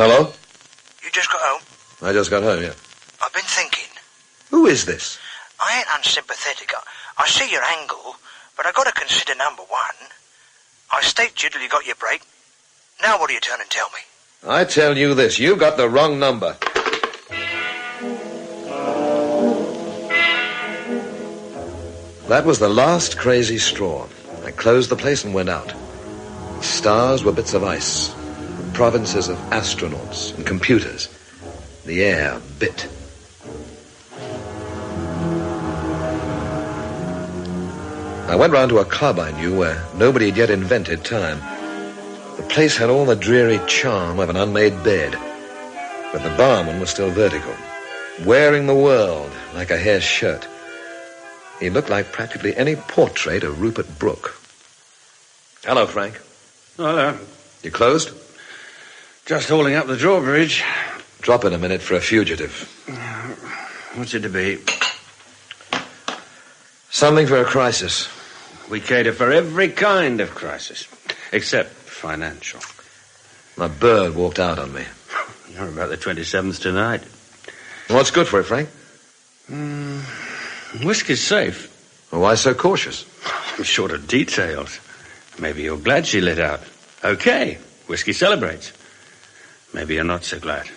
Hello? You just got home? I just got home, yeah. I've been thinking. Who is this? I ain't unsympathetic. I see your angle, but I got to consider number one. I staked you till you got your break. Now what do you turn and tell me? I tell you this, you've got the wrong number. That was the last crazy straw. I closed the place and went out. The stars were bits of ice, provinces of astronauts and computers. The air bit. I went round to a club I knew where nobody had yet invented time. The place had all the dreary charm of an unmade bed, but the barman was still vertical, wearing the world like a hair shirt. He looked like practically any portrait of Rupert Brooke. Hello, Frank. Hello. You closed? Just hauling up the drawbridge. Drop in a minute for a fugitive. What's it to be? Something for a crisis. We cater for every kind of crisis, except financial. My bird walked out on me. You're about the 27th tonight. What's good for it, Frank? Whiskey's safe. Well, why so cautious? I'm short of details. Maybe you're glad she lit out. Okay, whiskey celebrates. Maybe you're not so glad.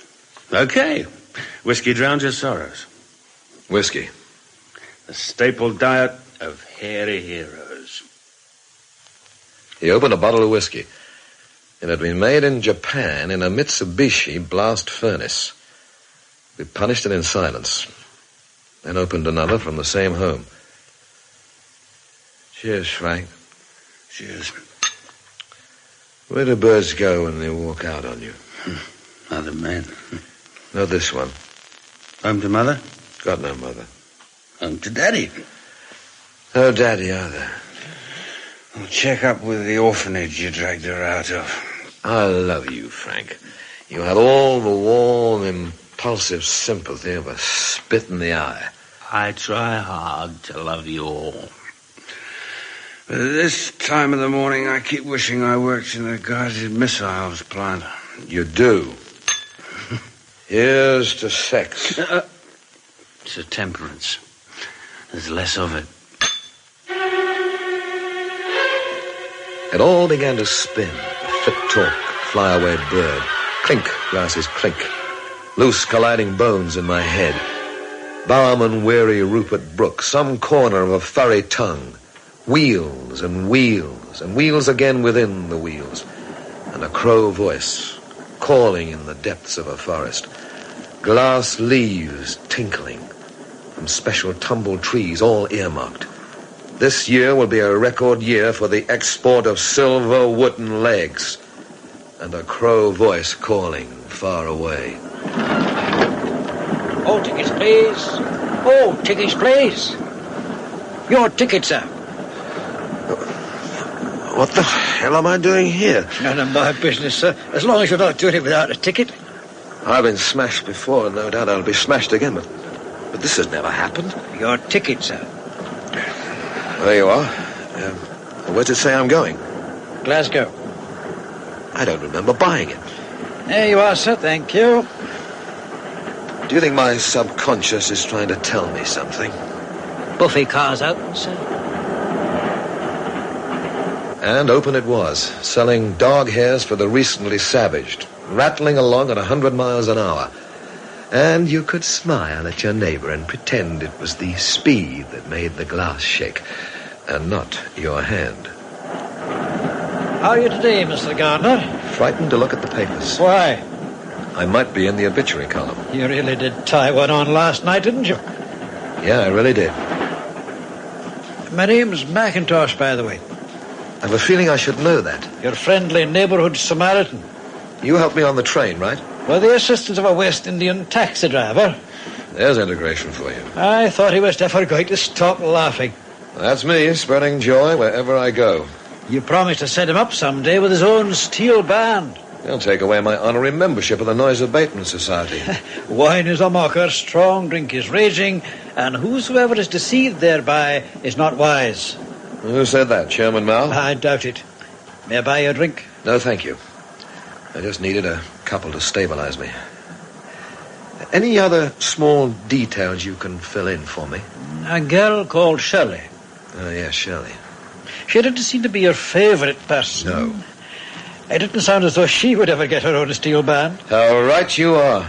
Okay, whiskey drowns your sorrows. Whiskey. The staple diet of hairy heroes. He opened a bottle of whiskey. It had been made in Japan in a Mitsubishi blast furnace. We punished it in silence. Then opened another from the same home. Cheers, Frank. Cheers. Where do birds go when they walk out on you? Other men. Not this one. Home to Mother? Got no mother. Home to Daddy? No daddy either. I'll check up with the orphanage you dragged her out of. I love you, Frank. You had all the warm, impulsive sympathy of a spit in the eye. I try hard to love you all. But at this time of the morning, I keep wishing I worked in a guided missiles plant. You do. Here's to sex. It's a temperance. There's less of it. It all began to spin. Fit talk, fly-away bird. Clink, glasses clink. Loose colliding bones in my head. Barman weary Rupert Brooke. Some corner of a furry tongue. Wheels and wheels and wheels again within the wheels. And a crow voice calling in the depths of a forest. Glass leaves tinkling from special tumbled trees, all earmarked. This year will be a record year for the export of silver wooden legs. And a crow voice calling far away. Oh, tickets, please. Oh, tickets, please. Your tickets, sir. What the hell am I doing here? None of my business, sir. As long as you're not doing it without a ticket. I've been smashed before, and no doubt I'll be smashed again, but this has never happened. Your ticket, sir. There you are. Where does it say I'm going? Glasgow. I don't remember buying it. There you are, sir. Thank you. Do you think my subconscious is trying to tell me something? Buffy car's out, sir. And open it was, selling dog hairs for the recently savaged, rattling along at 100 miles an hour. And you could smile at your neighbor and pretend it was the speed that made the glass shake, and not your hand. How are you today, Mr. Gardiner? Frightened to look at the papers. Why? I might be in the obituary column. You really did tie one on last night, didn't you? Yeah, I really did. My name's McIntosh, by the way. I have a feeling I should know that. Your friendly neighborhood Samaritan. You helped me on the train, right? With the assistance of a West Indian taxi driver. There's integration for you. I thought he was never going to stop laughing. That's me, spreading joy wherever I go. You promised to set him up someday with his own steel band. They'll take away my honorary membership of the Noise Abatement Society. Wine is a mocker, strong drink is raging, and whosoever is deceived thereby is not wise. Who said that, Chairman Mao? I doubt it. May I buy you a drink? No, thank you. I just needed a couple to stabilize me. Any other small details you can fill in for me? A girl called Shirley. Oh, yes, Shirley. She didn't seem to be your favourite person. No. It didn't sound as though she would ever get her own steel band. How right you are.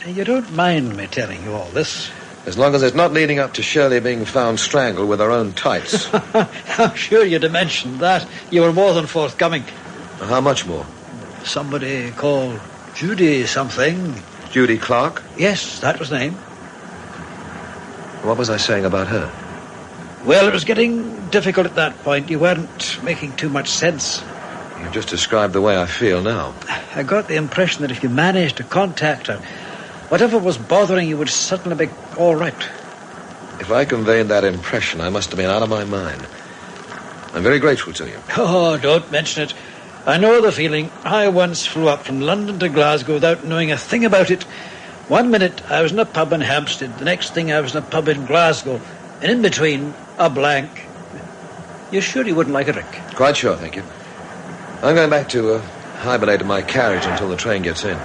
You don't mind me telling you all this? As long as it's not leading up to Shirley being found strangled with her own tights. I'm sure you'd have mentioned that. You were more than forthcoming. How much more? Somebody called Judy something. Judy Clark? Yes, that was the name. What was I saying about her? Well, it was getting difficult at that point. You weren't making too much sense. You just described the way I feel now. I got the impression that if you managed to contact her, whatever was bothering you would suddenly be all right. If I conveyed that impression, I must have been out of my mind. I'm very grateful to you. Oh, don't mention it. I know the feeling. I once flew up from London to Glasgow without knowing a thing about it. One minute I was in a pub in Hampstead, the next thing I was in a pub in Glasgow, and in between, a blank. You're sure you wouldn't like a drink? Quite sure, thank you. I'm going back to hibernate in my carriage until the train gets in.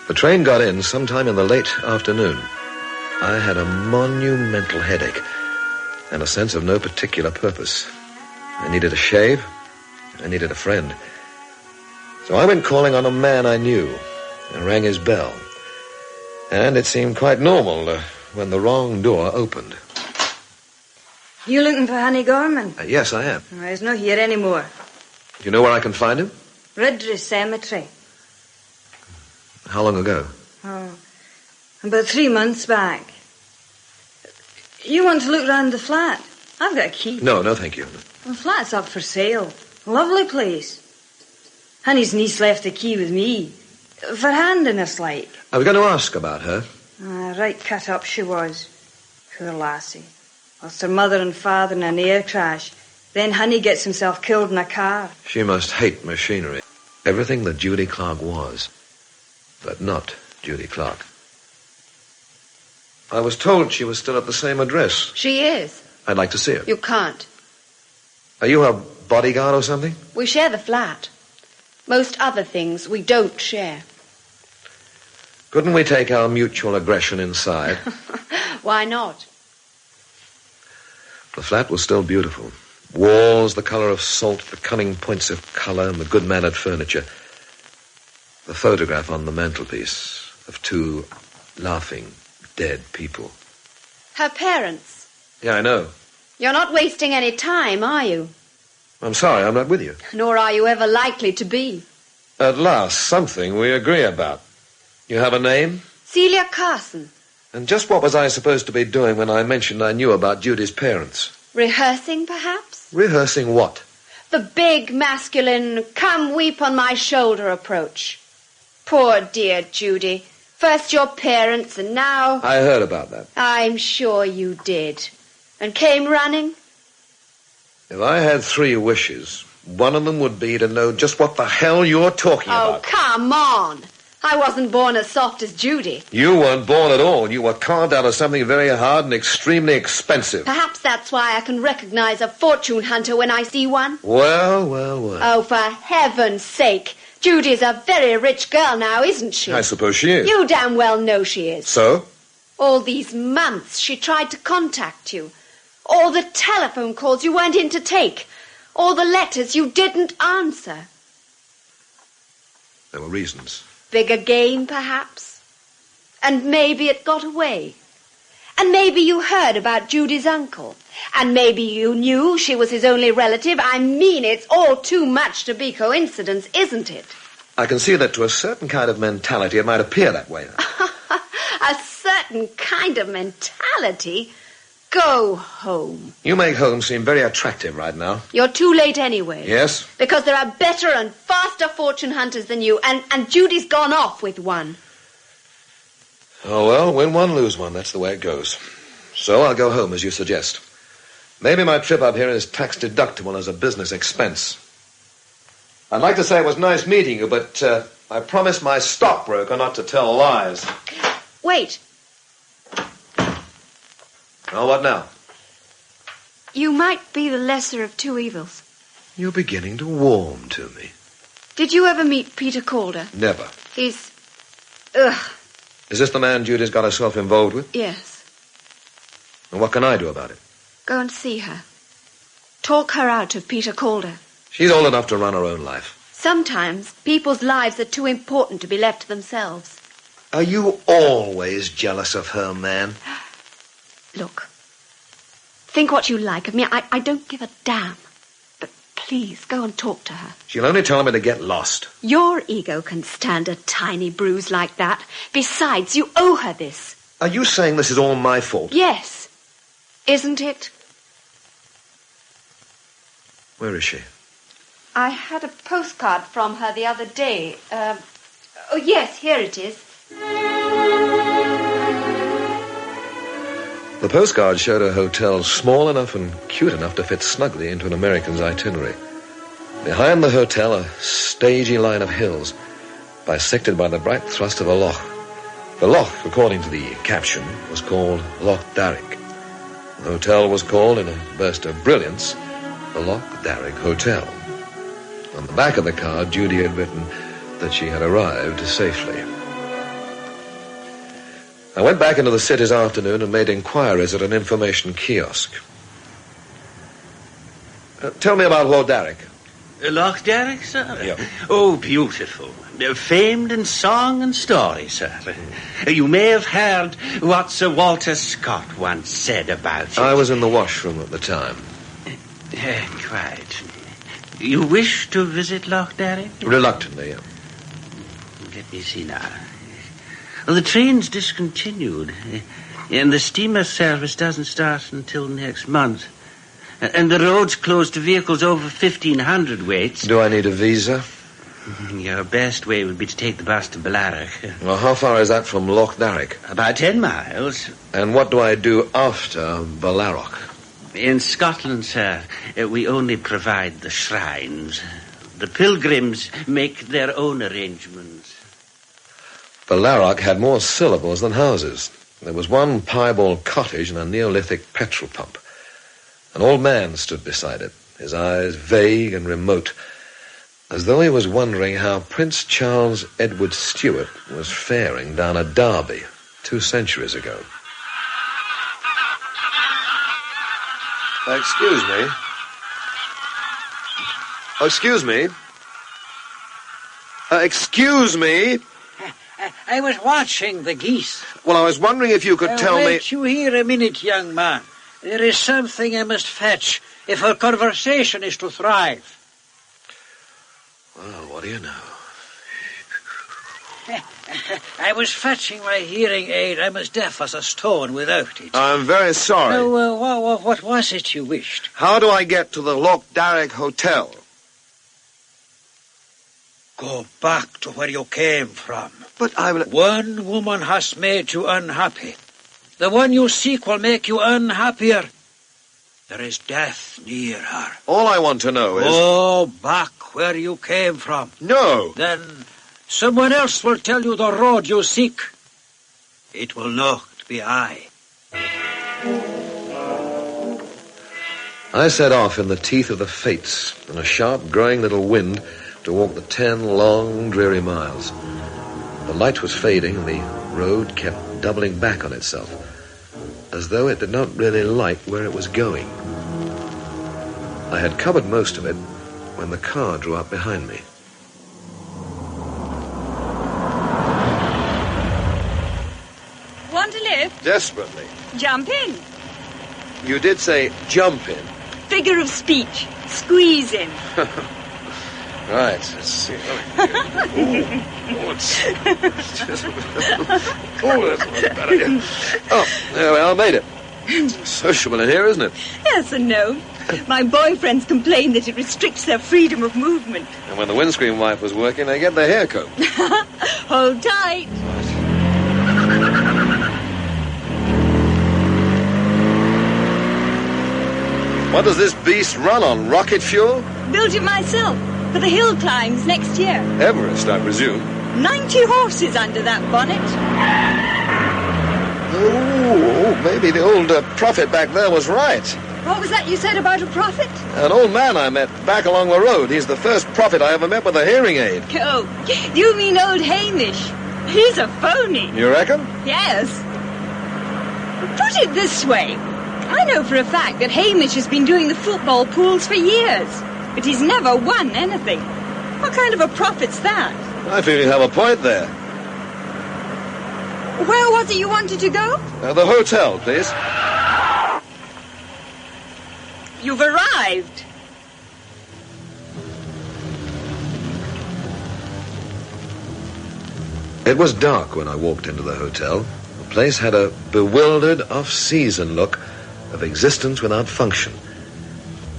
The train got in sometime in the late afternoon. I had a monumental headache and a sense of no particular purpose. I needed a shave. I needed a friend. So I went calling on a man I knew and rang his bell. And it seemed quite normal when the wrong door opened. You looking for Honey Gorman? Yes, I am. Oh, he's not here anymore. Do you know where I can find him? Ridley Cemetery. How long ago? Oh, about 3 months back. You want to look round the flat? I've got a key. No, thank you. The flat's up for sale. Lovely place. Honey's niece left the key with me. For handing us, like. I was going to ask about her. Right cut up she was. Poor lassie. Lost her mother and father in an air crash. Then Honey gets himself killed in a car. She must hate machinery. Everything that Judy Clark was. But not Judy Clark. I was told she was still at the same address. She is. I'd like to see her. You can't. Are you her bodyguard or something? We share the flat. Most other things we don't share. Couldn't we take our mutual aggression inside? Why not? The flat was still beautiful. Walls the colour of salt, the cunning points of colour, and the good-mannered furniture. The photograph on the mantelpiece of two laughing, dead people. Her parents. Yeah, I know. You're not wasting any time, are you? I'm sorry, I'm not with you. Nor are you ever likely to be. At last, something we agree about. You have a name? Celia Carson. And just what was I supposed to be doing when I mentioned I knew about Judy's parents? Rehearsing, perhaps? Rehearsing what? The big, masculine, come weep on my shoulder approach. Poor dear Judy. First your parents, and now... I heard about that. I'm sure you did. And came running? If I had 3 wishes, one of them would be to know just what the hell you're talking about. Oh, come on. I wasn't born as soft as Judy. You weren't born at all. You were carved out of something very hard and extremely expensive. Perhaps that's why I can recognize a fortune hunter when I see one. Well. Oh, for heaven's sake. Judy's a very rich girl now, isn't she? I suppose she is. You damn well know she is. So? All these months she tried to contact you. All the telephone calls you weren't in to take. All the letters you didn't answer. There were reasons. Bigger game, perhaps? And maybe it got away. And maybe you heard about Judy's uncle. And maybe you knew she was his only relative. I mean, it's all too much to be coincidence, isn't it? I can see that to a certain kind of mentality it might appear that way. A certain kind of mentality? Go home. You make home seem very attractive right now. You're too late anyway. Yes? Because there are better and faster fortune hunters than you, and Judy's gone off with one. Oh, well, win one, lose one. That's the way it goes. So I'll go home, as you suggest. Maybe my trip up here is tax-deductible as a business expense. I'd like to say it was nice meeting you, but I promised my stockbroker not to tell lies. Wait. Well, what now? You might be the lesser of two evils. You're beginning to warm to me. Did you ever meet Peter Calder? Never. He's... Ugh. Is this the man Judy's got herself involved with? Yes. And what can I do about it? Go and see her. Talk her out of Peter Calder. She's old enough to run her own life. Sometimes people's lives are too important to be left to themselves. Are you always jealous of her, man? Look, think what you like of me. I don't give a damn. But please, go and talk to her. She'll only tell me to get lost. Your ego can stand a tiny bruise like that. Besides, you owe her this. Are you saying this is all my fault? Yes. Isn't it? Where is she? I had a postcard from her the other day. Oh, yes, here it is. The postcard showed a hotel small enough and cute enough to fit snugly into an American's itinerary. Behind the hotel, a stagey line of hills, bisected by the bright thrust of a loch. The loch, according to the caption, was called Loch Darrig. The hotel was called, in a burst of brilliance, the Loch Darrig Hotel. On the back of the card, Judy had written that she had arrived safely. I went back into the city this afternoon and made inquiries at an information kiosk. Tell me about Loch Darrig. Loch Darrig, sir? Yeah. Oh, beautiful. Famed in song and story, sir. You may have heard what Sir Walter Scott once said about it. I was in the washroom at the time. Quite. You wish to visit Loch Darrig? Reluctantly, yeah. Let me see now. Well, the train's discontinued, and the steamer service doesn't start until next month. And the road's closed to vehicles over 1,500 weights. Do I need a visa? Your best way would be to take the bus to Ballarach. Well, how far is that from Loch Darrig? About 10 miles. And what do I do after Ballarach? In Scotland, sir, we only provide the shrines. The pilgrims make their own arrangements. Ballarach had more syllables than houses. There was one piebald cottage and a Neolithic petrol pump. An old man stood beside it, his eyes vague and remote, as though he was wondering how Prince Charles Edward Stuart was faring down a derby 2 centuries ago. Excuse me. Excuse me. Excuse me. I was watching the geese. Well, I was wondering if you could tell me... Wait you here a minute, young man. There is something I must fetch if our conversation is to thrive. Well, what do you know? I was fetching my hearing aid. I'm as deaf as a stone without it. I'm very sorry. Now, what was it you wished? How do I get to the Loch Darrig Hotel? Go back to where you came from. But I will... One woman has made you unhappy. The one you seek will make you unhappier. There is death near her. All I want to know is... Go back where you came from. No. Then someone else will tell you the road you seek. It will not be I. I set off in the teeth of the fates, in a sharp, growing little wind, to walk the 10 long, dreary miles. The light was fading, and the road kept doubling back on itself, as though it did not really like where it was going. I had covered most of it when the car drew up behind me. Want a lift? Desperately. Jump in. You did say jump in. Figure of speech. Squeeze in. Right, let's see. That's much better. Yeah. Oh, there we are, made it. Sociable in here, isn't it? Yes and no. My boyfriends complain that it restricts their freedom of movement. And when the windscreen wipe was working, they get their hair combed. Hold tight. What does this beast run on, rocket fuel? Built it myself for the hill climbs next year. Everest, I presume. 90 horses under that bonnet. Oh, maybe the old prophet back there was right. What was that you said about a prophet? An old man I met back along the road. He's the first prophet I ever met with a hearing aid. Oh, you mean old Hamish. He's a phony. You reckon? Yes. Put it this way. I know for a fact that Hamish has been doing the football pools for years, but he's never won anything. What kind of a prophet's that? I feel you have a point there. Where was it you wanted to go? The hotel, please. You've arrived. It was dark when I walked into the hotel. The place had a bewildered, off-season look of existence without function.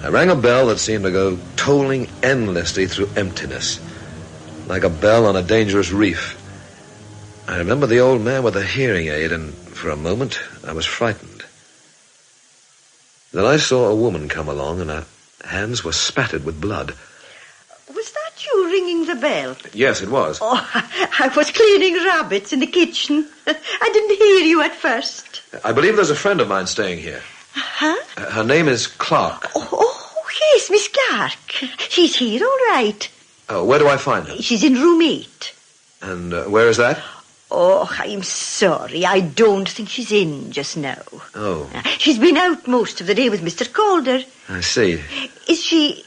I rang a bell that seemed to go tolling endlessly through emptiness, like a bell on a dangerous reef. I remember the old man with the hearing aid, and for a moment I was frightened. Then I saw a woman come along, and her hands were spattered with blood. Was that you ringing the bell? Yes, it was. Oh, I was cleaning rabbits in the kitchen. I didn't hear you at first. I believe there's a friend of mine staying here. Huh? Her name is Clark. Oh, yes, Miss Clark. She's here, all right. Oh, where do I find her? She's in room 8. And where is that? Oh, I'm sorry. I don't think she's in just now. Oh. She's been out most of the day with Mr. Calder. I see. Is she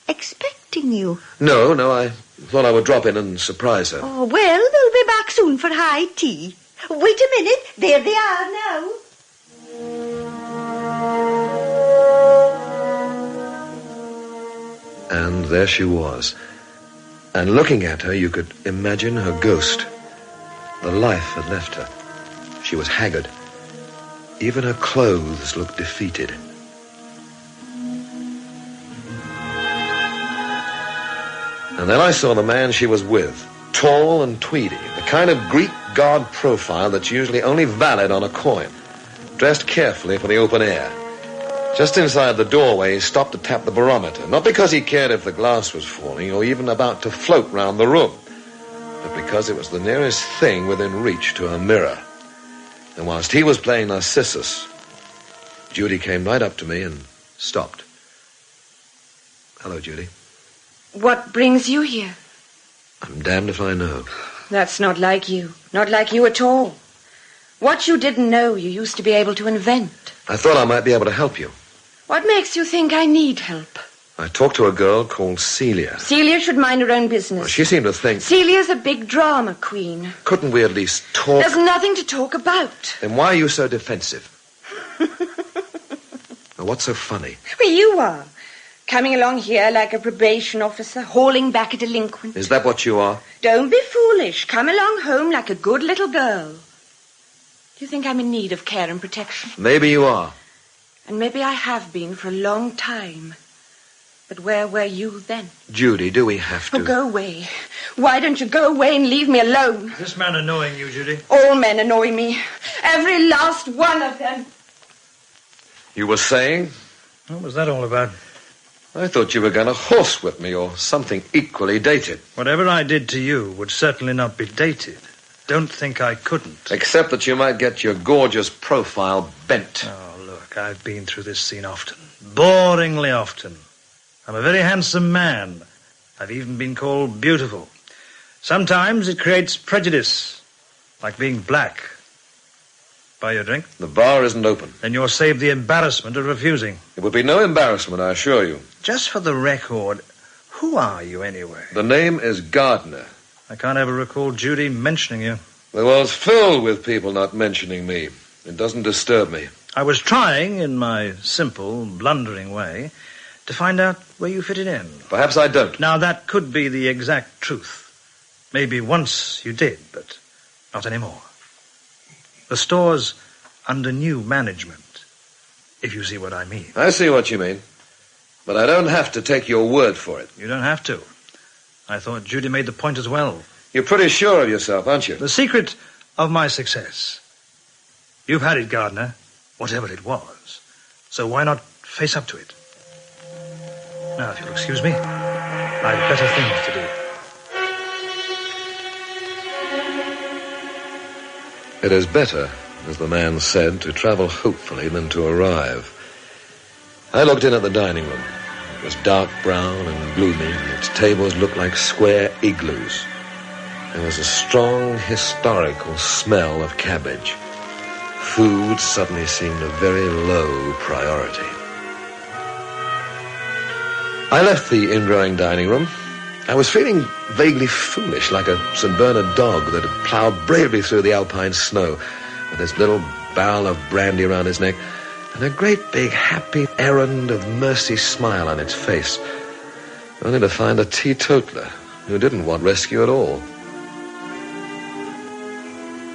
expecting you? No, I thought I would drop in and surprise her. Oh, well, they'll be back soon for high tea. Wait a minute. There they are now. And there she was. And looking at her, you could imagine her ghost. The life had left her. She was haggard. Even her clothes looked defeated. And then I saw the man she was with, tall and tweedy, the kind of Greek god profile that's usually only valid on a coin, dressed carefully for the open air. Just inside the doorway, he stopped to tap the barometer, not because he cared if the glass was falling or even about to float round the room, but because it was the nearest thing within reach to a mirror. And whilst he was playing Narcissus, Judy came right up to me and stopped. Hello, Judy. What brings you here? I'm damned if I know. That's not like you. Not like you at all. What you didn't know, you used to be able to invent. I thought I might be able to help you. What makes you think I need help? I talked to a girl called Celia. Celia should mind her own business. Well, she seemed to think... Celia's a big drama queen. Couldn't we at least talk? There's nothing to talk about. Then why are you so defensive? Well, what's so funny? Well, you are. Coming along here like a probation officer, hauling back a delinquent. Is that what you are? Don't be foolish. Come along home like a good little girl. Do you think I'm in need of care and protection? Maybe you are. And maybe I have been for a long time. But where were you then? Judy, do we have to? Oh, go away. Why don't you go away and leave me alone? Is this man annoying you, Judy? All men annoy me. Every last one of them. You were saying? What was that all about? I thought you were going to horsewhip me or something equally dated. Whatever I did to you would certainly not be dated. Don't think I couldn't. Except that you might get your gorgeous profile bent. Oh, look, I've been through this scene often. Boringly often. I'm a very handsome man. I've even been called beautiful. Sometimes it creates prejudice, like being black. Buy your drink? The bar isn't open. Then you're saved the embarrassment of refusing. It would be no embarrassment, I assure you. Just for the record, who are you anyway? The name is Gardiner. I can't ever recall Judy mentioning you. The world's filled with people not mentioning me. It doesn't disturb me. I was trying, in my simple, blundering way, to find out where you fitted in. Perhaps I don't. Now, that could be the exact truth. Maybe once you did, but not anymore. The store's under new management, if you see what I mean. I see what you mean. But I don't have to take your word for it. You don't have to. I thought Judy made the point as well. You're pretty sure of yourself, aren't you? The secret of my success. You've had it, Gardiner, whatever it was. So why not face up to it? Now, if you'll excuse me, I've better things to do. It is better as the man said, to travel hopefully than to arrive. I looked in at the dining room. It was dark brown and gloomy, and its tables looked like square igloos. There was a strong historical smell of cabbage. Food suddenly seemed a very low priority. I left the ingrowing dining room. I was feeling vaguely foolish, like a St. Bernard dog that had ploughed bravely through the alpine snow with his little barrel of brandy around his neck and a great big happy errand of mercy smile on its face, only to find a teetotaler who didn't want rescue at all.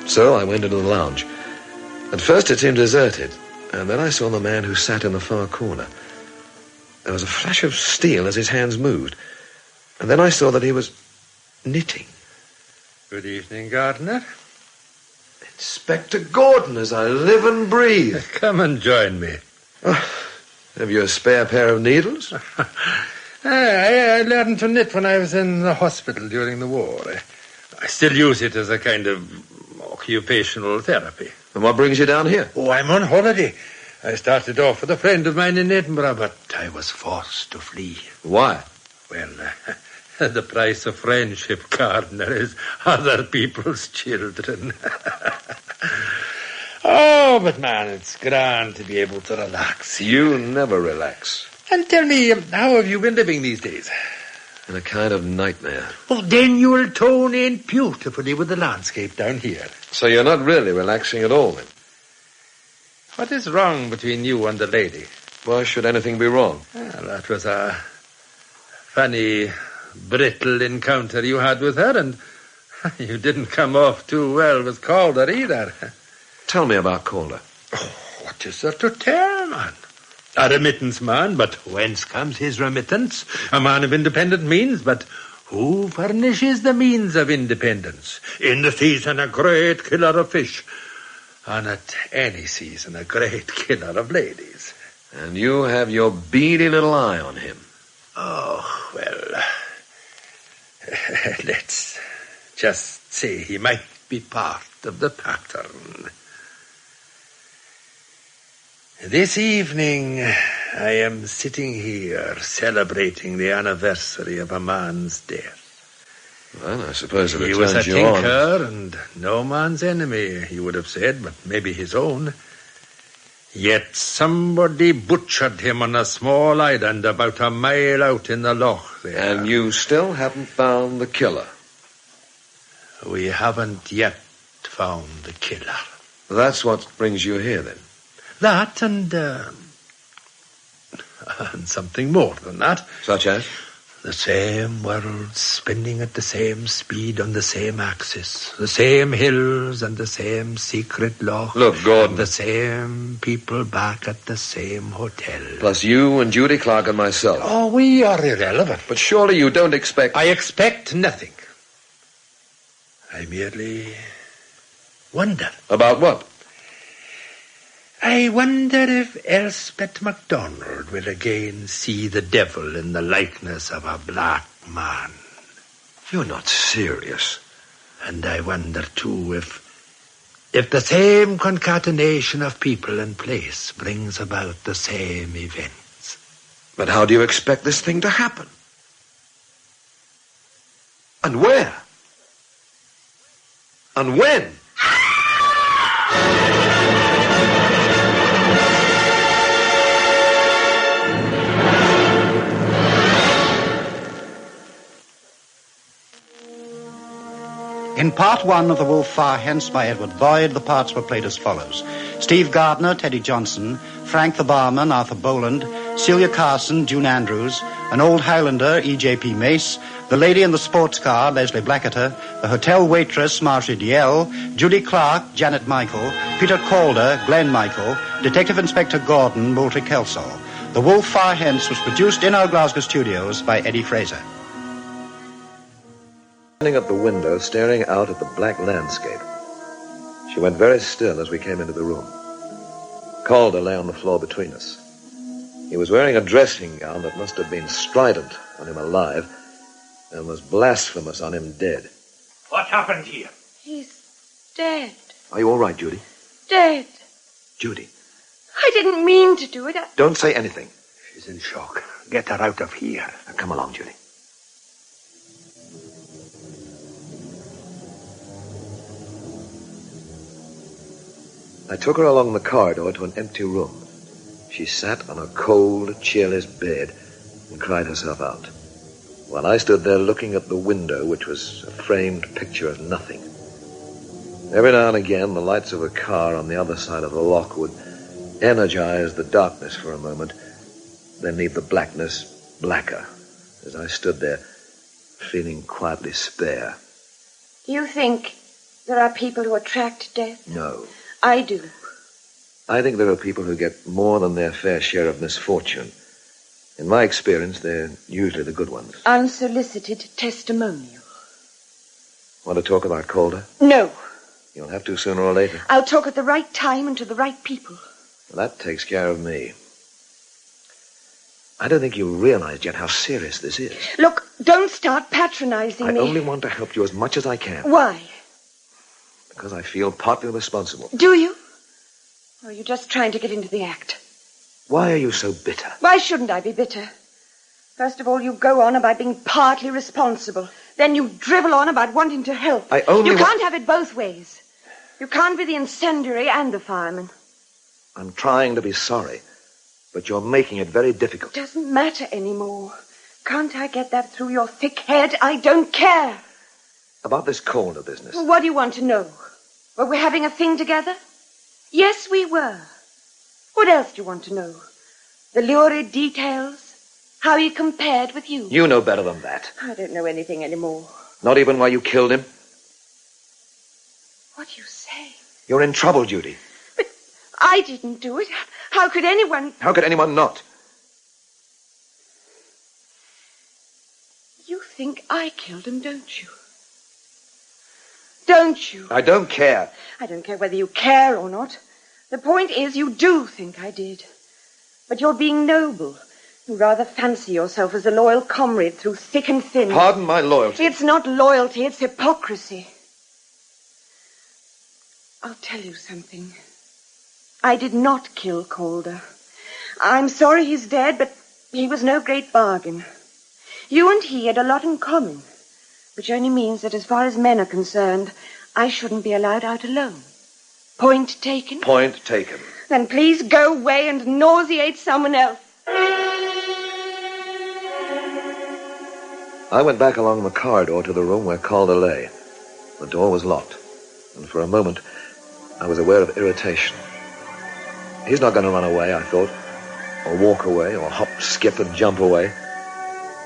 So I went into the lounge. At first it seemed deserted, and then I saw the man who sat in the far corner. There was a flash of steel as his hands moved, and then I saw that he was knitting. Good evening, Gardiner. Inspector Gordon, as I live and breathe. Come and join me. Oh, have you a spare pair of needles? I learned to knit when I was in the hospital during the war. I still use it as a kind of occupational therapy. And what brings you down here? Oh, I'm on holiday. I started off with a friend of mine in Edinburgh, but I was forced to flee. Why? Well, the price of friendship, Gardiner, is other people's children. Oh, but man, it's grand to be able to relax. You never relax. And tell me, how have you been living these days? In a kind of nightmare. Well, then you'll tone in beautifully with the landscape down here. So you're not really relaxing at all, then? What is wrong between you and the lady? Why should anything be wrong? Well, that was a funny, brittle encounter you had with her, and you didn't come off too well with Calder either. Tell me about Calder. Oh, what is there to tell, man? A remittance man, but whence comes his remittance? A man of independent means, but who furnishes the means of independence? In the season, a great killer of fish, and at any season, a great killer of ladies. And you have your beady little eye on him. Oh, well, let's just say he might be part of the pattern. This evening, I am sitting here celebrating the anniversary of a man's death. Well, I suppose if it he was a turns you on... tinker and no man's enemy, he would have said, but maybe his own. Yet somebody butchered him on a small island about a mile out in the loch there. And you still haven't found the killer? We haven't yet found the killer. That's what brings you here, then? That and something more than that. Such as? The same world spinning at the same speed on the same axis. The same hills and the same secret loch. Look, Gordon. The same people back at the same hotel. Plus you and Judy Clark and myself. Oh, we are irrelevant. But surely you don't expect... I expect nothing. I merely wonder. About what? I wonder if Elspeth MacDonald will again see the devil in the likeness of a black man. You're not serious. And I wonder, too, if the same concatenation of people and place brings about the same events. But how do you expect this thing to happen? And where? And when? In part one of The Wolf Far Hence by Edward Boyd, the parts were played as follows. Steve Gardiner, Teddy Johnson, Frank the Barman, Arthur Boland, Celia Carson, June Andrews, an old Highlander, E.J.P. Mace, the lady in the sports car, Leslie Blacketer, the hotel waitress, Marjorie Diel, Judy Clark, Janet Michael, Peter Calder, Glenn Michael, Detective Inspector Gordon, Moultrie Kelsall. The Wolf Far Hence was produced in our Glasgow studios by Eddie Fraser. Standing at the window, staring out at the black landscape. She went very still as we came into the room. Calder lay on the floor between us. He was wearing a dressing gown that must have been strident on him alive and was blasphemous on him dead. What happened here? He's dead. Are you all right, Judy? dead. Judy, I didn't mean to do it. don't say anything. She's in shock. Get her out of here. Now, come along, Judy. I took her along the corridor to an empty room. She sat on a cold, cheerless bed and cried herself out, while I stood there looking at the window, which was a framed picture of nothing. Every now and again, the lights of a car on the other side of the lock would energize the darkness for a moment, then leave the blackness blacker as I stood there, feeling quietly spare. Do you think there are people who attract death? No. I do. I think there are people who get more than their fair share of misfortune. In my experience, they're usually the good ones. Unsolicited testimonial. Want to talk about Calder? No. You'll have to sooner or later. I'll talk at the right time and to the right people. Well, that takes care of me. I don't think you realized yet how serious this is. Look, don't start patronizing me. I only want to help you as much as I can. Why? Because I feel partly responsible. Do you? Or are you just trying to get into the act? Why are you so bitter? Why shouldn't I be bitter? First of all, you go on about being partly responsible. Then you drivel on about wanting to help. You can't have it both ways. You can't be the incendiary and the fireman. I'm trying to be sorry, but you're making it very difficult. It doesn't matter anymore. Can't I get that through your thick head? I don't care. About this Calder business. What do you want to know? Were we having a thing together? Yes, we were. What else do you want to know? The lurid details? How he compared with you? You know better than that. I don't know anything anymore. Not even why you killed him? What do you say? You're in trouble, Judy. But I didn't do it. How could anyone... How could anyone not? You think I killed him, don't you? Don't you? I don't care. I don't care whether you care or not. The point is, you do think I did. But you're being noble. You rather fancy yourself as a loyal comrade through thick and thin. Pardon my loyalty. It's not loyalty, it's hypocrisy. I'll tell you something. I did not kill Calder. I'm sorry he's dead, but he was no great bargain. You and he had a lot in common, which only means that as far as men are concerned, I shouldn't be allowed out alone. Point taken? Point taken. Then please go away and nauseate someone else. I went back along the corridor to the room where Calder lay. The door was locked, and for a moment I was aware of irritation. He's not going to run away, I thought, or walk away, or hop, skip, and jump away.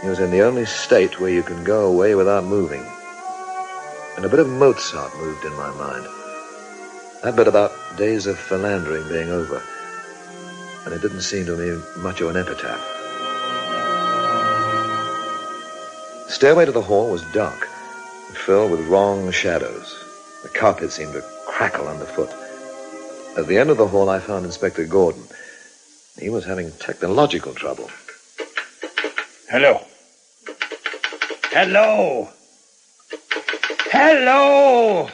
He was in the only state where you can go away without moving. And a bit of Mozart moved in my mind. That bit about days of philandering being over. And it didn't seem to me much of an epitaph. The stairway to the hall was dark, filled with wrong shadows. The carpet seemed to crackle underfoot. At the end of the hall, I found Inspector Gordon. He was having technological trouble. Hello. Hello. Hello.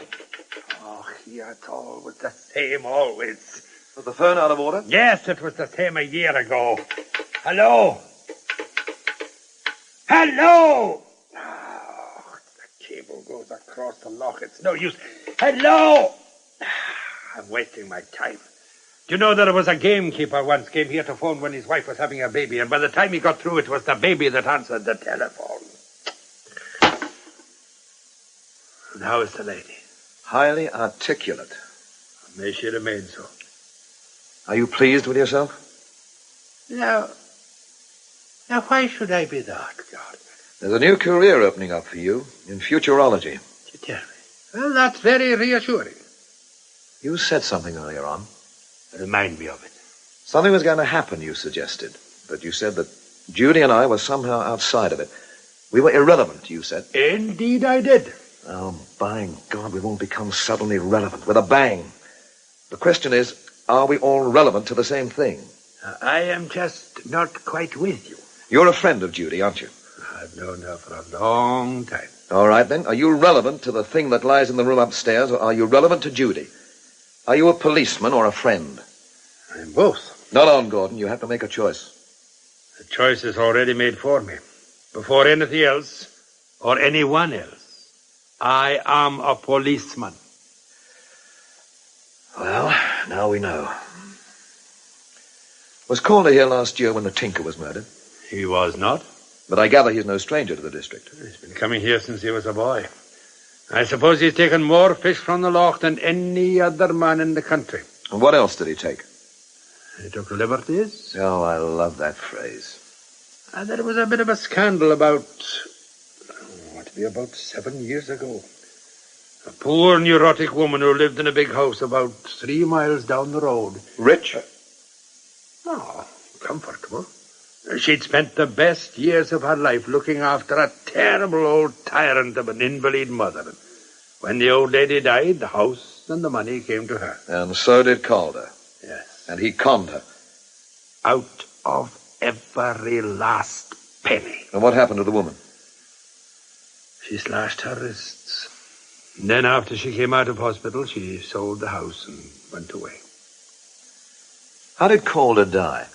Oh, yeah, it's always the same, always. Was the phone out of order? Yes, it was the same a year ago. Hello. Hello. Oh, the cable goes across the lock. It's no use. Hello. I'm wasting my time. Do you know that there was a gamekeeper once came here to phone when his wife was having a baby, and by the time he got through, it was the baby that answered the telephone. And how is the lady? Highly articulate. May she remain so. Are you pleased with yourself? Now, why should I be that, Gardner? There's a new career opening up for you in futurology. You tell me. Well, that's very reassuring. You said something earlier on. Remind me of it. Something was going to happen, you suggested. But you said that Judy and I were somehow outside of it. We were irrelevant, you said. Indeed I did. Oh, by God, we won't become suddenly relevant with a bang. The question is, are we all relevant to the same thing? I am just not quite with you. You're a friend of Judy, aren't you? I've known her for a long time. All right, then. Are you relevant to the thing that lies in the room upstairs, or are you relevant to Judy? Are you a policeman or a friend? I'm both. Not on, Gordon. You have to make a choice. The choice is already made for me. Before anything else, or anyone else, I am a policeman. Well, now we know. Was Calder here last year when the tinker was murdered? He was not. But I gather he's no stranger to the district. He's been coming here since he was a boy. I suppose he's taken more fish from the loch than any other man in the country. And what else did he take? He took liberties. Oh, I love that phrase. And there was a bit of a scandal about 7 years ago. A poor neurotic woman who lived in a big house about 3 miles down the road. Rich? No, comfortable. She'd spent the best years of her life looking after a terrible old tyrant of an invalid mother. When the old lady died, the house and the money came to her. And so did Calder. Yes. And he conned her. Out of every last penny. And what happened to the woman? She slashed her wrists. And then after she came out of hospital, she sold the house and went away. How did Calder die?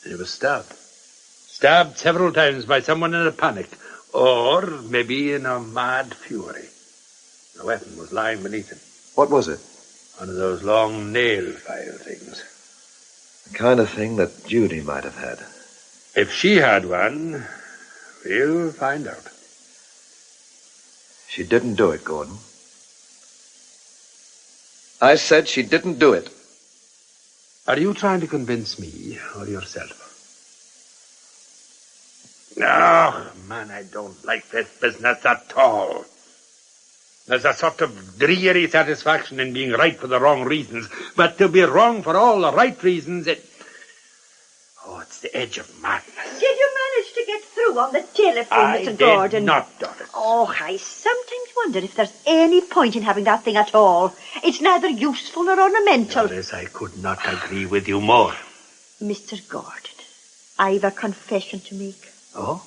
He was stabbed. Stabbed several times by someone in a panic. Or maybe in a mad fury. The weapon was lying beneath him. What was it? One of those long nail file things. The kind of thing that Judy might have had. If she had one, we'll find out. She didn't do it, Gordon. I said she didn't do it. Are you trying to convince me or yourself? Oh, man, I don't like this business at all. There's a sort of dreary satisfaction in being right for the wrong reasons, but to be wrong for all the right reasons, it's the edge of madness. Did you manage to get through on the telephone, Mr. Gordon? I did not, Doris. Oh, I sometimes wonder if there's any point in having that thing at all. It's neither useful nor ornamental. Doris, I could not agree with you more. Mr. Gordon, I've a confession to make. Oh?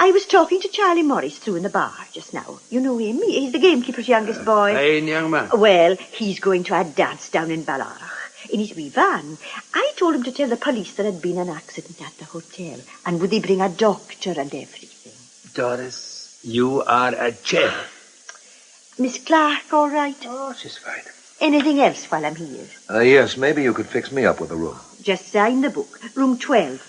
I was talking to Charlie Morris through in the bar just now. You know him? He's the gamekeeper's youngest boy. Fine young man. Well, he's going to a dance down in Ballarach in his wee van. I told him to tell the police there had been an accident at the hotel, and would they bring a doctor and everything. Doris, you are a gem. Miss Clark, all right? Oh, she's fine. Anything else while I'm here? Yes, maybe you could fix me up with a room. Just sign the book. Room 12.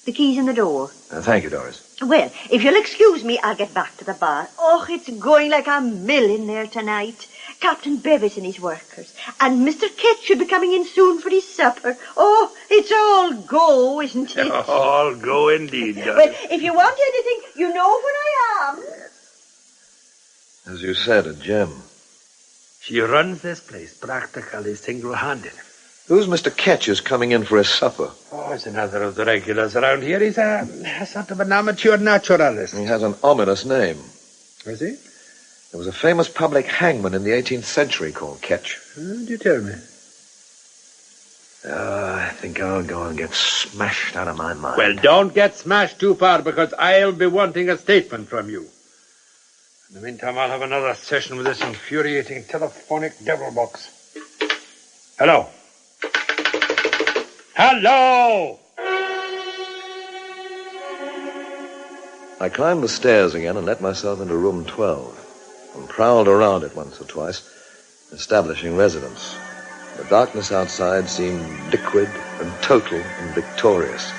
The key's in the door. Thank you, Doris. Well, if you'll excuse me, I'll get back to the bar. Oh, it's going like a mill in there tonight. Captain Bevis and his workers. And Mr. Ketch should be coming in soon for his supper. Oh, it's all go, isn't it? All go indeed, Doris. Well, if you want anything, you know where I am. As you said, a gem. She runs this place practically single-handed. Who's Mr. Ketch who's coming in for his supper? Oh, it's another of the regulars around here. He's a sort of an amateur naturalist. He has an ominous name. Is he? There was a famous public hangman in the 18th century called Ketch. Do you tell me? I think I'll go and get smashed out of my mind. Well, don't get smashed too far, because I'll be wanting a statement from you. In the meantime, I'll have another session with this infuriating telephonic devil box. Hello? Hello! I climbed the stairs again and let myself into room 12 and prowled around it once or twice, establishing residence. The darkness outside seemed liquid and total and victorious,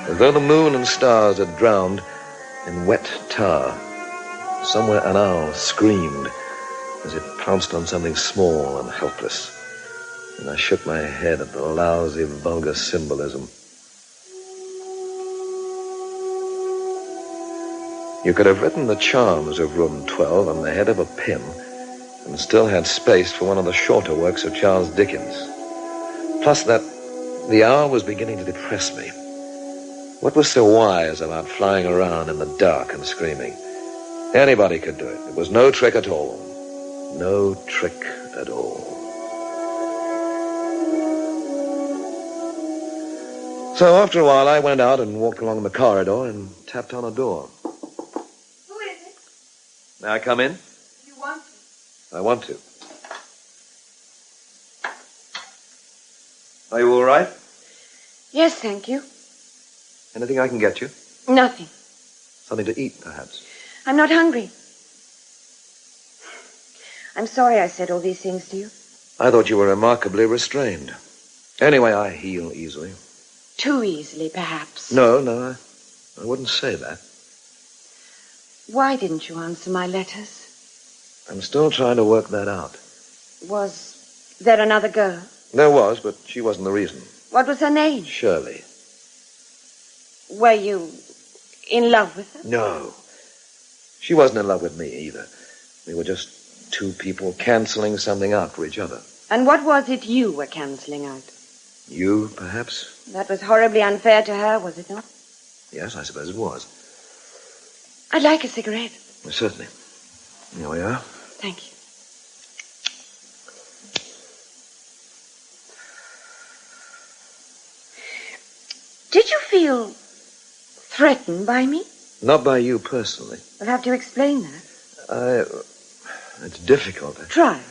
as though the moon and stars had drowned in wet tar. Somewhere an owl screamed as it pounced on something small and helpless, and I shook my head at the lousy, vulgar symbolism. You could have written the charms of room 12 on the head of a pin and still had space for one of the shorter works of Charles Dickens. Plus that the hour was beginning to depress me. What was so wise about flying around in the dark and screaming? Anybody could do it. It was no trick at all. No trick at all. So after a while, I went out and walked along the corridor and tapped on a door. Who is it? May I come in? You want to? I want to. Are you all right? Yes, thank you. Anything I can get you? Nothing. Something to eat, perhaps? I'm not hungry. I'm sorry I said all these things to you. I thought you were remarkably restrained. Anyway, I heal easily. Too easily, perhaps. No, I wouldn't say that. Why didn't you answer my letters? I'm still trying to work that out. Was there another girl? There was, but she wasn't the reason. What was her name? Shirley. Were you in love with her? No. She wasn't in love with me either. We were just two people cancelling something out for each other. And what was it you were cancelling out? You, perhaps? That was horribly unfair to her, was it not? Yes, I suppose it was. I'd like a cigarette. Certainly. Here we are. Thank you. Did you feel threatened by me? Not by you personally. I'll have to explain that. It's difficult. Try.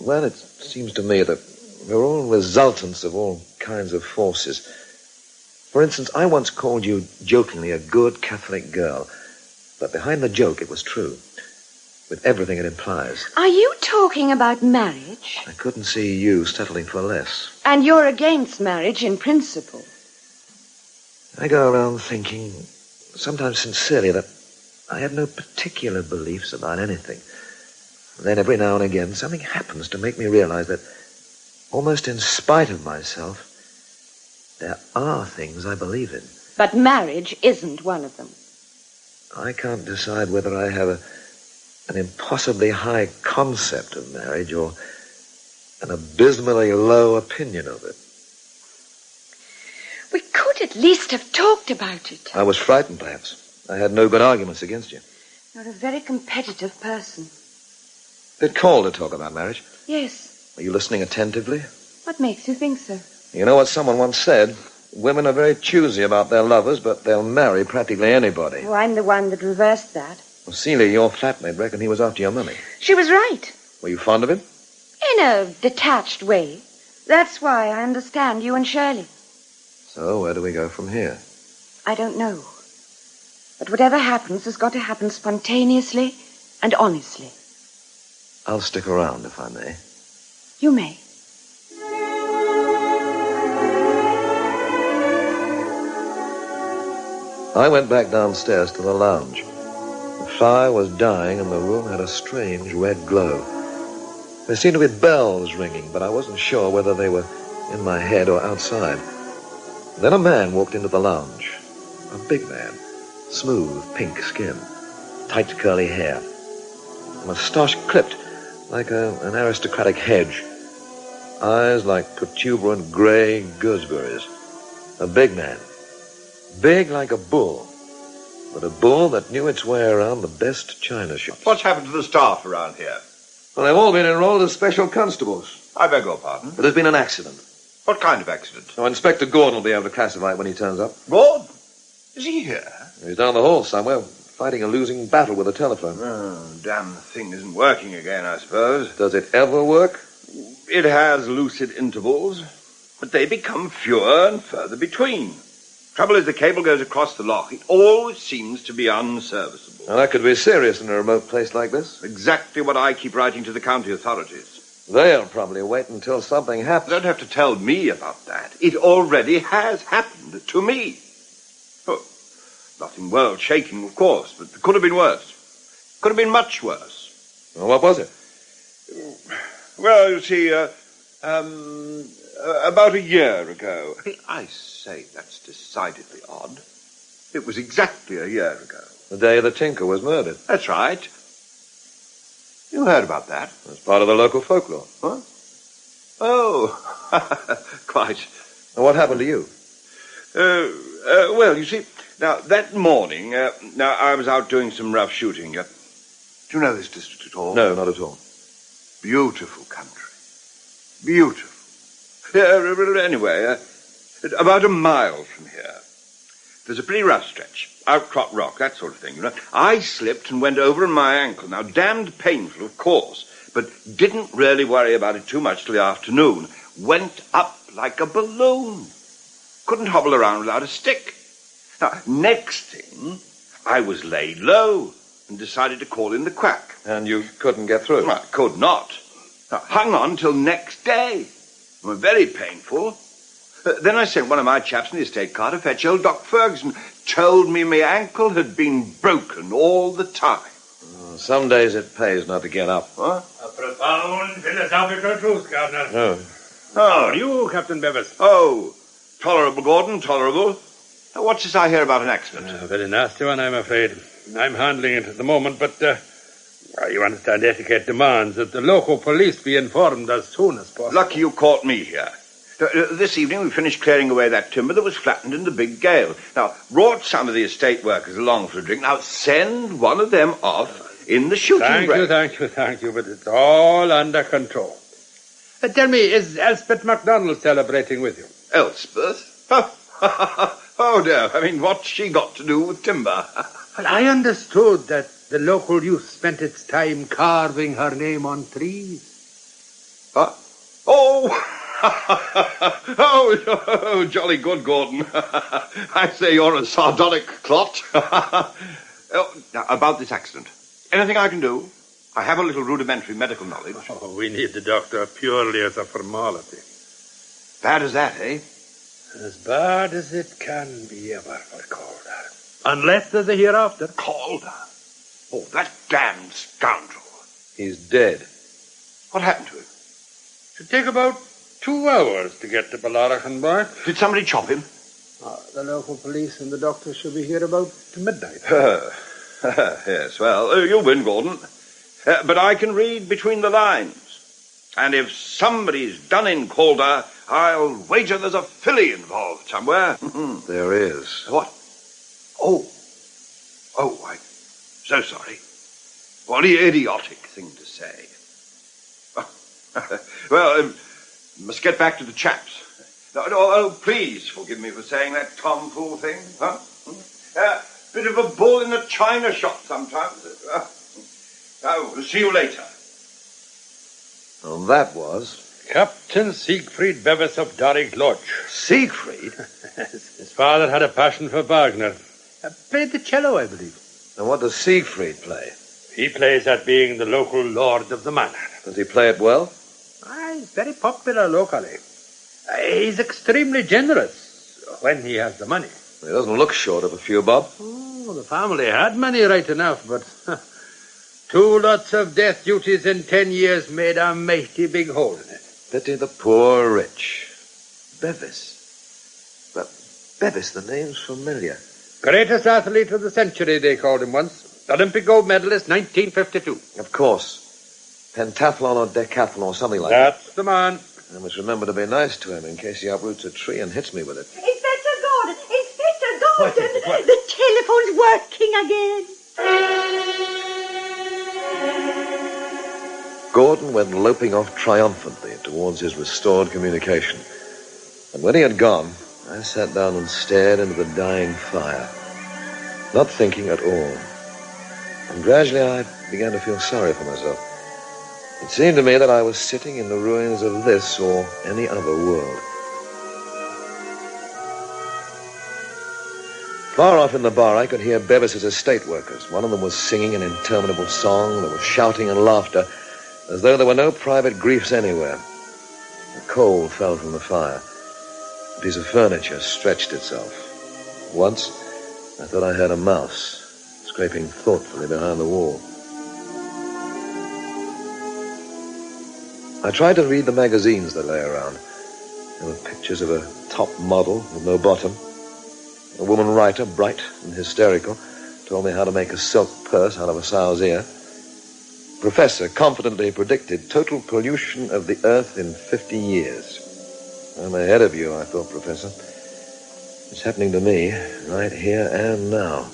Well, it seems to me that we're all resultants of all kinds of forces. For instance, I once called you jokingly a good Catholic girl. But behind the joke, it was true. With everything it implies. Are you talking about marriage? I couldn't see you settling for less. And you're against marriage in principle. I go around thinking, sometimes sincerely, that I have no particular beliefs about anything. Then every now and again, something happens to make me realize that, almost in spite of myself, there are things I believe in. But marriage isn't one of them. I can't decide whether I have an impossibly high concept of marriage or an abysmally low opinion of it. We could at least have talked about it. I was frightened, perhaps. I had no good arguments against you. You're a very competitive person. Did Calder talk about marriage? Yes. Are you listening attentively? What makes you think so? You know what someone once said? Women are very choosy about their lovers, but they'll marry practically anybody. Oh, I'm the one that reversed that. Well, Celia, your flatmate, reckoned he was after your money. She was right. Were you fond of him? In a detached way. That's why I understand you and Shirley. So, where do we go from here? I don't know. But whatever happens has got to happen spontaneously and honestly. I'll stick around, if I may. You may. I went back downstairs to the lounge. The fire was dying and the room had a strange red glow. There seemed to be bells ringing, but I wasn't sure whether they were in my head or outside. Then a man walked into the lounge. A big man. Smooth, pink skin. Tight, curly hair. A moustache clipped like an aristocratic hedge. Eyes like protuberant gray gooseberries. A big man. Big like a bull. But a bull that knew its way around the best china shops. What's happened to the staff around here? Well, they've all been enrolled as special constables. I beg your pardon? But there's been an accident. What kind of accident? So Inspector Gordon will be able to classify it when he turns up. Gordon? Is he here? He's down the hall somewhere, fighting a losing battle with the telephone. Oh, damn thing isn't working again, I suppose. Does it ever work? It has lucid intervals, but they become fewer and further between. Trouble is, the cable goes across the lock. It always seems to be unserviceable. Now, that could be serious in a remote place like this. Exactly what I keep writing to the county authorities. They'll probably wait until something happens. You don't have to tell me about that. It already has happened to me. Oh, nothing world-shaking, of course, but it could have been worse. Could have been much worse. Well, what was it? Well, you see, about a year ago. I say, that's decidedly odd. It was exactly a year ago. The day the tinker was murdered. That's right. You heard about that? It's part of the local folklore. Huh? Oh, quite. And what happened to you? Well, you see, now, that morning, now, I was out doing some rough shooting. Do you know this district at all? No, not at all. Beautiful country. Beautiful. Anyway, about a mile from here, there's a pretty rough stretch. Outcrop rock, that sort of thing, you know. I slipped and went over on my ankle. Now, damned painful, of course, but didn't really worry about it too much till the afternoon, went up like a balloon. Couldn't hobble around without a stick. Now, next thing, I was laid low and decided to call in the quack. And you couldn't get through? I could not. I hung on till next day. It was very painful. Then I sent one of my chaps in the estate car to fetch old Doc Ferguson. Told me my ankle had been broken all the time. Some days it pays not to get up. Huh? A profound philosophical truth, Gardiner. Oh. How are you, Captain Bevis? Oh, tolerable, Gordon, tolerable. What's this I hear about an accident? A very nasty one, I'm afraid. I'm handling it at the moment, but you understand etiquette demands that the local police be informed as soon as possible. Lucky you caught me here. This evening we finished clearing away that timber that was flattened in the big gale. Now, brought some of the estate workers along for a drink. Now, send one of them off in the shooting break. Thank you, but it's all under control. Tell me, is Elspeth MacDonald celebrating with you? Elspeth? Oh, dear. I mean, what's she got to do with timber? Well, I understood that the local youth spent its time carving her name on trees. Huh? Oh! oh, jolly good, Gordon. I say you're a sardonic clot. Now, about this accident. Anything I can do? I have a little rudimentary medical knowledge. Oh, we need the doctor purely as a formality. Bad as that, eh? As bad as it can be ever for Calder. Unless there's a hereafter. Calder? Oh, that damned scoundrel. He's dead. What happened to him? It'd take about 2 hours to get to Ballarach and back. Did somebody chop him? The local police and the doctor should be here about midnight. Yes, well, you win, Gordon. But I can read between the lines. And if somebody's done in Calder, I'll wager there's a filly involved somewhere. There is. What? Oh, I'm so sorry. What an idiotic thing to say. Well, must get back to the chaps. Oh, please forgive me for saying that tomfool thing. Huh? Bit of a bull in a china shop sometimes. We'll see you later. Well, that was... Captain Siegfried Bevis of Darrig Lodge. Siegfried? His father had a passion for Wagner. Played the cello, I believe. And what does Siegfried play? He plays at being the local lord of the manor. Does he play it well? He's very popular locally. He's extremely generous when he has the money. He doesn't look short of a few bob. Oh, the family had money right enough, but 2 lots of death duties in 10 years made a mighty big hole in it. Pity the poor rich. Bevis. But Bevis, the name's familiar. Greatest athlete of the century, they called him once. Olympic gold medalist, 1952. Of course. Pentathlon or decathlon or something like that. That's the man. I must remember to be nice to him in case he uproots a tree and hits me with it. Inspector Gordon! Inspector Gordon! The telephone's working again. Gordon went loping off triumphantly towards his restored communication. And when he had gone, I sat down and stared into the dying fire, not thinking at all. And gradually I began to feel sorry for myself. It seemed to me that I was sitting in the ruins of this or any other world. Far off in the bar, I could hear Bevis's estate workers. One of them was singing an interminable song. There was shouting and laughter, as though there were no private griefs anywhere. The coal fell from the fire. A piece of furniture stretched itself. Once, I thought I heard a mouse scraping thoughtfully behind the wall. I tried to read the magazines that lay around. There were pictures of a top model with no bottom. A woman writer, bright and hysterical, told me how to make a silk purse out of a sow's ear. Professor confidently predicted total pollution of the earth in 50 years. I'm ahead of you, I thought, Professor. It's happening to me, right here and now.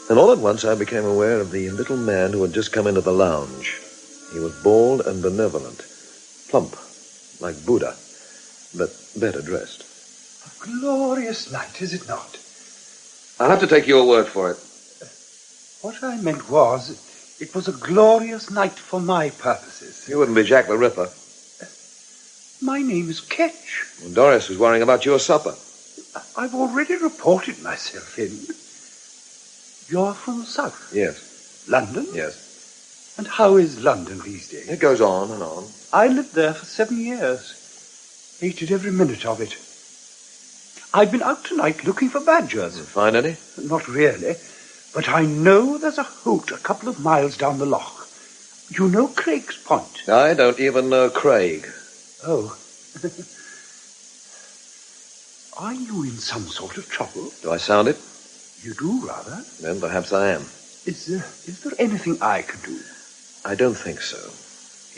And all at once I became aware of the little man who had just come into the lounge. He was bald and benevolent, plump, like Buddha, but better dressed. A glorious night, is it not? I'll have to take your word for it. What I meant was, It was a glorious night for my purposes. You wouldn't be Jack the Ripper. My name is Ketch. Well, Doris was worrying about your supper. I've already reported myself in. You're from the south? Yes. London? Yes. And how is London these days? It goes on and on. I lived there for 7 years. Hated every minute of it. I've been out tonight looking for badgers. Find any? Not really. But I know there's a hoot a couple of miles down the loch. You know Craig's Point? I don't even know Craig. Oh. Are you in some sort of trouble? Do I sound it? You do, rather. Then perhaps I am. Is there anything I can do? I don't think so.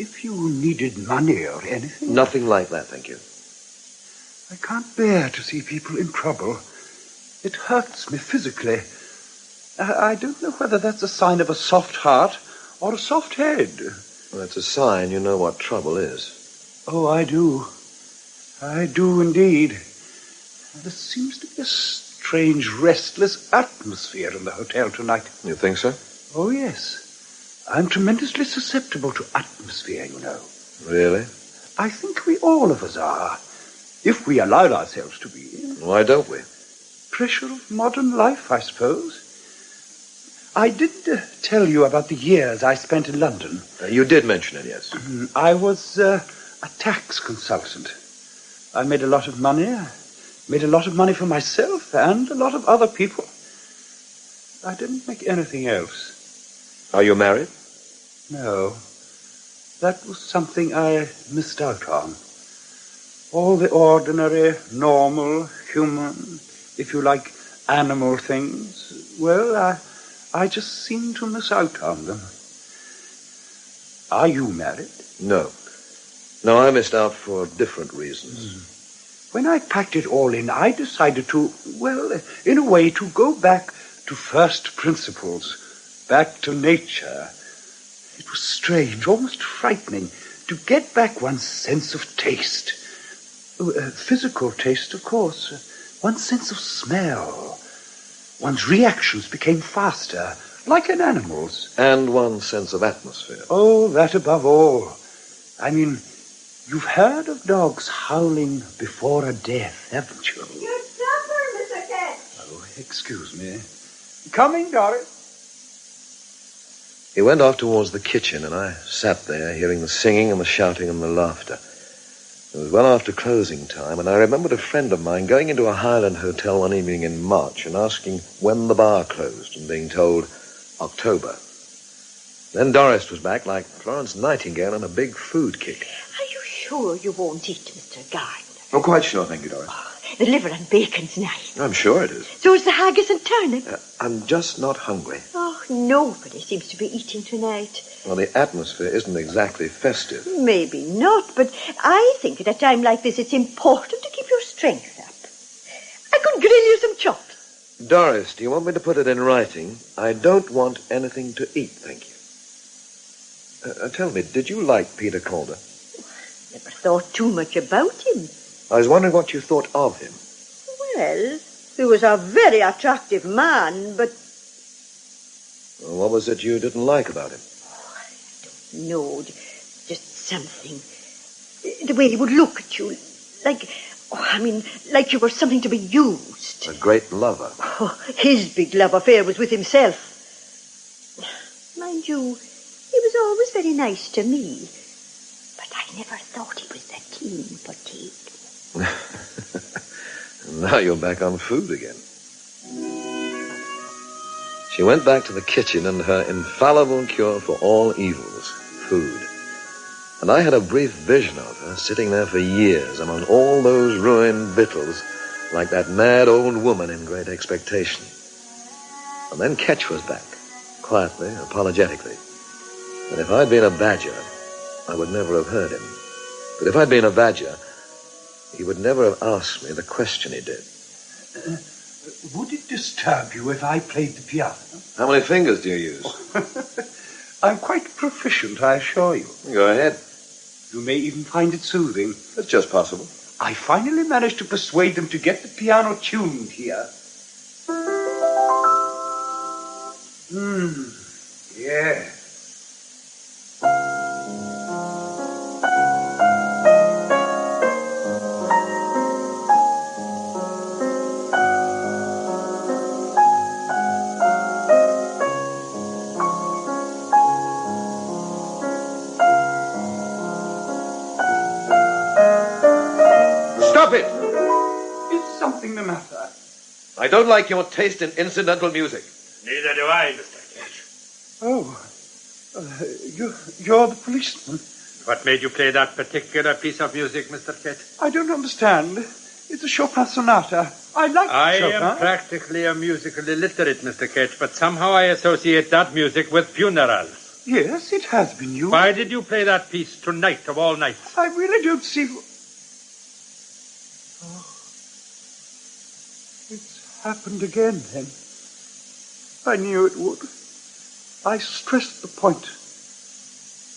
If you needed money or anything? Nothing like that, thank you. I can't bear to see people in trouble. It hurts me physically. I don't know whether that's a sign of a soft heart or a soft head. Well, it's a sign you know what trouble is. Oh, I do. I do indeed. There seems to be a strange, restless atmosphere in the hotel tonight. You think so? Oh, yes. I'm tremendously susceptible to atmosphere, you know. Really? I think we all of us are, if we allowed ourselves to be. Why don't we? Pressure of modern life, I suppose. I did tell you about the years I spent in London. You did mention it, yes. I was a tax consultant. I made a lot of money. I made a lot of money for myself and a lot of other people. I didn't make anything else. Are you married? No. That was something I missed out on. All the ordinary, normal, human, if you like, animal things. Well, I just seem to miss out on them. Are you married? No. No, I missed out for different reasons. When I packed it all in, I decided to, well, in a way, to go back to first principles, back to nature. It was strange, almost frightening, to get back one's sense of taste. Physical taste, of course. One's sense of smell. One's reactions became faster, like an animal's. And one's sense of atmosphere. Oh, that above all. I mean, you've heard of dogs howling before a death, haven't you? Your supper, Mr. Ketch. Oh, excuse me. Coming, Doris. He went off towards the kitchen, and I sat there, hearing the singing and the shouting and the laughter. It was well after closing time, and I remembered a friend of mine going into a Highland hotel one evening in March and asking when the bar closed and being told October. Then Doris was back like Florence Nightingale on a big food kick. Are you sure you won't eat, Mr. Gardiner? Oh, quite sure, thank you, Doris. Oh, the liver and bacon's nice. I'm sure it is. So is the haggis and turnip. I'm just not hungry. Oh, nobody seems to be eating tonight. Well, the atmosphere isn't exactly festive. Maybe not, but I think at a time like this it's important to keep your strength up. I could grill you some chops. Doris, do you want me to put it in writing? I don't want anything to eat, thank you. Tell me, did you like Peter Calder? Never thought too much about him. I was wondering what you thought of him. Well, he was a very attractive man, but... Well, what was it you didn't like about him? No, just something. The way he would look at you, like you were something to be used. A great lover. Oh, his big love affair was with himself. Mind you, he was always very nice to me, but I never thought he was that keen for cake. Now you're back on food again. She went back to the kitchen and her infallible cure for all evils, food. And I had a brief vision of her sitting there for years among all those ruined victuals like that mad old woman in Great Expectation. And then Ketch was back, quietly, apologetically. And if I'd been a badger, I would never have heard him. But if I'd been a badger, he would never have asked me the question he did. Would it disturb you if I played the piano? How many fingers do you use? I'm quite proficient, I assure you. Go ahead. You may even find it soothing. That's just possible. I finally managed to persuade them to get the piano tuned here. Yeah. I don't like your taste in incidental music. Neither do I, Mr. Ketch. Oh, you're the policeman. What made you play that particular piece of music, Mr. Ketch? I don't understand. It's a Chopin sonata. I like Chopin. I am practically a musical illiterate, Mr. Ketch, but somehow I associate that music with funerals. Yes, it has been used. Why did you play that piece tonight of all nights? I really don't see... Oh. It's happened again, then. I knew it would. I stressed the point.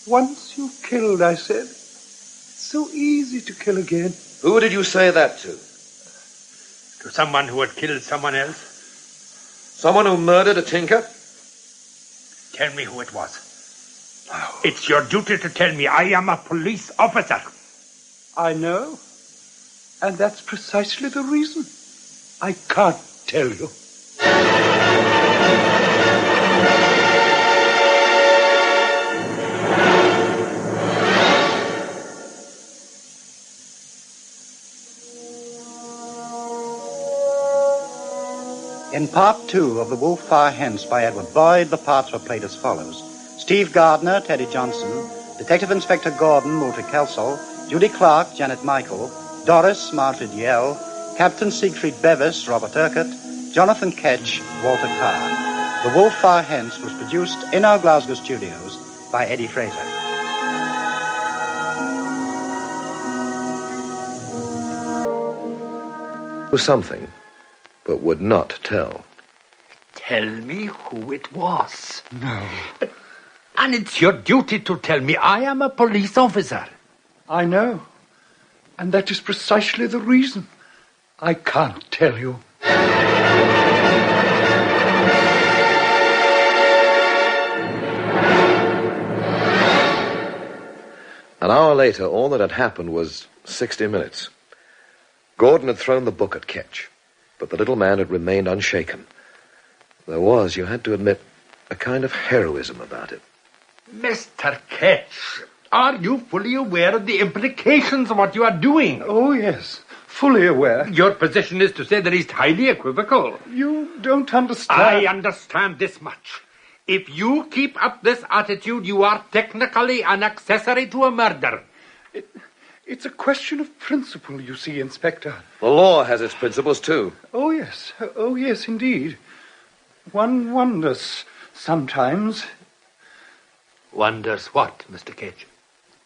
Once you've killed, I said. It's so easy to kill again. Who did you say that to? To someone who had killed someone else? Someone who murdered a tinker? Tell me who it was. Oh. It's your duty to tell me. I am a police officer. I know. And that's precisely the reason. I can't tell you. In part 2 of The Wolf Far Hence by Edward Boyd, the parts were played as follows. Steve Gardiner, Teddy Johnson, Detective Inspector Gordon, Moultrie Kelsall, Judy Clark, Janet Michael, Doris, Margaret Yell, Captain Siegfried Bevis, Robert Urquhart, Jonathan Ketch, Walter Carr. The Wolf Far Hence was produced in our Glasgow studios by Eddie Fraser. Was something, but would not tell. Tell me who it was. No. And it's your duty to tell me. I am a police officer. I know. And that is precisely the reason. I can't tell you. An hour later, all that had happened was 60 minutes. Gordon had thrown the book at Ketch, but the little man had remained unshaken. There was, you had to admit, a kind of heroism about it. Mr. Ketch, are you fully aware of the implications of what you are doing? Oh, yes, fully aware. Your position is to say that he's highly equivocal. You don't understand. I understand this much. If you keep up this attitude, you are technically an accessory to a murder. It's a question of principle, you see, Inspector. The law has its principles, too. Oh, yes, indeed. One wonders sometimes. Wonders what, Mr. Ketch?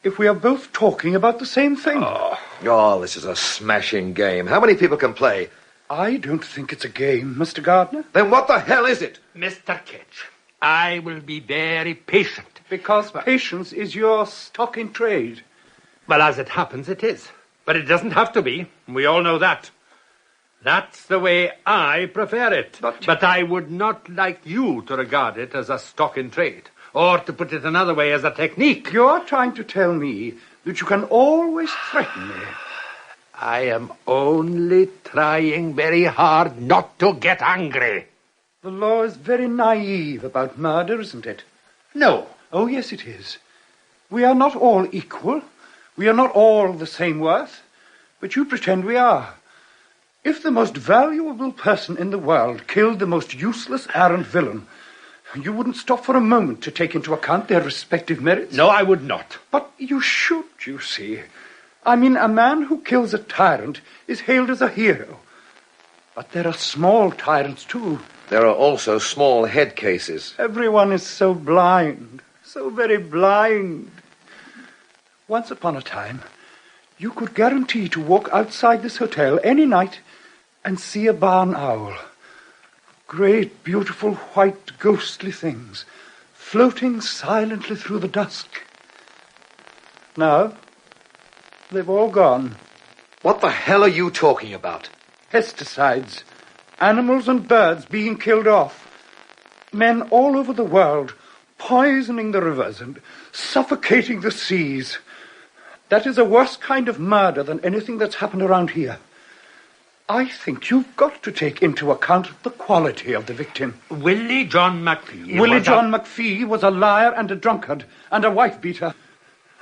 If we are both talking about the same thing. Oh, this is a smashing game. How many people can play? I don't think it's a game, Mr. Gardiner. Then what the hell is it? Mr. Ketch, I will be very patient. Because patience is your stock in trade. Well, as it happens, it is. But it doesn't have to be. We all know that. That's the way I prefer it. But I would not like you to regard it as a stock in trade. Or, to put it another way, as a technique. You're trying to tell me that you can always threaten me. I am only trying very hard not to get angry. The law is very naive about murder, isn't it? No. Oh, yes, it is. We are not all equal. We are not all the same worth. But you pretend we are. If the most valuable person in the world killed the most useless arrant villain, you wouldn't stop for a moment to take into account their respective merits? No, I would not. But you should, you see. I mean, a man who kills a tyrant is hailed as a hero. But there are small tyrants, too. There are also small head cases. Everyone is so blind, so very blind. Once upon a time, you could guarantee to walk outside this hotel any night and see a barn owl. Great, beautiful, white, ghostly things, floating silently through the dusk. Now, they've all gone. What the hell are you talking about? Pesticides, animals and birds being killed off. Men all over the world poisoning the rivers and suffocating the seas. That is a worse kind of murder than anything that's happened around here. I think you've got to take into account the quality of the victim. Willie John McPhee. Willie John McPhee was a liar and a drunkard and a wife-beater.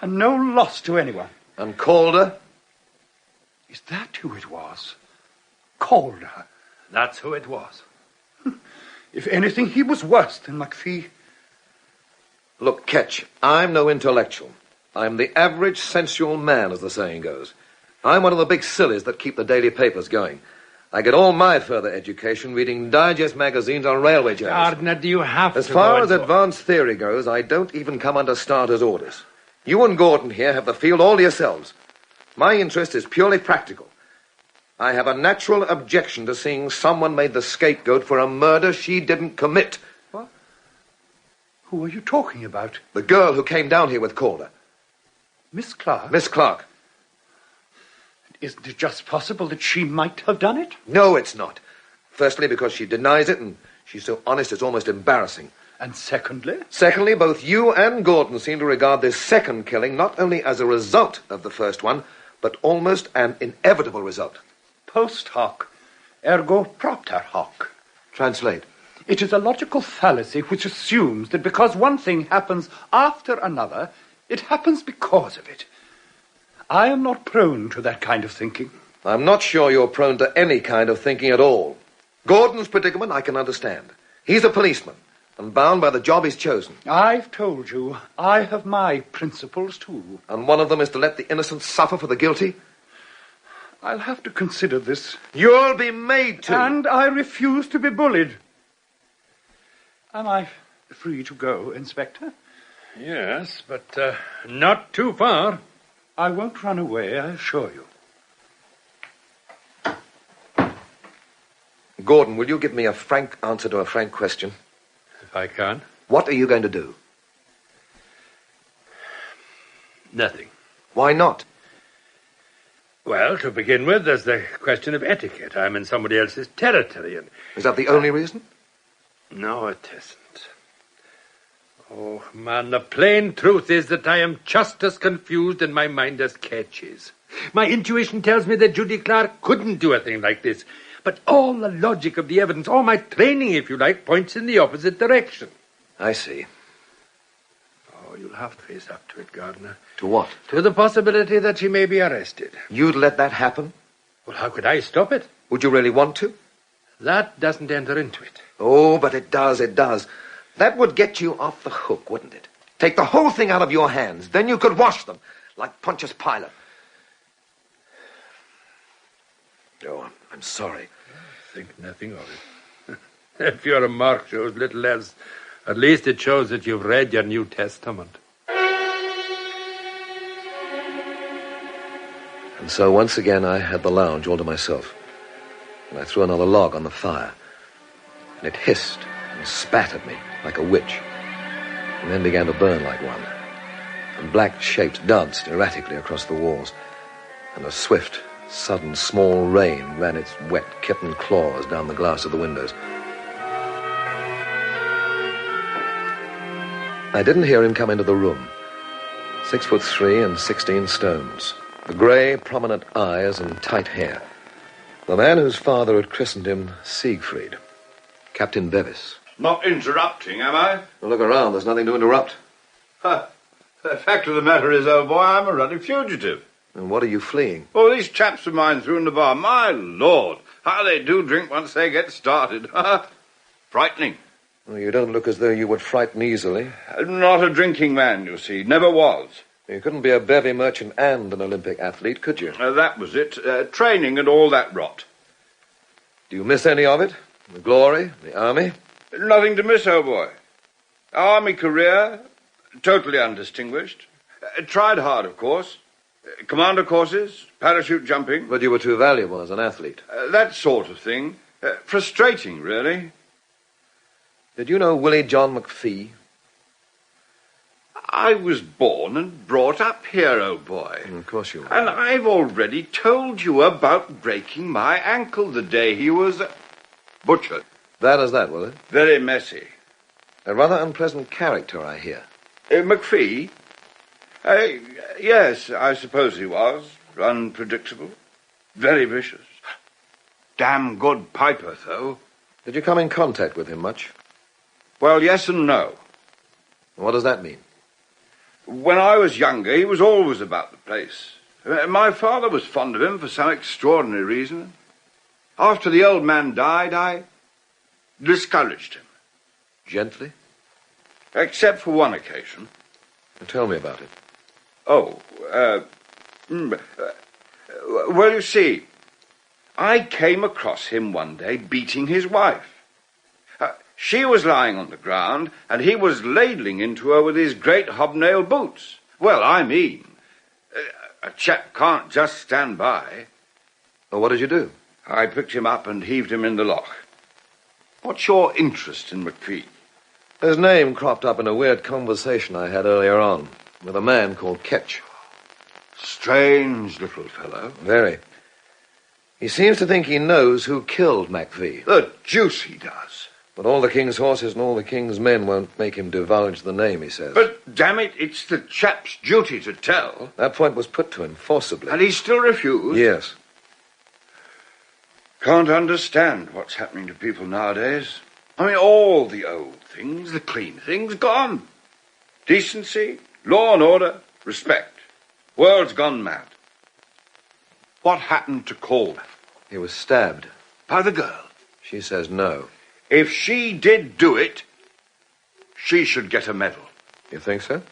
And no loss to anyone. And Calder? Is that who it was? Calder. That's who it was. If anything, he was worse than McPhee. Look, Ketch, I'm no intellectual. I'm the average sensual man, as the saying goes. I'm one of the big sillies that keep the daily papers going. I get all my further education reading digest magazines on railway journeys. Gardiner, do you have As to far go as into- advanced theory goes, I don't even come under starter's orders. You and Gordon here have the field all to yourselves. My interest is purely practical. I have a natural objection to seeing someone made the scapegoat for a murder she didn't commit. What? Who are you talking about? The girl who came down here with Calder. Miss Clark? Miss Clark. Isn't it just possible that she might have done it? No, it's not. Firstly, because she denies it, and she's so honest it's almost embarrassing. And secondly? Secondly, both you and Gordon seem to regard this second killing not only as a result of the first one, but almost an inevitable result. Post hoc, ergo propter hoc. Translate. It is a logical fallacy which assumes that because one thing happens after another, it happens because of it. I am not prone to that kind of thinking. I'm not sure you're prone to any kind of thinking at all. Gordon's predicament I can understand. He's a policeman, and bound by the job he's chosen. I've told you, I have my principles too. And one of them is to let the innocent suffer for the guilty? I'll have to consider this. You'll be made to. And I refuse to be bullied. Am I free to go, Inspector? Yes, but not too far. I won't run away, I assure you. Gordon, will you give me a frank answer to a frank question? If I can. What are you going to do? Nothing. Why not? Well, to begin with, there's the question of etiquette. I'm in somebody else's territory, and... Is that the only reason? No, it isn't. Oh, man, the plain truth is that I am just as confused in my mind as Ketch is. My intuition tells me that Judy Clark couldn't do a thing like this. But all the logic of the evidence, all my training, if you like, points in the opposite direction. I see. Oh, you'll have to face up to it, Gardiner. To what? To the possibility that she may be arrested. You'd let that happen? Well, how could I stop it? Would you really want to? That doesn't enter into it. Oh, but it does, it does. That would get you off the hook, wouldn't it? Take the whole thing out of your hands. Then you could wash them, like Pontius Pilate. Oh, I'm sorry. Think nothing of it. If your remark shows little else, at least it shows that you've read your New Testament. And so once again I had the lounge all to myself. And I threw another log on the fire. And it hissed and spat at me like a witch. And then began to burn like one. And black shapes danced erratically across the walls. And a swift, sudden, small rain ran its wet kitten claws down the glass of the windows. I didn't hear him come into the room. 6'3" and 16 stones. The grey, prominent eyes and tight hair. The man whose father had christened him Siegfried. Captain Bevis. Not interrupting, am I? Well, look around. There's nothing to interrupt. The fact of the matter is, old boy, I'm a ruddy fugitive. And what are you fleeing? Oh, these chaps of mine through in the bar, my lord, how they do drink once they get started. Frightening. Well, you don't look as though you would frighten easily. Not a drinking man, you see. Never was. You couldn't be a bevy merchant and an Olympic athlete, could you? That was it. Training and all that rot. Do you miss any of it? The glory, the army? Nothing to miss, old boy. Army career, totally undistinguished. Tried hard, of course. Commander courses, parachute jumping. But you were too valuable as an athlete. That sort of thing. Frustrating, really. Did you know Willie John McPhee? I was born and brought up here, old boy. Of course you were. And I've already told you about breaking my ankle the day he was butchered. Bad as that, was it? Very messy. A rather unpleasant character, I hear. McPhee? Yes, I suppose he was. Unpredictable. Very vicious. Damn good piper, though. Did you come in contact with him much? Well, yes and no. What does that mean? When I was younger, he was always about the place. My father was fond of him for some extraordinary reason. After the old man died, I discouraged him. Gently? Except for one occasion. Tell me about it. Well, you see, I came across him one day beating his wife. She was lying on the ground, and he was ladling into her with his great hobnail boots. Well, I mean, a chap can't just stand by. Well, what did you do? I picked him up and heaved him in the loch. What's your interest in McPhee? His name cropped up in a weird conversation I had earlier on with a man called Ketch. Strange little fellow. Very. He seems to think he knows who killed McPhee. The deuce he does. But all the king's horses and all the king's men won't make him divulge the name, he says. But, damn it, it's the chap's duty to tell. That point was put to him forcibly. And he still refused? Yes. Can't understand what's happening to people nowadays. I mean, all the old things, the clean things, gone. Decency, law and order, respect. World's gone mad. What happened to Calder? He was stabbed. By the girl? She says no. If she did do it, she should get a medal. You think so?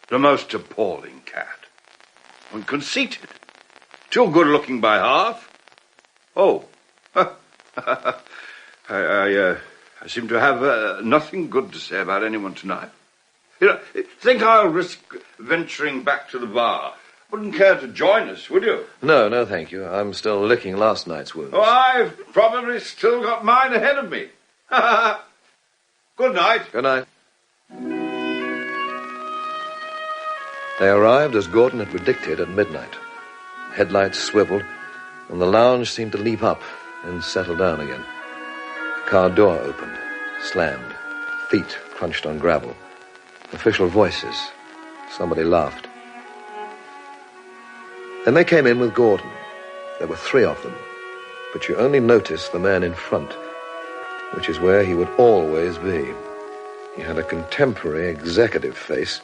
The most appalling cat. And conceited. Too good-looking by half. Oh. I seem to have nothing good to say about anyone tonight. You know, think I'll risk venturing back to the bar? Wouldn't care to join us, would you? No, thank you. I'm still licking last night's wounds. Oh, I've probably still got mine ahead of me. Good night. Good night. They arrived as Gordon had predicted at midnight. Headlights swiveled, and the lounge seemed to leap up and settle down again. The car door opened, slammed. Feet crunched on gravel. Official voices. Somebody laughed. Then they came in with Gordon. There were 3 of them, but you only noticed the man in front, which is where he would always be. He had a contemporary executive face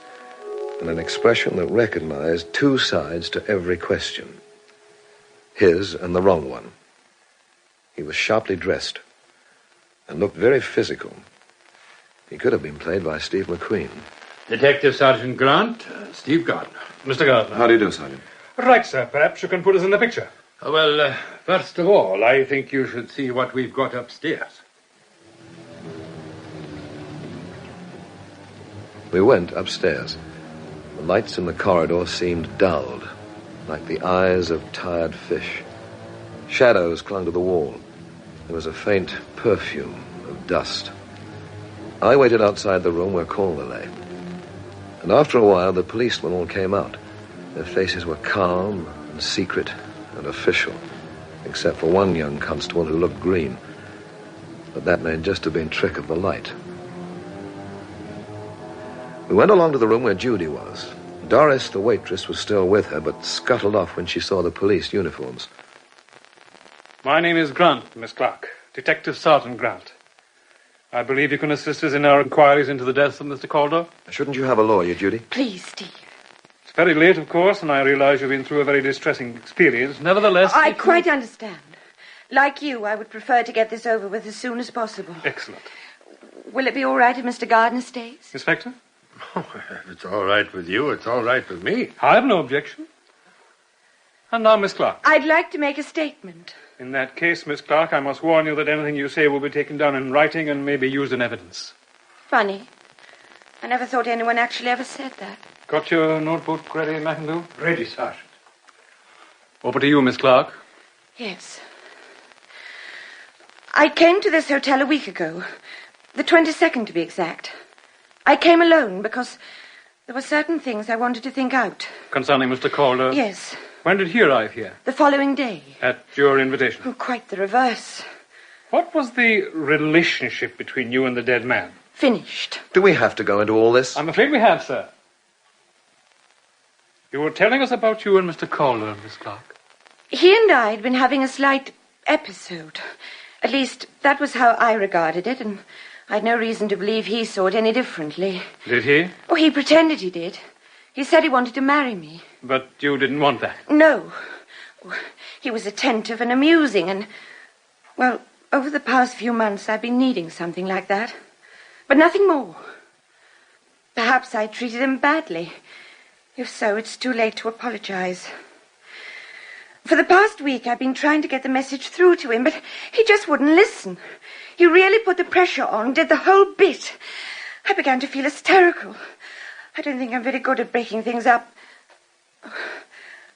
and an expression that recognized 2 sides to every question. His and the wrong one. He was sharply dressed and looked very physical. He could have been played by Steve McQueen. Detective Sergeant Grant, Steve Gardiner. Mr. Gardiner. How do you do, Sergeant? Right, sir. Perhaps you can put us in the picture. Well, first of all, I think you should see what we've got upstairs. We went upstairs. The lights in the corridor seemed dulled, like the eyes of tired fish. Shadows clung to the wall. There was a faint perfume of dust. I waited outside the room where Calder lay. And after a while, the policemen all came out. Their faces were calm and secret and official, except for one young constable who looked green. But that may just have been trick of the light. We went along to the room where Judy was. Doris, the waitress, was still with her, but scuttled off when she saw the police uniforms. My name is Grant, Miss Clark. Detective Sergeant Grant. I believe you can assist us in our inquiries into the death of Mr. Calder. Shouldn't you have a lawyer, Judy? Please, Steve. It's very late, of course, and I realize you've been through a very distressing experience. Nevertheless... I quite understand. Like you, I would prefer to get this over with as soon as possible. Excellent. Will it be all right if Mr. Gardiner stays? Inspector? Oh, if it's all right with you, it's all right with me. I have no objection. And now, Miss Clark. I'd like to make a statement. In that case, Miss Clark, I must warn you that anything you say will be taken down in writing and may be used in evidence. Funny. I never thought anyone actually ever said that. Got your notebook ready, McIndoe? Ready, Sergeant. Over to you, Miss Clark. Yes. I came to this hotel a week ago. The 22nd, to be exact. I came alone because there were certain things I wanted to think out. Concerning Mr. Calder? Yes. When did he arrive here? The following day. At your invitation? Oh, quite the reverse. What was the relationship between you and the dead man? Finished. Do we have to go into all this? I'm afraid we have, sir. You were telling us about you and Mr. Calder, Miss Clark. He and I had been having a slight episode. At least, that was how I regarded it, and I'd no reason to believe he saw it any differently. Did he? Oh, he pretended he did. He said he wanted to marry me. But you didn't want that? No. He was attentive and amusing and, well, over the past few months I've been needing something like that. But nothing more. Perhaps I treated him badly. If so, it's too late to apologize. For the past week, I've been trying to get the message through to him, but he just wouldn't listen. He really put the pressure on, did the whole bit. I began to feel hysterical. I don't think I'm very good at breaking things up.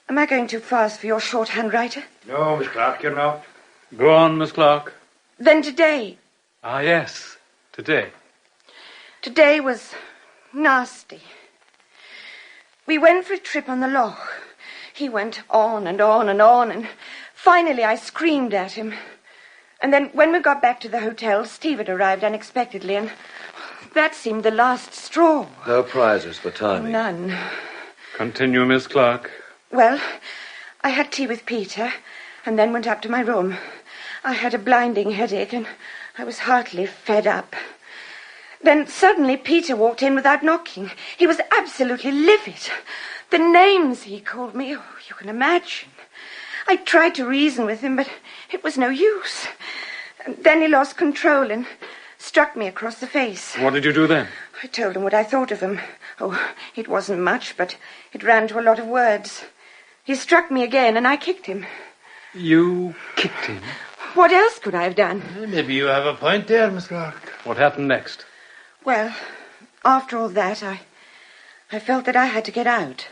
Am I going too fast for your shorthand writer? No, Miss Clark, you're not. Go on, Miss Clark. Then today. Ah, yes, today. Today was nasty. We went for a trip on the loch. He went on and on and on, and finally I screamed at him. And then when we got back to the hotel, Steve had arrived unexpectedly, and that seemed the last straw. No prizes for timing. None. Continue, Miss Clark. Well, I had tea with Peter, and then went up to my room. I had a blinding headache, and I was heartily fed up. Then suddenly Peter walked in without knocking. He was absolutely livid. The names he called me, oh, you can imagine. I tried to reason with him, but it was no use. And then he lost control and struck me across the face. What did you do then? I told him what I thought of him. Oh, it wasn't much, but it ran to a lot of words. He struck me again, and I kicked him. You kicked him? What else could I have done? Maybe you have a point there, Miss Clark. What happened next? Well, after all that, I felt that I had to get out.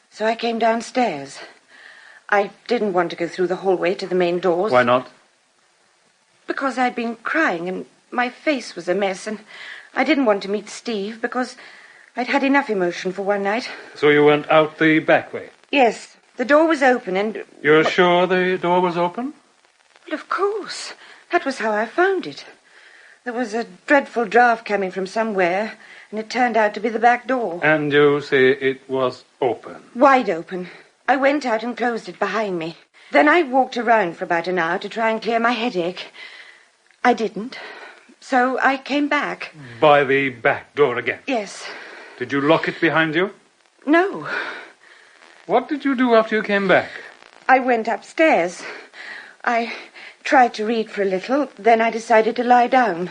So I came downstairs. I didn't want to go through the hallway to the main doors. Why not? Because I'd been crying and my face was a mess, and I didn't want to meet Steve because I'd had enough emotion for one night. So you went out the back way? Yes, the door was open and... You're sure the door was open? Well, of course. That was how I found it. There was a dreadful draught coming from somewhere, and it turned out to be the back door. And you say it was open? Wide open. I went out and closed it behind me. Then I walked around for about an hour to try and clear my headache. I didn't. So I came back. By the back door again? Yes. Did you lock it behind you? No. What did you do after you came back? I went upstairs. I tried to read for a little, then I decided to lie down.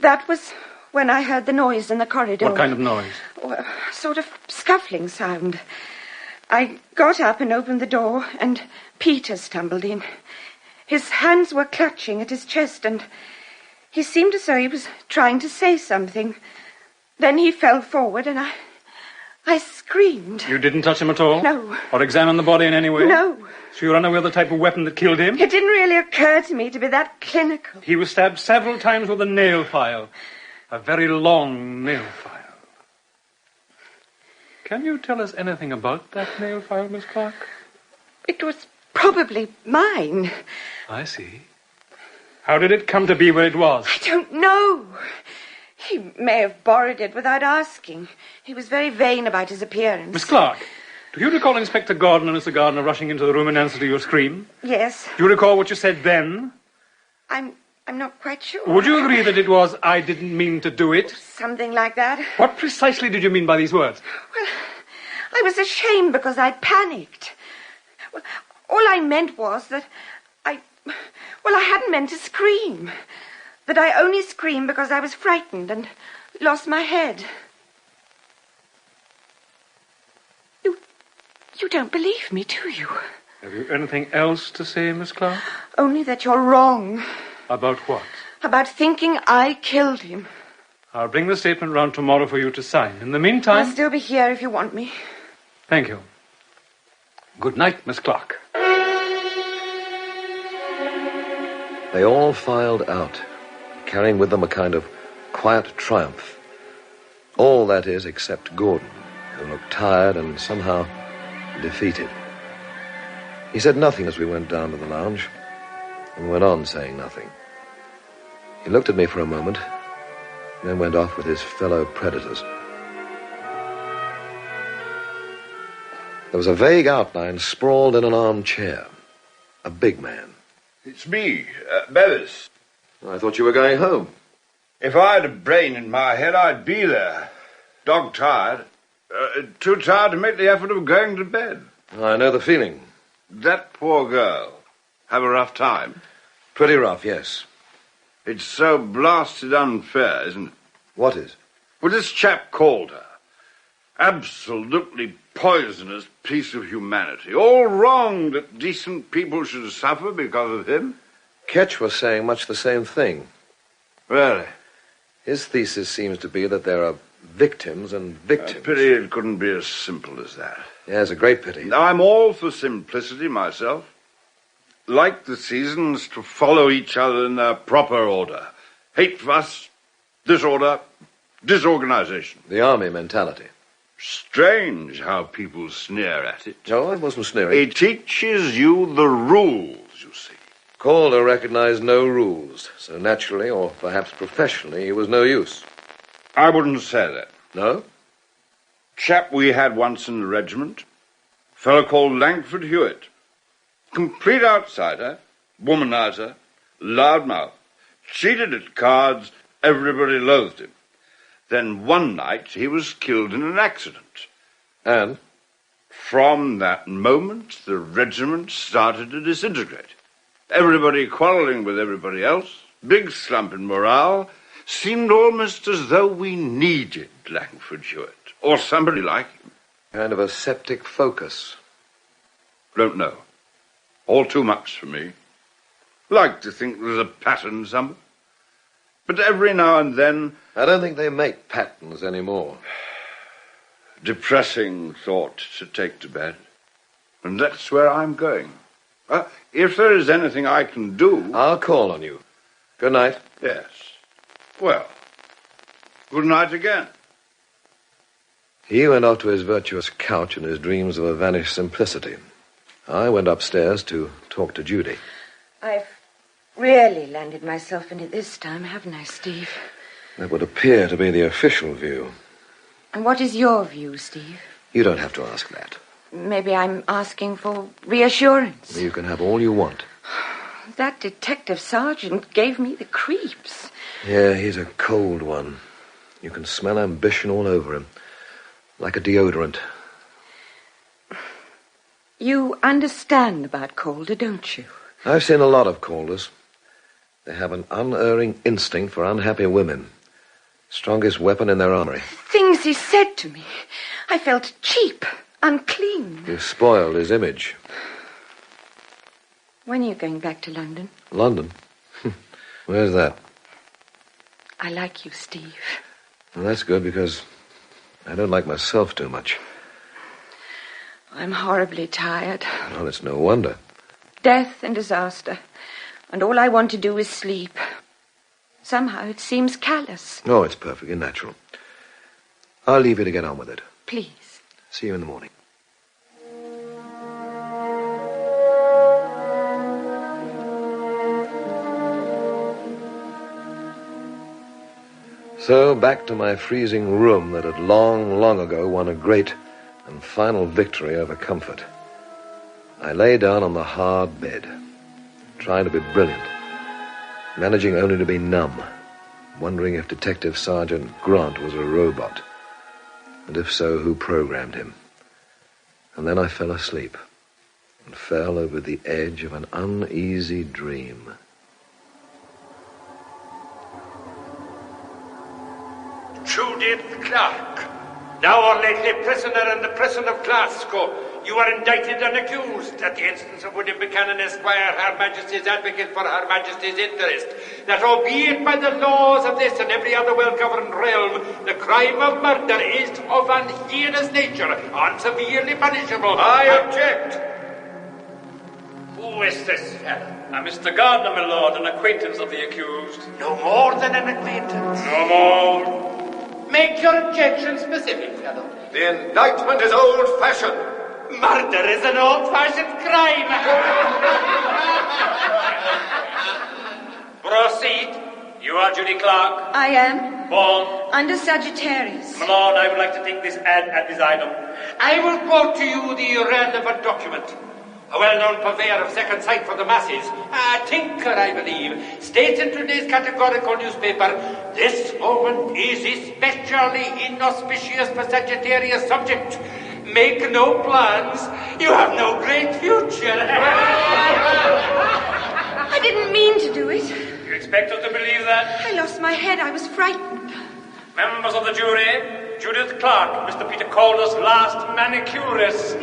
That was when I heard the noise in the corridor. What kind of noise? A sort of scuffling sound. I got up and opened the door, and Peter stumbled in. His hands were clutching at his chest, and he seemed as though he was trying to say something. Then he fell forward, and I screamed. You didn't touch him at all? No. Or examine the body in any way? No. So you're unaware of the type of weapon that killed him? It didn't really occur to me to be that clinical. He was stabbed several times with a nail file. A very long nail file. Can you tell us anything about that nail file, Miss Clark? It was probably mine. I see. How did it come to be where it was? I don't know. He may have borrowed it without asking. He was very vain about his appearance. Miss Clark, do you recall Inspector Gardiner and Mr. Gardiner rushing into the room in answer to your scream? Yes. Do you recall what you said then? I'm not quite sure. Would you agree that it was, I didn't mean to do it? Something like that. What precisely did you mean by these words? Well, I was ashamed because I'd panicked. Well, all I meant was that I hadn't meant to scream. That I only screamed because I was frightened and lost my head. You don't believe me, do you? Have you anything else to say, Miss Clark? Only that you're wrong. About what? About thinking I killed him. I'll bring the statement round tomorrow for you to sign. In the meantime... I'll still be here if you want me. Thank you. Good night, Miss Clark. They all filed out, carrying with them a kind of quiet triumph. All, that is, except Gordon, who looked tired and somehow defeated. He said nothing as we went down to the lounge, and went on saying nothing. He looked at me for a moment, then went off with his fellow predators. There was a vague outline sprawled in an armchair. A big man. It's me, Bevis. I thought you were going home. If I had a brain in my head, I'd be there. Dog-tired. Too tired to make the effort of going to bed. I know the feeling. That poor girl. Have a rough time? Pretty rough, yes. It's so blasted unfair, isn't it? What is? Well, this chap Calder. Absolutely poisonous piece of humanity. All wrong that decent people should suffer because of him. Ketch was saying much the same thing. Really? His thesis seems to be that there are victims and victims. Pity it couldn't be as simple as that. Yeah, it's a great pity. Now, I'm all for simplicity myself. Like the seasons to follow each other in their proper order. Hate fuss, disorder, disorganization. The army mentality. Strange how people sneer at it. No, I wasn't sneering. It teaches you the rules, you see. Calder recognized no rules, so naturally, or perhaps professionally, he was no use. I wouldn't say that. No? Chap we had once in the regiment, fellow called Langford Hewitt. Complete outsider, womanizer, loudmouth, cheated at cards, everybody loathed him. Then one night he was killed in an accident. And? From that moment, the regiment started to disintegrate. Everybody quarreling with everybody else, big slump in morale, seemed almost as though we needed Langford Hewitt, or somebody like him. Kind of a septic focus. Don't know. All too much for me. Like to think there's a pattern somewhere. But every now and then... I don't think they make patterns anymore. Depressing thought to take to bed. And that's where I'm going. If there is anything I can do... I'll call on you. Good night. Yes. Well, good night again. He went off to his virtuous couch and his dreams of a vanished simplicity. I went upstairs to talk to Judy. I've really landed myself in it this time, haven't I, Steve? That would appear to be the official view. And what is your view, Steve? You don't have to ask that. Maybe I'm asking for reassurance. You can have all you want. That detective sergeant gave me the creeps. Yeah, he's a cold one. You can smell ambition all over him. Like a deodorant. You understand about Calder, don't you? I've seen a lot of Calders. They have an unerring instinct for unhappy women. Strongest weapon in their armory. Things he said to me. I felt cheap, unclean. You spoiled his image. When are you going back to London? London? Where's that? I like you, Steve. Well, that's good because I don't like myself too much. I'm horribly tired. Well, it's no wonder. Death and disaster. And all I want to do is sleep. Somehow it seems callous. Oh, it's perfectly natural. I'll leave you to get on with it. Please. See you in the morning. So, back to my freezing room that had long, long ago won a great and final victory over comfort. I lay down on the hard bed, trying to be brilliant, managing only to be numb, wondering if Detective Sergeant Grant was a robot, and if so, who programmed him. And then I fell asleep, and fell over the edge of an uneasy dream. Judith Clark, now or lately prisoner in the prison of Glasgow, you are indicted and accused at the instance of William Buchanan, Esquire, Her Majesty's advocate for Her Majesty's interest, that albeit by the laws of this and every other well-governed realm, the crime of murder is of an heinous nature and severely punishable. I object. Who is this fellow? Mr. Gardiner, my lord, an acquaintance of the accused. No more than an acquaintance. No more. Make your objection specific, fellow. The indictment is old-fashioned. Murder is an old-fashioned crime. Proceed. You are Judy Clark. I am. Born. Under Sagittarius. My lord, I would like to take this ad at this item. I will quote to you the relevant document. A well-known purveyor of second sight for the masses, a tinker, I believe, states in today's categorical newspaper, this moment is especially inauspicious for Sagittarius subject. Make no plans. You have no great future. I didn't mean to do it. You expect us to believe that? I lost my head. I was frightened. Members of the jury, Judith Clark, Mr. Peter Calder's last manicurist.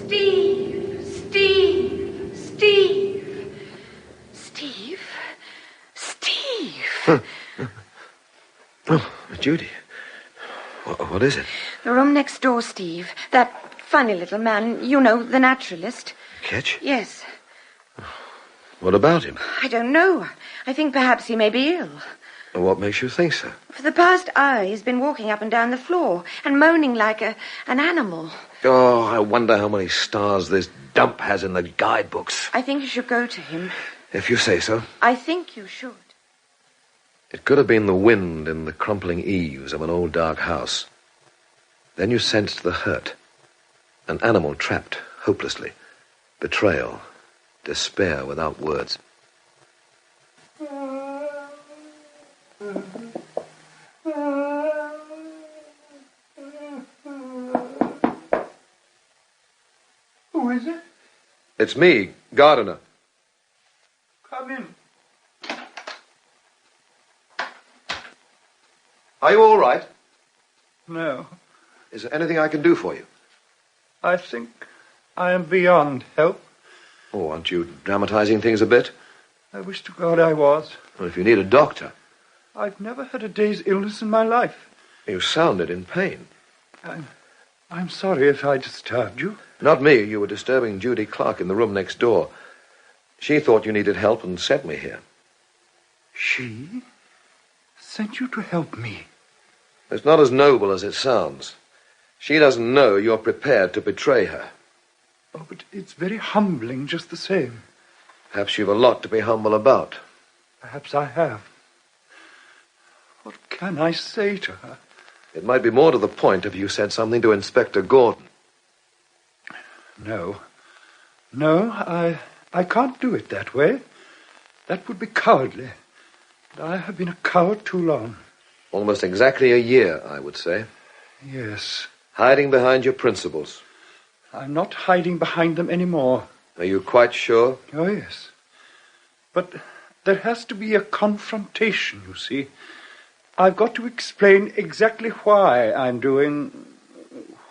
Steve. Oh, Judy. What is it? The room next door, Steve. That funny little man, you know, the naturalist. Ketch? Yes. What about him? I don't know. I think perhaps he may be ill. What makes you think so? For the past hour, he's been walking up and down the floor and moaning like an animal. Oh, I wonder how many stars this dump has in the guidebooks. I think you should go to him. If you say so. I think you should. It could have been the wind in the crumpling eaves of an old dark house. Then you sensed the hurt. An animal trapped hopelessly. Betrayal. Despair without words. Who is it? It's me, Gardiner. Come in. Are you all right? No. Is there anything I can do for you? I think I am beyond help. Oh, aren't you dramatizing things a bit? I wish to God I was. Well, if you need a doctor. I've never had a day's illness in my life. You sounded in pain. I'm sorry if I disturbed you. Not me. You were disturbing Judy Clark in the room next door. She thought you needed help and sent me here. She sent you to help me? It's not as noble as it sounds. She doesn't know you're prepared to betray her. Oh, but it's very humbling just the same. Perhaps you've a lot to be humble about. Perhaps I have. What can I say to her? It might be more to the point if you said something to Inspector Gordon. No, I can't do it that way. That would be cowardly. I have been a coward too long. Almost exactly a year, I would say. Yes. Hiding behind your principles. I'm not hiding behind them anymore. Are you quite sure? Oh, yes. But there has to be a confrontation, you see. I've got to explain exactly why I'm doing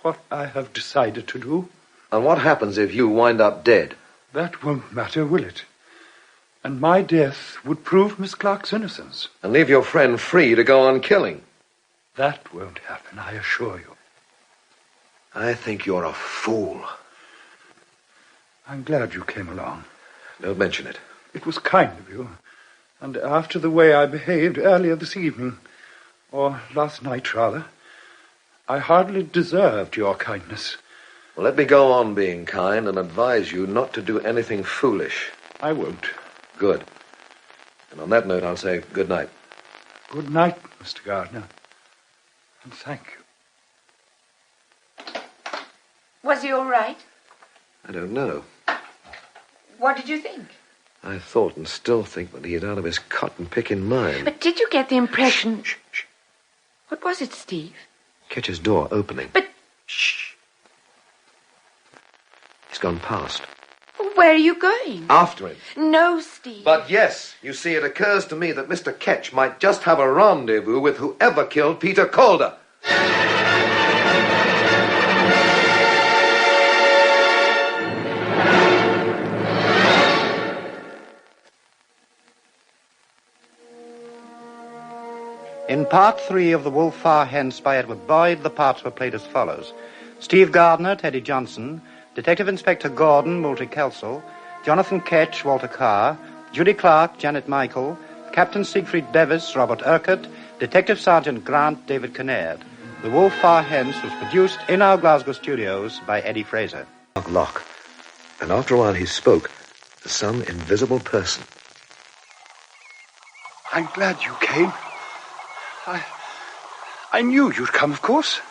what I have decided to do. And what happens if you wind up dead? That won't matter, will it? And my death would prove Miss Clark's innocence. And leave your friend free to go on killing? That won't happen, I assure you. I think you're a fool. I'm glad you came along. Don't mention it. It was kind of you. And after the way I behaved earlier this evening, or last night, rather, I hardly deserved your kindness. Well, let me go on being kind and advise you not to do anything foolish. I won't. Good. And on that note, I'll say good night. Good night, Mr. Gardiner. And thank you. Was he all right? I don't know. What did you think? I thought and still think that he is out of his cotton-picking mind. But did you get the impression... Shh. What was it, Steve? Ketch's door opening. But... Shh. He's gone past. Where are you going? After him. No, Steve. But yes, you see, it occurs to me that Mr. Ketch might just have a rendezvous with whoever killed Peter Calder. In Part 3 of The Wolf Far Hence by Edward Boyd, the parts were played as follows. Steve Gardiner, Teddy Johnson, Detective Inspector Gordon, Moultrie Kelsall, Jonathan Ketch, Walter Carr, Judy Clark, Janet Michael, Captain Siegfried Bevis, Robert Urquhart, Detective Sergeant Grant, David Kinnaird. The Wolf Far Hence was produced in our Glasgow studios by Eddie Fraser. Lock. And after a while he spoke to some invisible person. I'm glad you came. I knew you'd come, of course.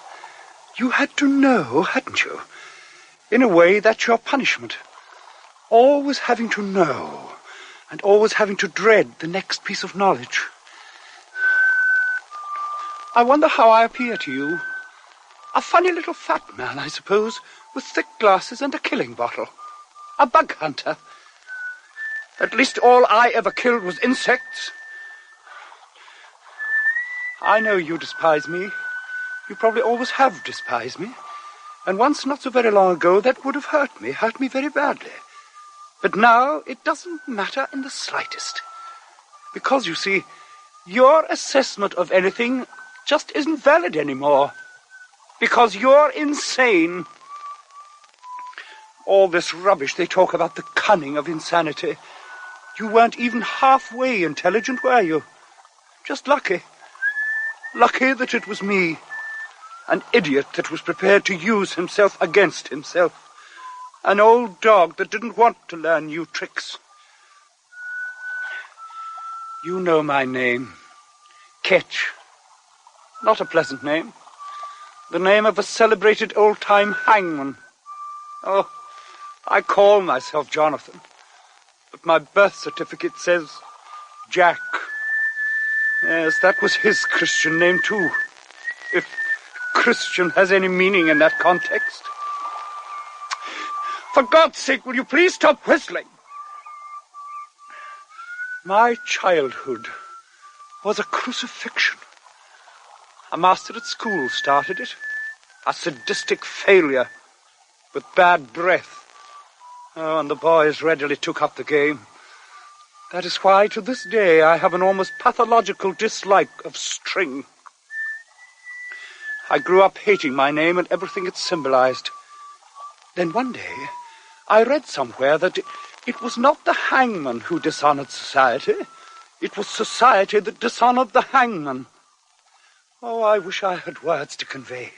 You had to know, hadn't you? In a way, that's your punishment. Always having to know, and always having to dread the next piece of knowledge. I wonder how I appear to you. A funny little fat man, I suppose, with thick glasses and a killing bottle. A bug hunter. At least all I ever killed was insects. I know you despise me. You probably always have despised me. And once, not so very long ago, that would have hurt me very badly. But now it doesn't matter in the slightest. Because, you see, your assessment of anything just isn't valid anymore. Because you're insane. All this rubbish they talk about, the cunning of insanity. You weren't even halfway intelligent, were you? Just lucky. Lucky that it was me. An idiot that was prepared to use himself against himself. An old dog that didn't want to learn new tricks. You know my name. Ketch. Not a pleasant name. The name of a celebrated old-time hangman. Oh, I call myself Jonathan. But my birth certificate says Jack. Yes, that was his Christian name too. If Christian has any meaning in that context. For God's sake, will you please stop whistling? My childhood was a crucifixion. A master at school started it. A sadistic failure with bad breath. Oh, and the boys readily took up the game. That is why, to this day, I have an almost pathological dislike of string. I grew up hating my name and everything it symbolized. Then one day, I read somewhere that it was not the hangman who dishonored society. It was society that dishonored the hangman. Oh, I wish I had words to convey.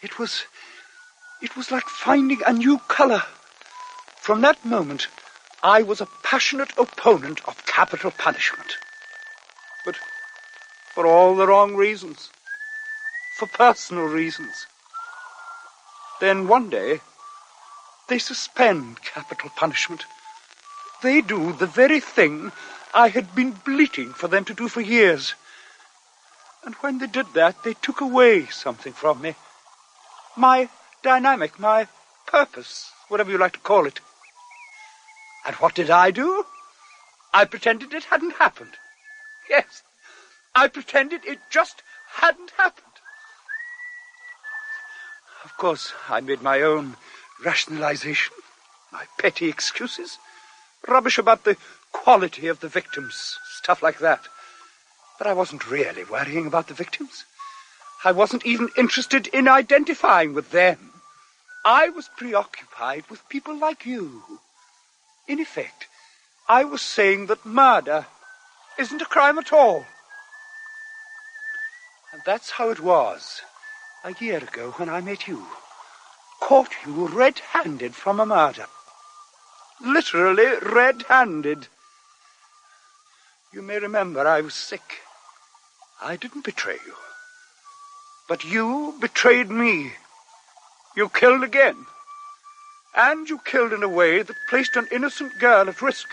It was like finding a new color. From that moment, I was a passionate opponent of capital punishment. But for all the wrong reasons. For personal reasons. Then one day, they suspend capital punishment. They do the very thing I had been bleating for them to do for years. And when they did that, they took away something from me. My dynamic, my purpose, whatever you like to call it. And what did I do? I pretended it hadn't happened. Yes, I pretended it just hadn't happened. Of course, I made my own rationalization, my petty excuses, rubbish about the quality of the victims, stuff like that. But I wasn't really worrying about the victims. I wasn't even interested in identifying with them. I was preoccupied with people like you. In effect, I was saying that murder isn't a crime at all. And that's how it was a year ago when I met you. Caught you red-handed from a murder. Literally red-handed. You may remember I was sick. I didn't betray you. But you betrayed me. You killed again. And you killed in a way that placed an innocent girl at risk.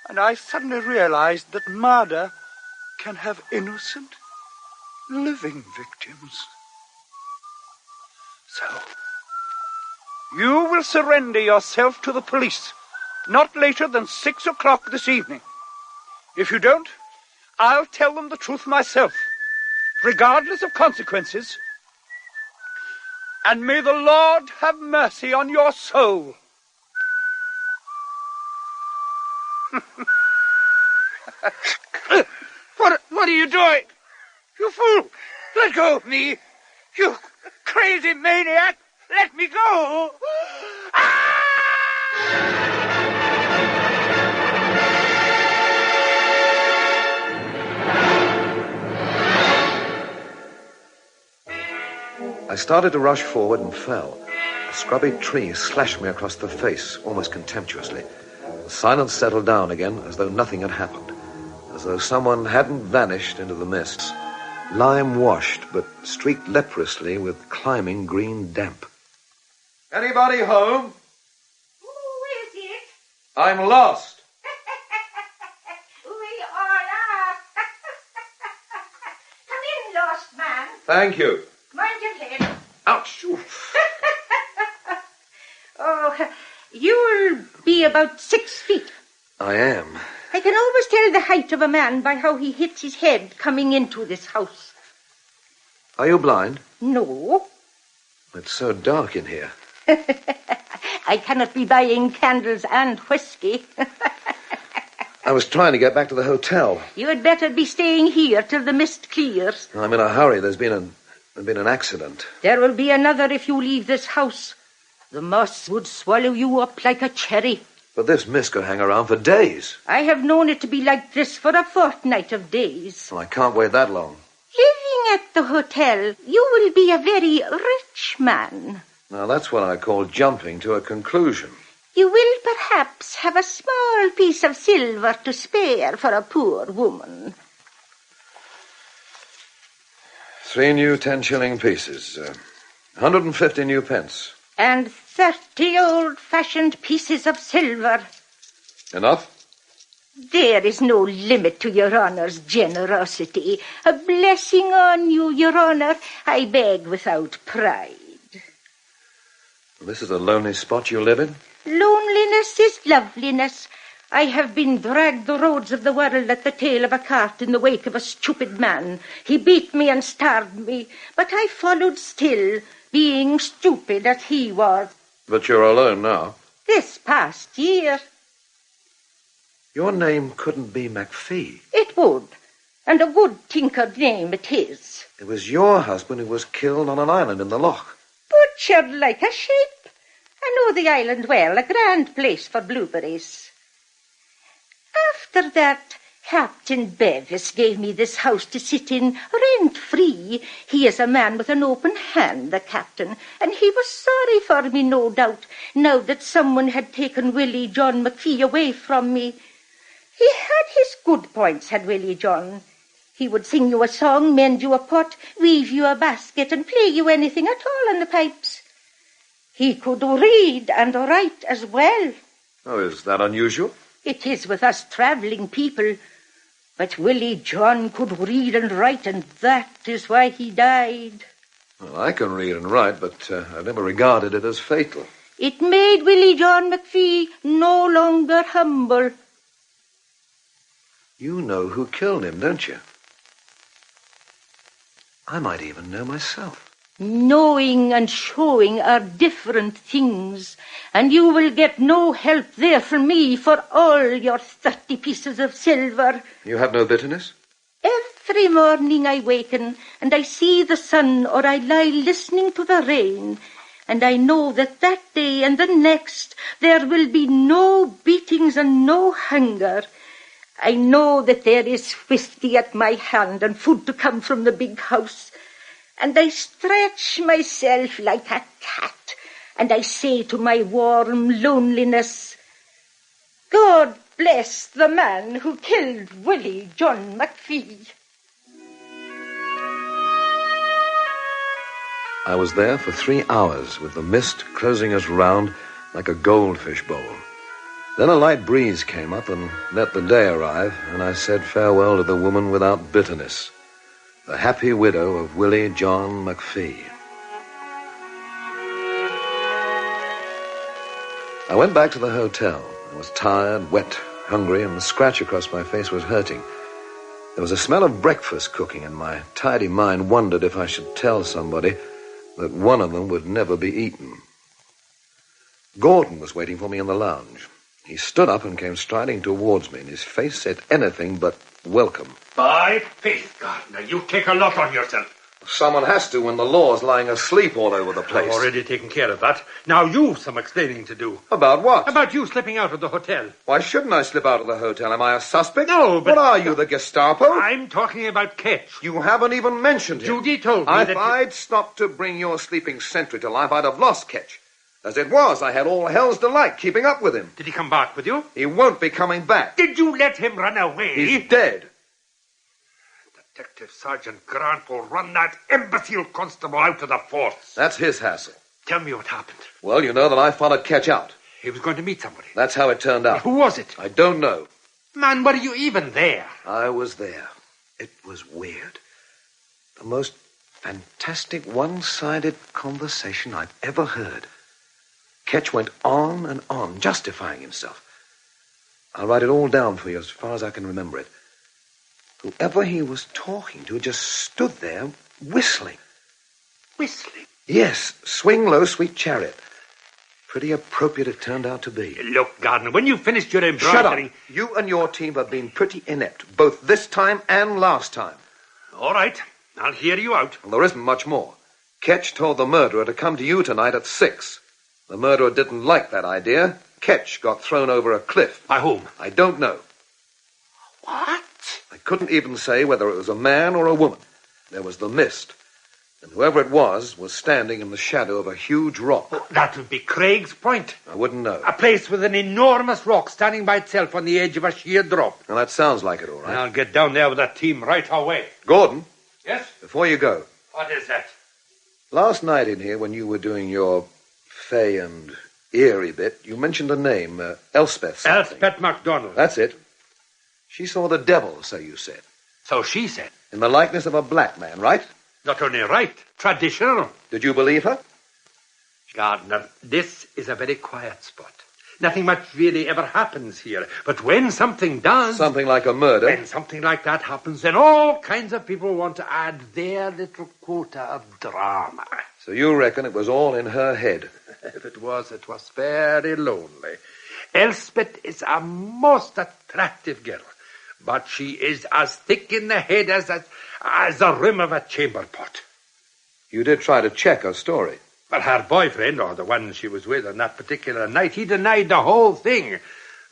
And I suddenly realized that murder can have innocent, living victims. So, you will surrender yourself to the police not later than 6 o'clock this evening. If you don't, I'll tell them the truth myself, regardless of consequences. And may the Lord have mercy on your soul. What are you doing? You fool! Let go of me! You crazy maniac! Let me go! I started to rush forward and fell. A scrubby tree slashed me across the face, almost contemptuously. The silence settled down again, as though nothing had happened, as though someone hadn't vanished into the mists, lime-washed but streaked leprously with climbing green damp. Anybody home? Who is it? I'm lost. We all are. Come in, lost man. Thank you. Mind your head. Ouch. Oh, you'll be about 6 feet. I am. I can always tell the height of a man by how he hits his head coming into this house. Are you blind? No. It's so dark in here. I cannot be buying candles and whiskey. I was trying to get back to the hotel. You had better be staying here till the mist clears. I'm in a hurry. There's been an accident. There will be another if you leave this house. The moss would swallow you up like a cherry. But this mist could hang around for days. I have known it to be like this for a fortnight of days. Well, I can't wait that long. Living at the hotel, you will be a very rich man. Now, that's what I call jumping to a conclusion. You will perhaps have a small piece of silver to spare for a poor woman. 3 new 10-shilling pieces. 150 new pence. And 30 old-fashioned pieces of silver. Enough? There is no limit to your honour's generosity. A blessing on you, your honour. I beg without pride. This is a lonely spot you live in? Loneliness is loveliness. I have been dragged the roads of the world at the tail of a cart in the wake of a stupid man. He beat me and starved me, but I followed still, being stupid as he was. But you're alone now. This past year. Your name couldn't be McPhee. It would, and a good tinkered name it is. It was your husband who was killed on an island in the loch. Butchered like a sheep. I know the island well, a grand place for blueberries. After that, Captain Bevis gave me this house to sit in, rent-free. He is a man with an open hand, the captain, and he was sorry for me, no doubt, now that someone had taken Willie John McPhee away from me. He had his good points, had Willie John. He would sing you a song, mend you a pot, weave you a basket, and play you anything at all on the pipes. He could read and write as well. Oh, is that unusual? It is with us travelling people. But Willie John could read and write, and that is why he died. Well, I can read and write, but I've never regarded it as fatal. It made Willie John McPhee no longer humble. You know who killed him, don't you? I might even know myself. Knowing and showing are different things, and you will get no help there from me for all your 30 pieces of silver. You have no bitterness? Every morning I waken, and I see the sun, or I lie listening to the rain, and I know that that day and the next there will be no beatings and no hunger. I know that there is whiskey at my hand and food to come from the big house. And I stretch myself like a cat, and I say to my warm loneliness, God bless the man who killed Willie John McPhee. I was there for 3 hours, with the mist closing us round like a goldfish bowl. Then a light breeze came up and let the day arrive, and I said farewell to the woman without bitterness, the happy widow of Willie John McPhee. I went back to the hotel. I was tired, wet, hungry, and the scratch across my face was hurting. There was a smell of breakfast cooking, and my tidy mind wondered if I should tell somebody that one of them would never be eaten. Gordon was waiting for me in the lounge. He stood up and came striding towards me, and his face said anything but welcome. By faith, Gardiner, you take a lot on yourself. Someone has to when the law's lying asleep all over the place. I've already taken care of that. Now you've some explaining to do. About what? About you slipping out of the hotel. Why shouldn't I slip out of the hotel? Am I a suspect? No, but... What are you, the Gestapo? I'm talking about Ketch. You haven't even mentioned him. Judy told me If I'd stopped to bring your sleeping sentry to life, I'd have lost Ketch. As it was, I had all hell's delight keeping up with him. Did he come back with you? He won't be coming back. Did you let him run away? He's dead. Detective Sergeant Grant will run that imbecile constable out of the force. That's his hassle. Tell me what happened. Well, you know that I followed Ketch out. He was going to meet somebody. That's how it turned out. Who was it? I don't know. Man, were you even there? I was there. It was weird. The most fantastic one-sided conversation I've ever heard. Ketch went on and on, justifying himself. I'll write it all down for you as far as I can remember it. Whoever he was talking to just stood there whistling. Whistling? Yes, Swing Low, Sweet Chariot. Pretty appropriate it turned out to be. Look, Gardiner, when you finished your embroidery... Shut up. You and your team have been pretty inept, both this time and last time. All right, I'll hear you out. Well, there isn't much more. Ketch told the murderer to come to you tonight at 6. The murderer didn't like that idea. Ketch got thrown over a cliff. By whom? I don't know. What? I couldn't even say whether it was a man or a woman. There was the mist. And whoever it was standing in the shadow of a huge rock. Oh, that would be Craig's Point. I wouldn't know. A place with an enormous rock standing by itself on the edge of a sheer drop. Well, that sounds like it, all right. I'll get down there with that team right away. Gordon? Yes? Before you go. What is that? Last night in here, when you were doing your fey and eerie bit, you mentioned a name, Elspeth something. Elspeth MacDonald. That's it. She saw the devil, so you said. So she said. In the likeness of a black man, right? Not only right, traditional. Did you believe her? Gardiner, this is a very quiet spot. Nothing much really ever happens here. But when something does... Something like a murder? When something like that happens, then all kinds of people want to add their little quota of drama. So you reckon it was all in her head? If it was very lonely. Elspeth is a most attractive girl, but she is as thick in the head as the rim of a chamber pot. You did try to check her story. But her boyfriend, or the one she was with on that particular night, he denied the whole thing.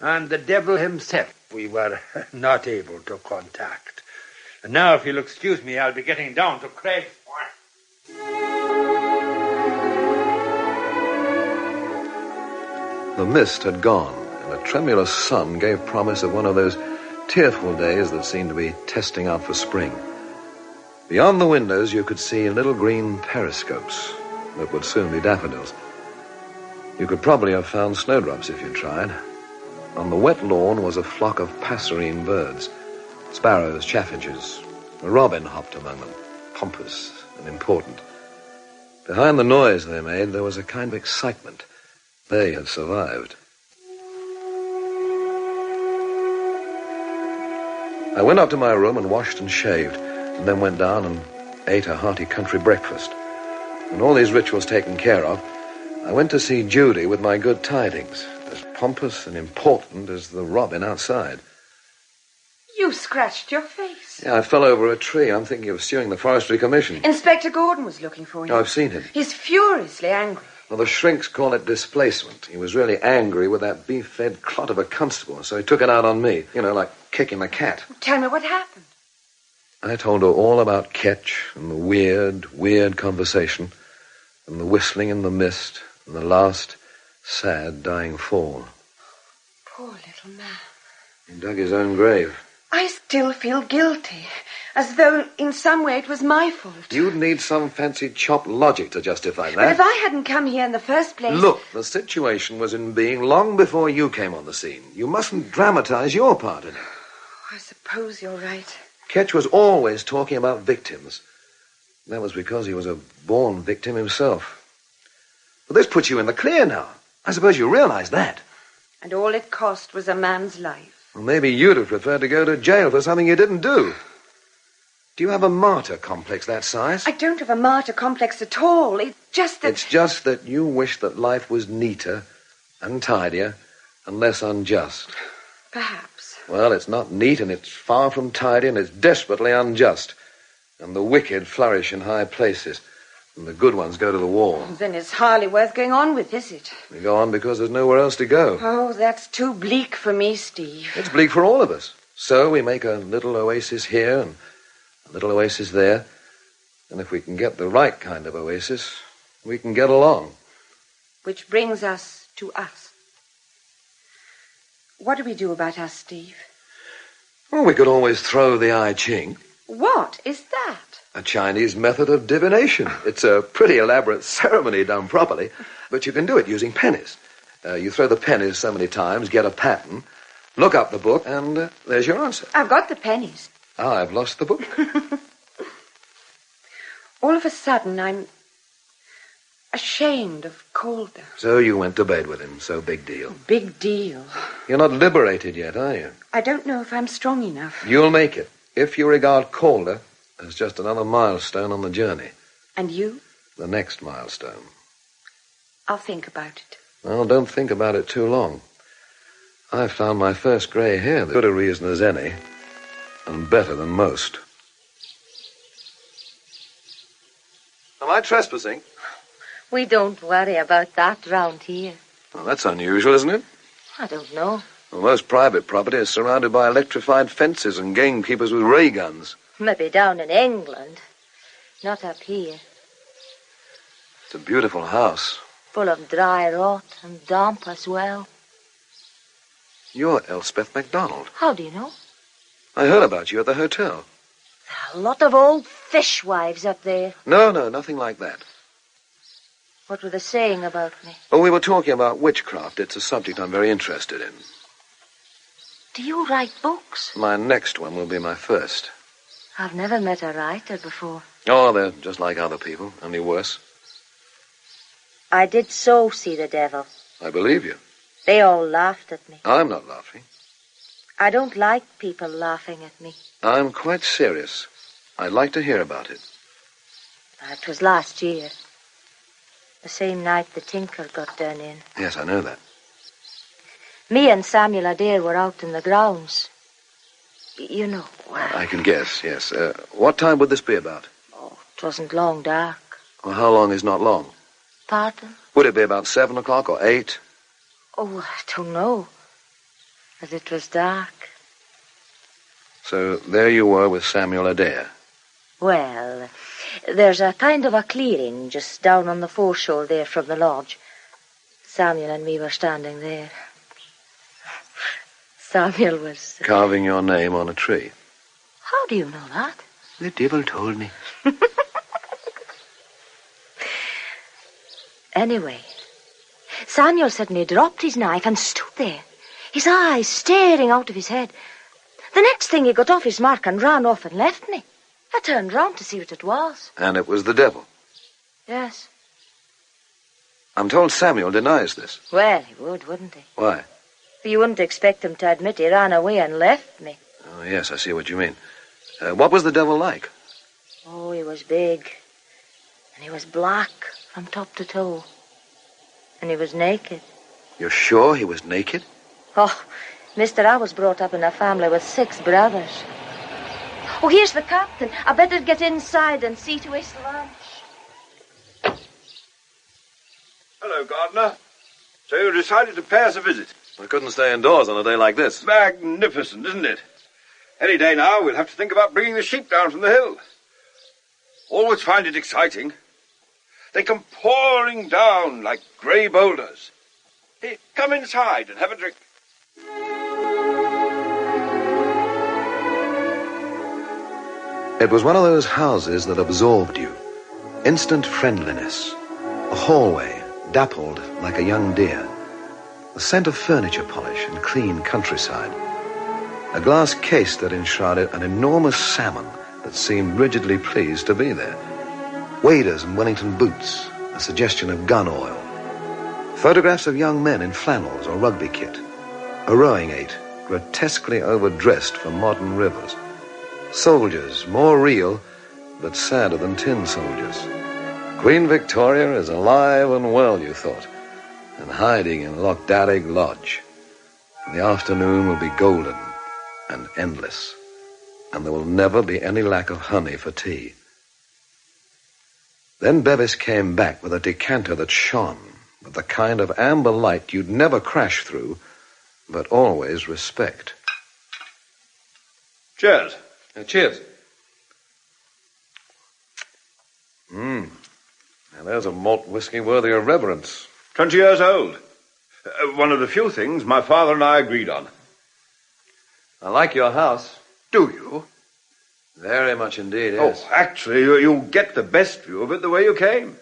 And the devil himself we were not able to contact. And now, if you'll excuse me, I'll be getting down to Craig's Point. The mist had gone, and a tremulous sun gave promise of one of those tearful days that seemed to be testing out for spring. Beyond the windows, you could see little green periscopes that would soon be daffodils. You could probably have found snowdrops if you tried. On the wet lawn was a flock of passerine birds, sparrows, chaffinches. A robin hopped among them, pompous and important. Behind the noise they made, there was a kind of excitement. They had survived. I went up to my room and washed and shaved, and then went down and ate a hearty country breakfast. When all these rituals taken care of, I went to see Judy with my good tidings, as pompous and important as the robin outside. You scratched your face. Yeah, I fell over a tree. I'm thinking of suing the Forestry Commission. Inspector Gordon was looking for you. Oh, I've seen him. He's furiously angry. Well, the shrinks call it displacement. He was really angry with that beef-fed clot of a constable, so he took it out on me. You know, like kicking a cat. Tell me what happened. I told her all about Ketch and the weird conversation and the whistling in the mist and the last sad dying fall. Poor little man. He dug his own grave. I still feel guilty, as though in some way it was my fault. You'd need some fancy chopped logic to justify that. But if I hadn't come here in the first place... Look, the situation was in being long before you came on the scene. You mustn't dramatize your part in it. I suppose you're right. Ketch was always talking about victims. That was because he was a born victim himself. But this puts you in the clear now. I suppose you realize that. And all it cost was a man's life. Well, maybe you'd have preferred to go to jail for something you didn't do. Do you have a martyr complex that size? I don't have a martyr complex at all. It's just that... It's just that you wish that life was neater and tidier and less unjust. Perhaps. Well, it's not neat and it's far from tidy and it's desperately unjust. And the wicked flourish in high places and the good ones go to the wall. Then it's hardly worth going on with, is it? We go on because there's nowhere else to go. Oh, that's too bleak for me, Steve. It's bleak for all of us. So we make a little oasis here and a little oasis there. And if we can get the right kind of oasis, we can get along. Which brings us to us. What do we do about us, Steve? Well, we could always throw the I Ching. What is that? A Chinese method of divination. It's a pretty elaborate ceremony done properly, but you can do it using pennies. You throw the pennies so many times, get a pattern, look up the book, and there's your answer. I've got the pennies. I've lost the book. All of a sudden, I'm ashamed of Calder. So you went to bed with him, so big deal. Big deal. You're not liberated yet, are you? I don't know if I'm strong enough. You'll make it, if you regard Calder as just another milestone on the journey. And you? The next milestone. I'll think about it. Well, don't think about it too long. I found my first grey hair as good a reason as any, and better than most. Am I trespassing? We don't worry about that round here. Well, that's unusual, isn't it? I don't know. Well, most private property is surrounded by electrified fences and gamekeepers with ray guns. Maybe down in England. Not up here. It's a beautiful house. Full of dry rot and damp as well. You're Elspeth MacDonald. How do you know? I heard about you at the hotel. A lot of old fishwives up there. No, nothing like that. What were they saying about me? Oh, we were talking about witchcraft. It's a subject I'm very interested in. Do you write books? My next one will be my first. I've never met a writer before. Oh, they're just like other people, only worse. I did so see the devil. I believe you. They all laughed at me. I'm not laughing. I don't like people laughing at me. I'm quite serious. I'd like to hear about it. It was last year. The same night the tinker got done in. Yes, I know that. Me and Samuel Adair were out in the grounds. You know. I can guess, yes. What time would this be about? Oh, it wasn't long dark. Well, how long is not long? Pardon? Would it be about 7 o'clock or 8? Oh, I don't know. But it was dark. So there you were with Samuel Adair. Well, there's a kind of a clearing just down on the foreshore there from the lodge. Samuel and me were standing there. Samuel was... Carving your name on a tree. How do you know that? The devil told me. Anyway, Samuel suddenly dropped his knife and stood there, his eyes staring out of his head. The next thing he got off his mark and ran off and left me. I turned round to see what it was. And it was the devil? Yes. I'm told Samuel denies this. Well, he would, wouldn't he? Why? You wouldn't expect him to admit he ran away and left me. Oh, yes, I see what you mean. What was the devil like? Oh, he was big. And he was black from top to toe. And he was naked. You're sure he was naked? Oh, mister, I was brought up in a family with 6 brothers. Oh, here's the captain. I better get inside and see to his lunch. Hello, Gardiner. So you decided to pay us a visit? I couldn't stay indoors on a day like this. Magnificent, isn't it? Any day now, we'll have to think about bringing the sheep down from the hill. Always find it exciting. They come pouring down like grey boulders. Hey, come inside and have a drink. It was one of those houses that absorbed you. Instant friendliness. A hallway, dappled like a young deer. The scent of furniture polish and clean countryside. A glass case that enshrouded an enormous salmon that seemed rigidly pleased to be there. Waders and Wellington boots, a suggestion of gun oil. Photographs of young men in flannels or rugby kit. A rowing eight, grotesquely overdressed for modern rivers. Soldiers, more real, but sadder than tin soldiers. Queen Victoria is alive and well, you thought, and hiding in Lochdarig Lodge. The afternoon will be golden and endless, and there will never be any lack of honey for tea. Then Bevis came back with a decanter that shone with the kind of amber light you'd never crash through, but always respect. Cheers. Cheers. Now there's a malt whiskey worthy of reverence. 20 years old. One of the few things my father and I agreed on. I like your house. Do you? Very much indeed, yes. Oh, actually, you'll get the best view of it the way you came.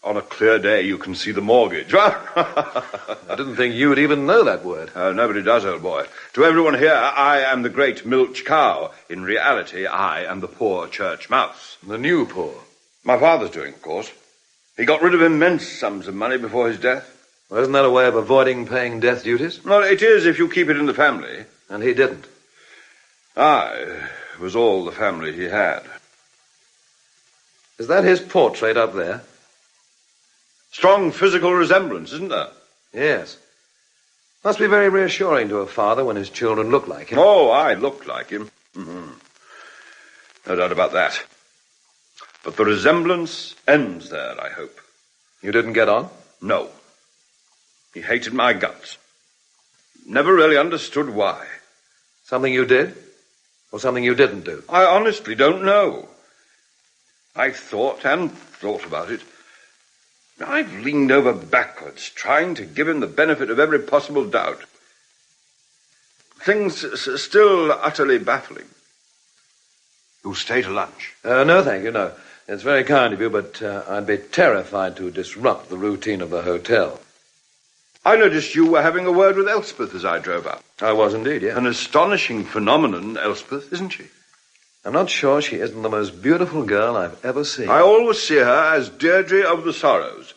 On a clear day, you can see the mortgage. I didn't think you'd even know that word. Nobody does, old boy. To everyone here, I am the great milch cow. In reality, I am the poor church mouse. The new poor. My father's doing, of course. He got rid of immense sums of money before his death. Well, isn't that a way of avoiding paying death duties? Well, it is if you keep it in the family. And he didn't. I was all the family he had. Is that his portrait up there? Strong physical resemblance, isn't there? Yes. Must be very reassuring to a father when his children look like him. Oh, I look like him. Mm-hmm. No doubt about that. But the resemblance ends there, I hope. You didn't get on? No. He hated my guts. Never really understood why. Something you did? Or something you didn't do? I honestly don't know. I've thought and thought about it. I've leaned over backwards, trying to give him the benefit of every possible doubt. Things still utterly baffling. You'll stay to lunch? No, thank you, no. It's very kind of you, but I'd be terrified to disrupt the routine of the hotel. I noticed you were having a word with Elspeth as I drove up. I was indeed, yes. An astonishing phenomenon, Elspeth, isn't she? I'm not sure she isn't the most beautiful girl I've ever seen. I always see her as Deirdre of the Sorrows.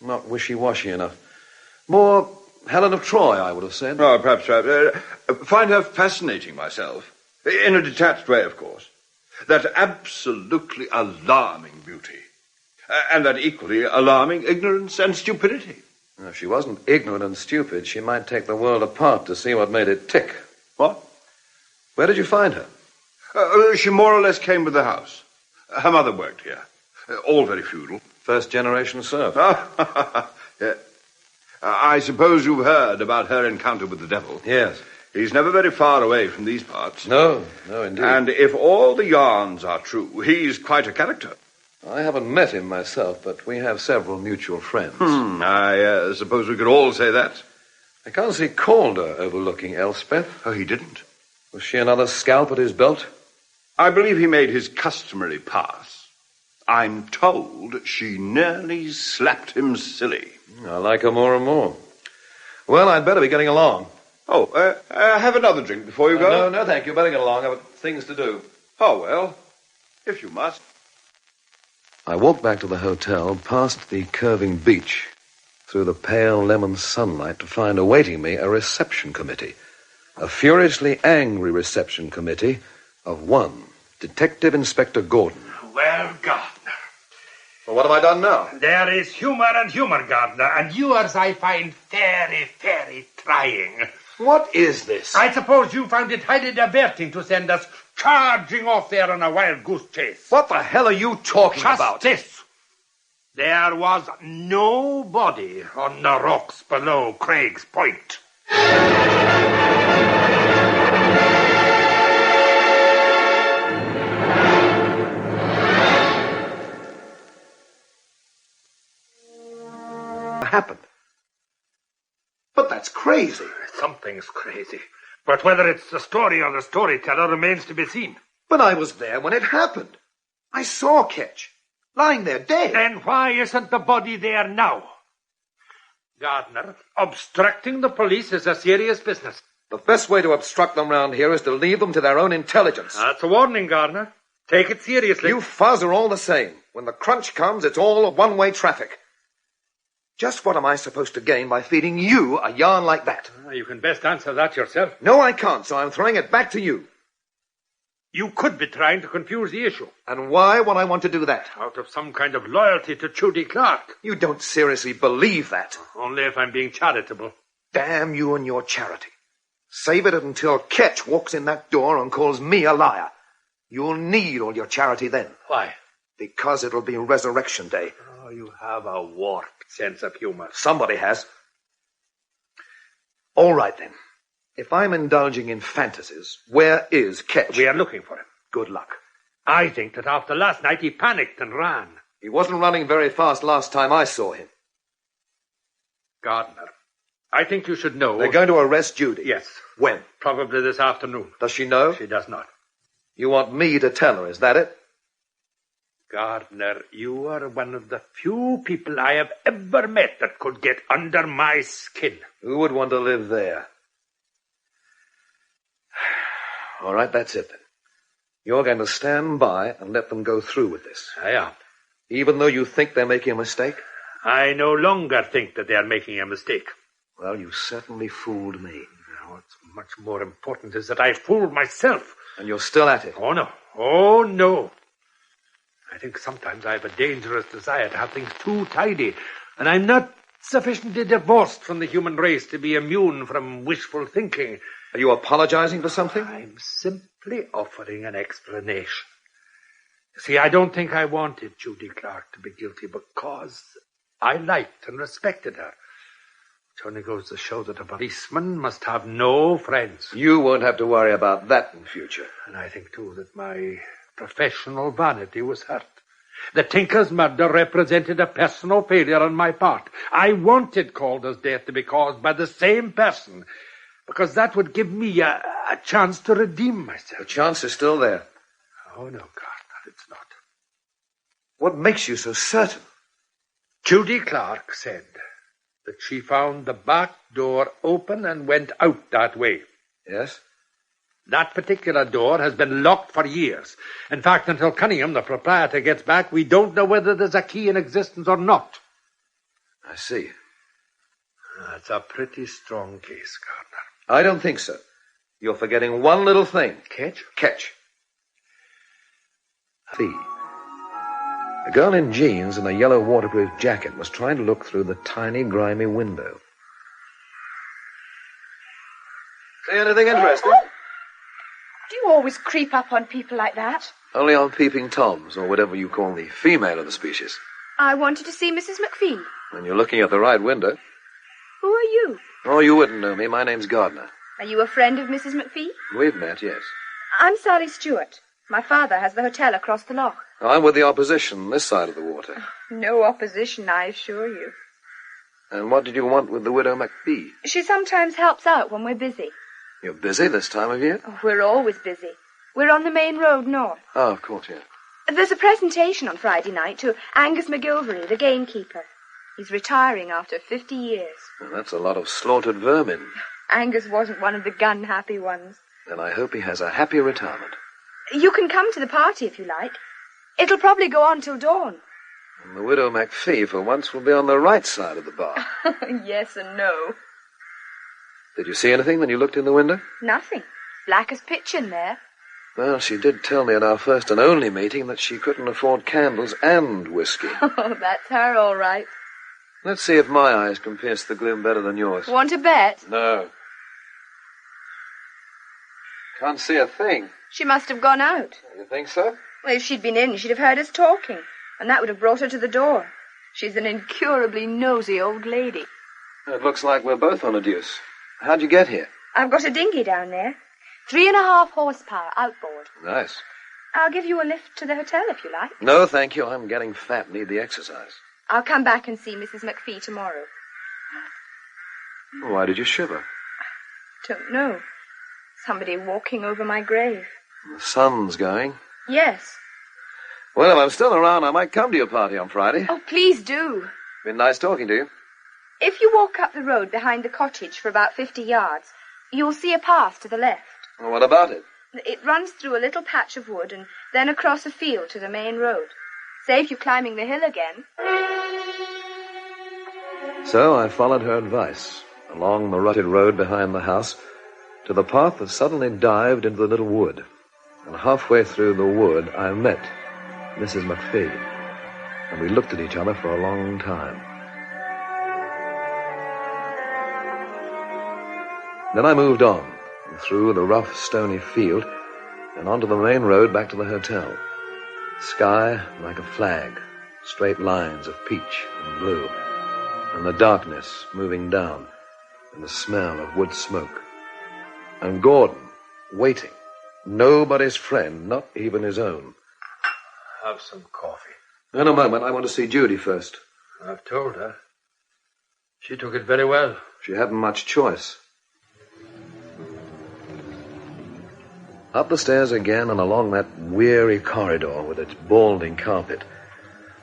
Not wishy-washy enough. More Helen of Troy, I would have said. Oh, perhaps. Find her fascinating myself. In a detached way, of course. That absolutely alarming beauty. And that equally alarming ignorance and stupidity. If she wasn't ignorant and stupid, she might take the world apart to see what made it tick. What? Where did you find her? She more or less came with the house. Her mother worked here. All very feudal. First generation serf. Yeah. I suppose you've heard about her encounter with the devil. Yes. He's never very far away from these parts. No, indeed. And if all the yarns are true, he's quite a character. I haven't met him myself, but we have several mutual friends. I suppose we could all say that. I can't see Calder overlooking Elspeth. Oh, he didn't. Was she another scalp at his belt? I believe he made his customary pass. I'm told she nearly slapped him silly. I like her more and more. Well, I'd better be getting along. Oh, have another drink before you go? No, thank you. Better get along. I've things to do. Oh, well, if you must. I walked back to the hotel, past the curving beach, through the pale lemon sunlight to find awaiting me a reception committee. A furiously angry reception committee of one, Detective Inspector Gordon. Well, Gardner. Well, what have I done now? There is humor and humor, Gardner, and yours I find very, very trying. What is this? I suppose you found it highly diverting to send us charging off there on a wild goose chase. What the hell are you talking about? This. There was nobody on the rocks below Craig's Point. Happened. But that's crazy. Something's crazy. But whether it's the story or the storyteller remains to be seen. But I was there when it happened. I saw Ketch, lying there dead. Then why isn't the body there now? Gardner, obstructing the police is a serious business. The best way to obstruct them round here is to leave them to their own intelligence. That's a warning, Gardner. Take it seriously. You fuzz are all the same. When the crunch comes, it's all one-way traffic. Just what am I supposed to gain by feeding you a yarn like that? You can best answer that yourself. No, I can't, so I'm throwing it back to you. You could be trying to confuse the issue. And why would I want to do that? Out of some kind of loyalty to Judy Clark. You don't seriously believe that. Only if I'm being charitable. Damn you and your charity. Save it until Ketch walks in that door and calls me a liar. You'll need all your charity then. Why? Because it'll be Resurrection Day. Oh, you have a warped sense of humor. Somebody has. All right, then. If I'm indulging in fantasies, where is Ketch? We are looking for him. Good luck. I think that after last night he panicked and ran. He wasn't running very fast last time I saw him. Gardner, I think you should know... They're going to arrest Judy? Yes. When? Probably this afternoon. Does she know? She does not. You want me to tell her, is that it? Gardiner, you are one of the few people I have ever met that could get under my skin. Who would want to live there? All right, that's it then. You're going to stand by and let them go through with this. I am. Even though you think they're making a mistake? I no longer think that they are making a mistake. Well, you certainly fooled me. Now, what's much more important is that I fooled myself. And you're still at it? Oh, no. Oh, no. I think sometimes I have a dangerous desire to have things too tidy, and I'm not sufficiently divorced from the human race to be immune from wishful thinking. Are you apologizing for something? I'm simply offering an explanation. See, I don't think I wanted Judy Clark to be guilty because I liked and respected her. Which only goes to show that a policeman must have no friends. You won't have to worry about that in future. And I think, too, that my professional vanity was hurt. The Tinker's murder represented a personal failure on my part. I wanted Calder's death to be caused by the same person, because that would give me a chance to redeem myself. The chance is still there. Oh, no, Gardner, it's not. What makes you so certain? Judy Clark said that she found the back door open and went out that way. Yes? That particular door has been locked for years. In fact, until Cunningham, the proprietor, gets back, we don't know whether there's a key in existence or not. I see. That's a pretty strong case, Gardner. I don't think so. You're forgetting one little thing. Catch? Catch. Fee. A girl in jeans and a yellow waterproof jacket was trying to look through the tiny, grimy window. See anything interesting? Do you always creep up on people like that? Only on peeping toms, or whatever you call the female of the species. I wanted to see Mrs. McPhee. And you're looking at the right window. Who are you? Oh, you wouldn't know me. My name's Gardiner. Are you a friend of Mrs. McPhee? We've met, yes. I'm Sally Stewart. My father has the hotel across the loch. I'm with the opposition, this side of the water. No opposition, I assure you. And what did you want with the widow McPhee? She sometimes helps out when we're busy. You're busy this time of year? Oh, we're always busy. We're on the main road north. Oh, of course, yeah. There's a presentation on Friday night to Angus McGilvery, the gamekeeper. He's retiring after 50 years. Well, that's a lot of slaughtered vermin. Angus wasn't one of the gun-happy ones. Then I hope he has a happy retirement. You can come to the party if you like. It'll probably go on till dawn. And the widow McPhee, for once, will be on the right side of the bar. Yes and no. Did you see anything when you looked in the window? Nothing. Black as pitch in there. Well, she did tell me at our first and only meeting that she couldn't afford candles and whiskey. Oh, that's her, all right. Let's see if my eyes can pierce the gloom better than yours. Want to bet? No. Can't see a thing. She must have gone out. You think so? Well, if she'd been in, she'd have heard us talking, and that would have brought her to the door. She's an incurably nosy old lady. It looks like we're both on a deuce. How'd you get here? I've got a dinghy down there. 3.5 horsepower outboard. Nice. I'll give you a lift to the hotel if you like. No, thank you. I'm getting fat, need the exercise. I'll come back and see Mrs. McPhee tomorrow. Why did you shiver? Don't know. Somebody walking over my grave. The sun's going. Yes. Well, if I'm still around, I might come to your party on Friday. Oh, please do. Been nice talking to you. If you walk up the road behind the cottage for about 50 yards, you'll see a path to the left. Well, what about it? It runs through a little patch of wood and then across a field to the main road. Save you climbing the hill again. So I followed her advice, along the rutted road behind the house, to the path that suddenly dived into the little wood. And halfway through the wood, I met Mrs. McPhee, and we looked at each other for a long time. Then I moved on, through the rough, stony field, and onto the main road back to the hotel. Sky like a flag, straight lines of peach and blue, and the darkness moving down, and the smell of wood smoke. And Gordon, waiting, nobody's friend, not even his own. Have some coffee. In a moment, I want to see Judy first. I've told her. She took it very well. She hadn't much choice. Up the stairs again and along that weary corridor with its balding carpet.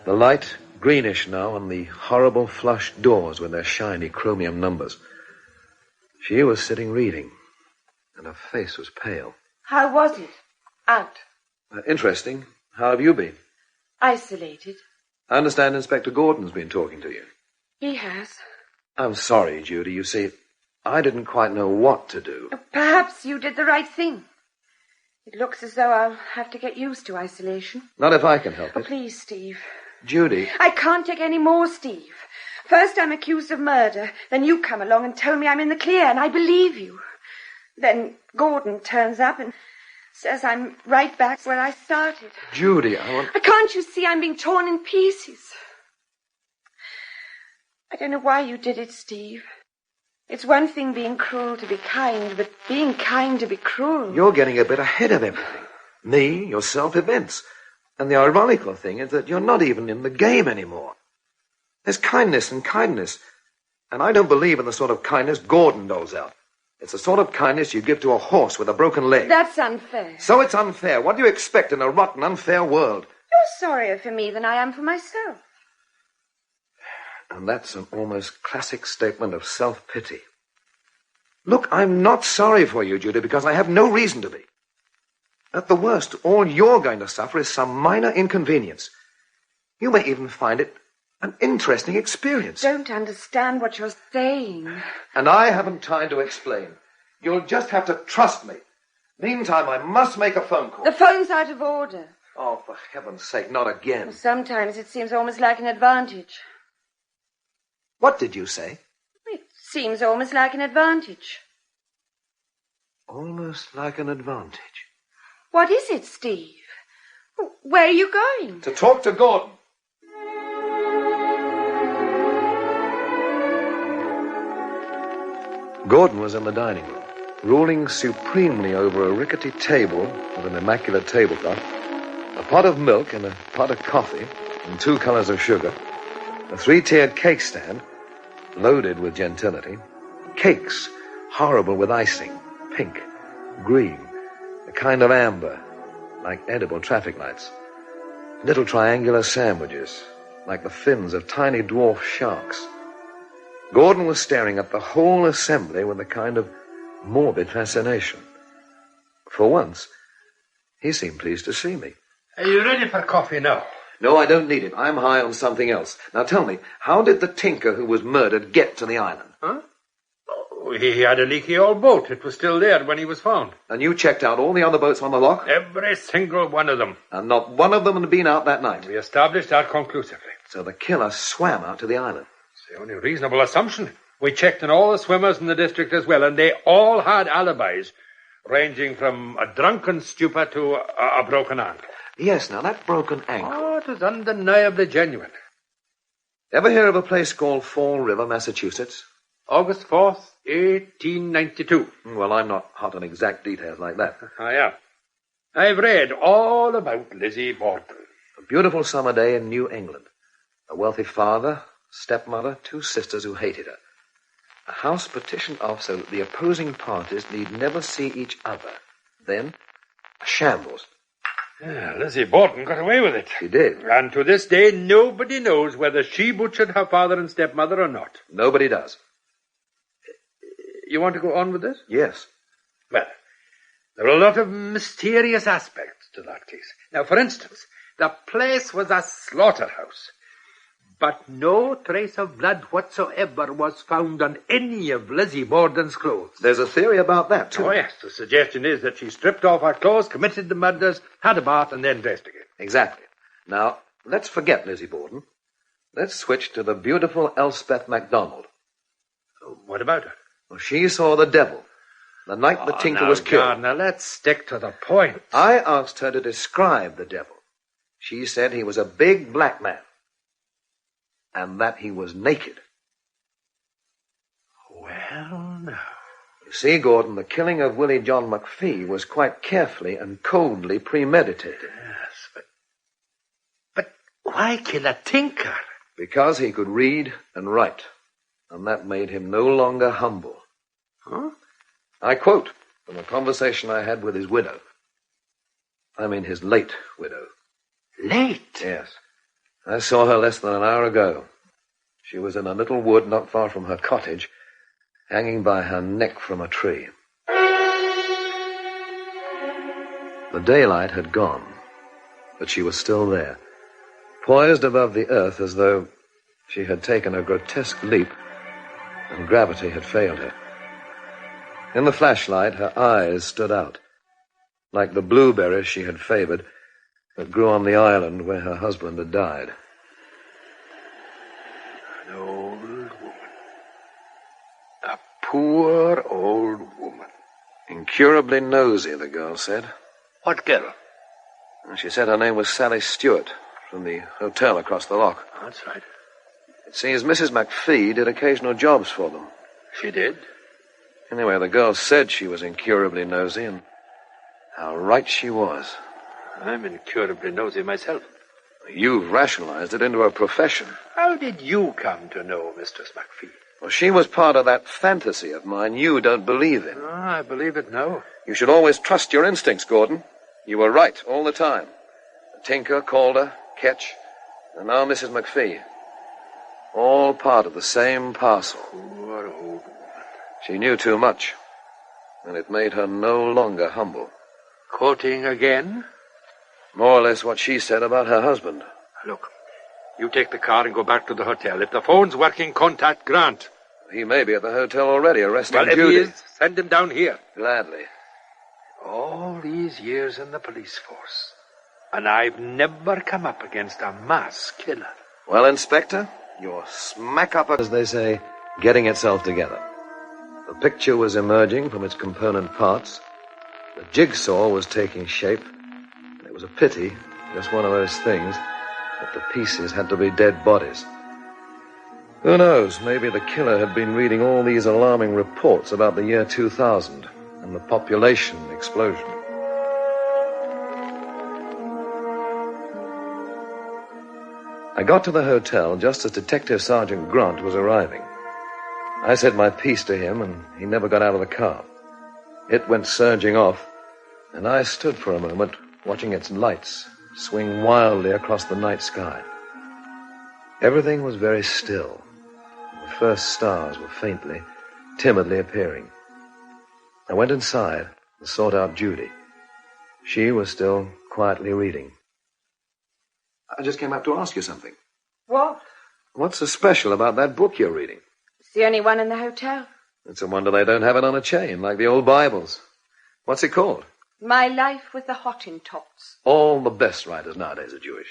The light, greenish now, on the horrible flushed doors with their shiny chromium numbers. She was sitting reading, and her face was pale. How was it? Out. Interesting. How have you been? Isolated. I understand Inspector Gordon's been talking to you. He has. I'm sorry, Judy. You see, I didn't quite know what to do. Perhaps you did the right thing. It looks as though I'll have to get used to isolation. Not if I can help it. Please, Steve. Judy. I can't take any more, Steve. First I'm accused of murder. Then you come along and tell me I'm in the clear, and I believe you. Then Gordon turns up and says I'm right back where I started. Judy, Can't you see I'm being torn in pieces? I don't know why you did it, Steve. It's one thing being cruel to be kind, but being kind to be cruel. You're getting a bit ahead of everything. Me, yourself, events. And the ironical thing is that you're not even in the game anymore. There's kindness and kindness. And I don't believe in the sort of kindness Gordon doles out. It's the sort of kindness you give to a horse with a broken leg. That's unfair. So it's unfair. What do you expect in a rotten, unfair world? You're sorrier for me than I am for myself. And that's an almost classic statement of self-pity. Look, I'm not sorry for you, Judy, because I have no reason to be. At the worst, all you're going to suffer is some minor inconvenience. You may even find it an interesting experience. Don't understand what you're saying. And I haven't time to explain. You'll just have to trust me. Meantime, I must make a phone call. The phone's out of order. Oh, for heaven's sake, not again. Sometimes it seems almost like an advantage. What did you say? It seems almost like an advantage. Almost like an advantage. What is it, Steve? Where are you going? To talk to Gordon. Gordon was in the dining room, ruling supremely over a rickety table with an immaculate tablecloth, a pot of milk and a pot of coffee, and 2 colors of sugar, a 3-tiered cake stand, loaded with gentility, cakes, horrible with icing, pink, green, a kind of amber, like edible traffic lights, little triangular sandwiches, like the fins of tiny dwarf sharks. Gordon was staring at the whole assembly with a kind of morbid fascination. For once, he seemed pleased to see me. Are you ready for coffee now? No, I don't need it. I'm high on something else. Now tell me, how did the tinker who was murdered get to the island? Huh? Oh, he had a leaky old boat. It was still there when he was found. And you checked out all the other boats on the loch? Every single one of them. And not one of them had been out that night? We established that conclusively. So the killer swam out to the island? It's the only reasonable assumption. We checked on all the swimmers in the district as well, and they all had alibis, ranging from a drunken stupor to a broken ankle. Yes, now that broken ankle. Oh, it was undeniably genuine. Ever hear of a place called Fall River, Massachusetts? August 4th, 1892. Well, I'm not hot on exact details like that. I am. I've read all about Lizzie Borden. A beautiful summer day in New England. A wealthy father, stepmother, 2 sisters who hated her. A house petitioned off so that the opposing parties need never see each other. Then, a shambles. Yeah, Lizzie Borden got away with it. She did. And to this day, nobody knows whether she butchered her father and stepmother or not. Nobody does. You want to go on with this? Yes. Well, there are a lot of mysterious aspects to that case. Now, for instance, the place was a slaughterhouse. But no trace of blood whatsoever was found on any of Lizzie Borden's clothes. There's a theory about that, too. Oh, yes. The suggestion is that she stripped off her clothes, committed the murders, had a bath, and then dressed again. Exactly. Now, let's forget Lizzie Borden. Let's switch to the beautiful Elspeth MacDonald. What about her? Well, she saw the devil the night the tinker was killed. Gardiner, let's stick to the point. I asked her to describe the devil. She said he was a big black man. And that he was naked. Well, now. You see, Gordon, the killing of Willie John McPhee was quite carefully and coldly premeditated. Yes, but why kill a tinker? Because he could read and write, and that made him no longer humble. Huh? I quote from a conversation I had with his widow. I mean his late widow. Late? Yes. I saw her less than an hour ago. She was in a little wood not far from her cottage, hanging by her neck from a tree. The daylight had gone, but she was still there, poised above the earth as though she had taken a grotesque leap and gravity had failed her. In the flashlight, her eyes stood out, like the blueberries she had favored that grew on the island where her husband had died. An old woman. A poor old woman. Incurably nosy, the girl said. What girl? She said her name was Sally Stewart, from the hotel across the loch. That's right. It seems Mrs. McPhee did occasional jobs for them. She did? Anyway, the girl said she was incurably nosy, and how right she was. I'm incurably nosy myself. You've rationalized it into a profession. How did you come to know Mistress McPhee? Well, she was part of that fantasy of mine you don't believe in. Oh, I believe it now. You should always trust your instincts, Gordon. You were right all the time. Tinker, Calder, Ketch, and now Mrs. McPhee. All part of the same parcel. Poor old woman. She knew too much, and it made her no longer humble. Quoting again? More or less what she said about her husband. Look, you take the car and go back to the hotel. If the phone's working, contact Grant. He may be at the hotel already, arresting Well, if Judy. he is, send him down here. Gladly. All these years in the police force, and I've never come up against a mass killer. Well, Inspector, you're smack up, as they say, getting itself together. The picture was emerging from its component parts. The jigsaw was taking shape. It was a pity, just one of those things, that the pieces had to be dead bodies. Who knows, maybe the killer had been reading all these alarming reports about the year 2000 and the population explosion. I got to the hotel just as Detective Sergeant Grant was arriving. I said my piece to him, and he never got out of the car. It went surging off, and I stood for a moment watching its lights swing wildly across the night sky. Everything was very still. The first stars were faintly, timidly appearing. I went inside and sought out Judy. She was still quietly reading. I just came up to ask you something. What? What's so special about that book you're reading? It's the only one in the hotel. It's a wonder they don't have it on a chain, like the old Bibles. What's it called? My Life with the Hottentots. All the best writers nowadays are Jewish.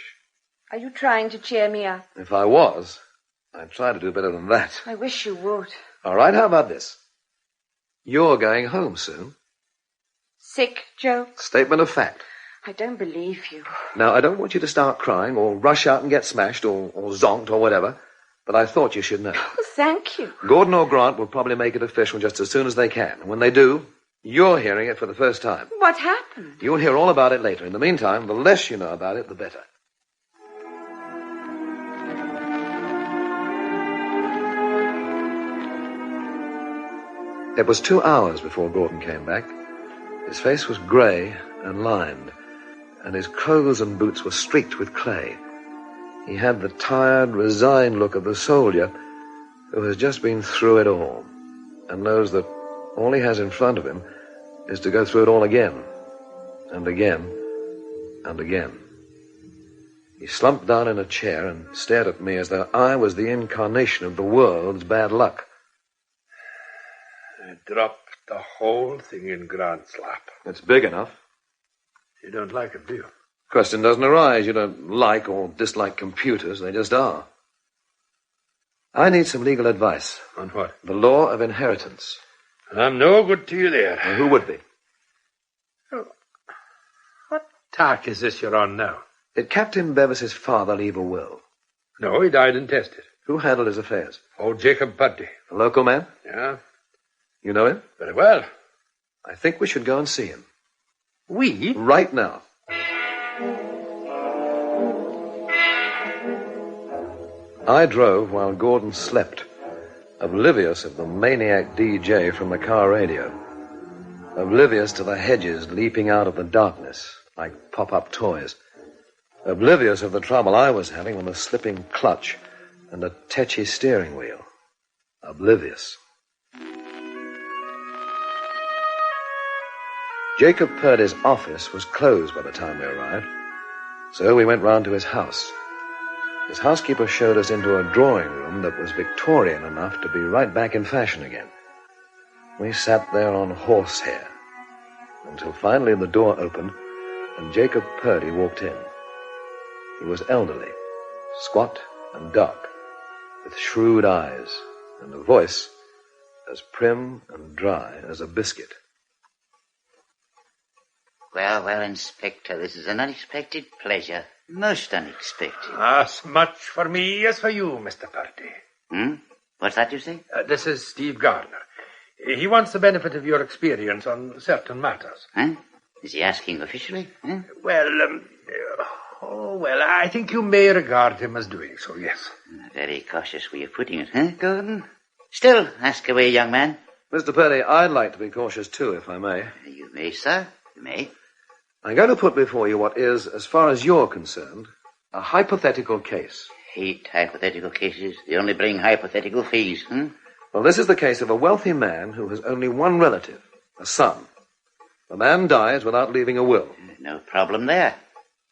Are you trying to cheer me up? If I was, I'd try to do better than that. I wish you would. All right, how about this? You're going home soon. Sick joke? Statement of fact. I don't believe you. Now, I don't want you to start crying or rush out and get smashed or zonked or whatever, but I thought you should know. Oh, thank you. Gordon or Grant will probably make it official just as soon as they can. And when they do, you're hearing it for the first time. What happened? You'll hear all about it later. In the meantime, the less you know about it, the better. It was 2 hours before Gordon came back. His face was grey and lined, and his clothes and boots were streaked with clay. He had the tired, resigned look of the soldier who has just been through it all and knows that all he has in front of him is to go through it all again, and again, and again. He slumped down in a chair and stared at me as though I was the incarnation of the world's bad luck. I dropped the whole thing in Grant's lap. It's big enough. You don't like it, do you? Question doesn't arise. You don't like or dislike computers. They just are. I need some legal advice. On what? The law of inheritance. I'm no good to you there. Well, who would be? Oh, what tack is this you're on now? Did Captain Bevis's father leave a will? No, he died intestate. Who handled his affairs? Old Jacob Putney. A local man? Yeah. You know him? Very well. I think we should go and see him. We? Right now. I drove while Gordon slept, oblivious of the maniac DJ from the car radio, oblivious to the hedges leaping out of the darkness like pop-up toys, oblivious of the trouble I was having with a slipping clutch and a tetchy steering wheel. Oblivious. Jacob Purdy's office was closed by the time we arrived, so we went round to his house. His housekeeper showed us into a drawing room that was Victorian enough to be right back in fashion again. We sat there on horsehair until finally the door opened and Jacob Purdy walked in. He was elderly, squat and dark, with shrewd eyes and a voice as prim and dry as a biscuit. Well, Inspector, this is an unexpected pleasure. Most unexpected. As much for me as for you, Mr. Purdy. What's that you say? This is Steve Gardiner. He wants the benefit of your experience on certain matters. Huh? Is he asking officially? Huh? Well, I think you may regard him as doing so, yes. A very cautious way of putting it, huh, Gordon? Still, ask away, young man. Mr. Purdy, I'd like to be cautious too, if I may. You may, sir. You may. I'm going to put before you what is, as far as you're concerned, a hypothetical case. Hate hypothetical cases. They only bring hypothetical fees, Well, this is the case of a wealthy man who has only one relative, a son. The man dies without leaving a will. No problem there.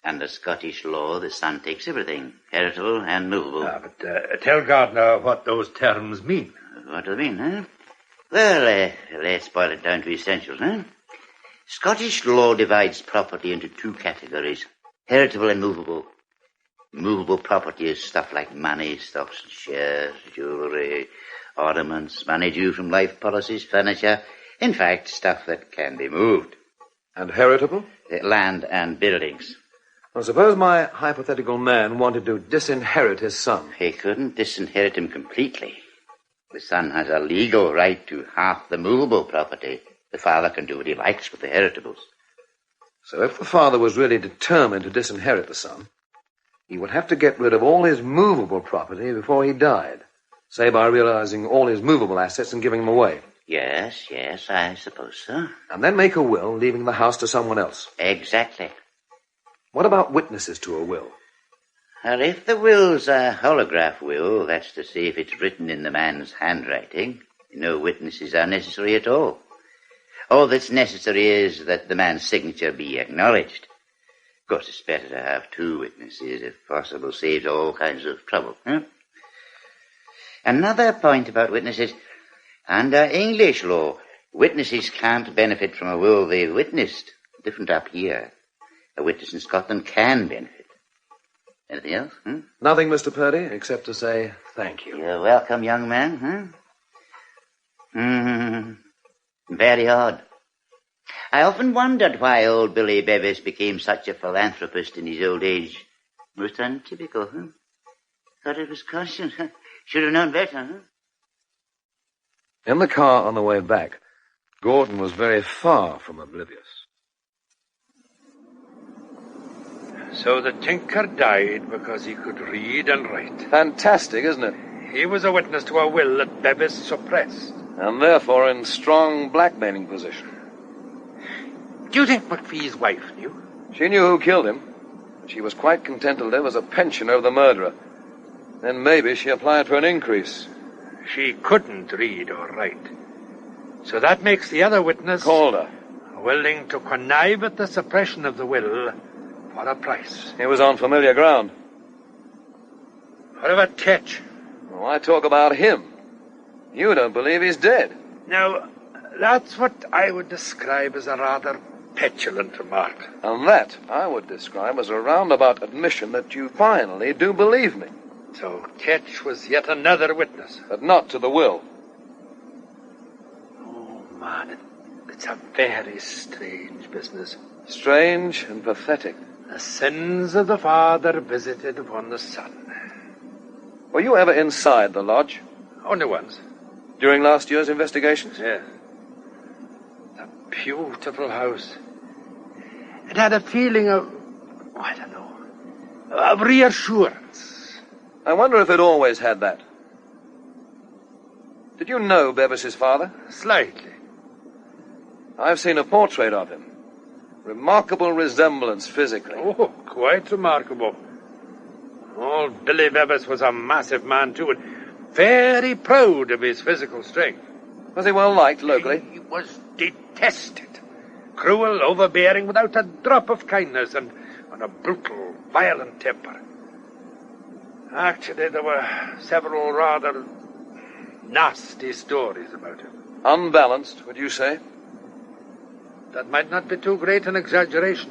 Under Scottish law, the son takes everything, heritable and movable. But tell Gardiner what those terms mean. What do they mean, huh? Well, let's boil it down to essentials, huh? Scottish law divides property into two categories, heritable and movable. Movable property is stuff like money, stocks and shares, jewelry, ornaments, money due from life policies, furniture. In fact, stuff that can be moved. And heritable? Land and buildings. Well, suppose my hypothetical man wanted to disinherit his son. He couldn't disinherit him completely. The son has a legal right to half the movable property. The father can do what he likes with the heritables. So if the father was really determined to disinherit the son, he would have to get rid of all his movable property before he died, say by realizing all his movable assets and giving them away. Yes, I suppose so. And then make a will, leaving the house to someone else. Exactly. What about witnesses to a will? Well, if the will's a holograph will, that's to say if it's written in the man's handwriting, no witnesses are necessary at all. All that's necessary is that the man's signature be acknowledged. Of course, it's better to have two witnesses, if possible, saves all kinds of trouble. Another point about witnesses. Under English law, witnesses can't benefit from a will they've witnessed. Different up here. A witness in Scotland can benefit. Anything else? Nothing, Mr. Purdy, except to say thank you. You're welcome, young man. Very odd. I often wondered why old Billy Bevis became such a philanthropist in his old age. Most untypical, Thought it was conscious. Should have known better, In the car on the way back, Gordon was very far from oblivious. So the tinker died because he could read and write. Fantastic, isn't it? He was a witness to a will that Bevis suppressed. And therefore in strong blackmailing position. Do you think McPhee's wife knew? She knew who killed him. She was quite content to live as a pensioner of the murderer. Then maybe she applied for an increase. She couldn't read or write. So that makes the other witness... Calder. Willing to connive at the suppression of the will for a price. He was on familiar ground. What about Ketch? Well, I talk about him. You don't believe he's dead. Now, that's what I would describe as a rather petulant remark. And that I would describe as a roundabout admission that you finally do believe me. So Ketch was yet another witness. But not to the will. Oh, man, it's a very strange business. Strange and pathetic. The sins of the father visited upon the son. Were you ever inside the lodge? Only once. During last year's investigations? Yes. A beautiful house. It had a feeling of, of reassurance. I wonder if it always had that. Did you know Bevis's father? Slightly. I've seen a portrait of him. Remarkable resemblance physically. Oh, quite remarkable. Old Billy Bevis was a massive man, too, and very proud of his physical strength. Was he well liked locally? He was detested. Cruel, overbearing, without a drop of kindness, and on a brutal, violent temper. Actually, there were several rather nasty stories about him. Unbalanced, would you say? That might not be too great an exaggeration.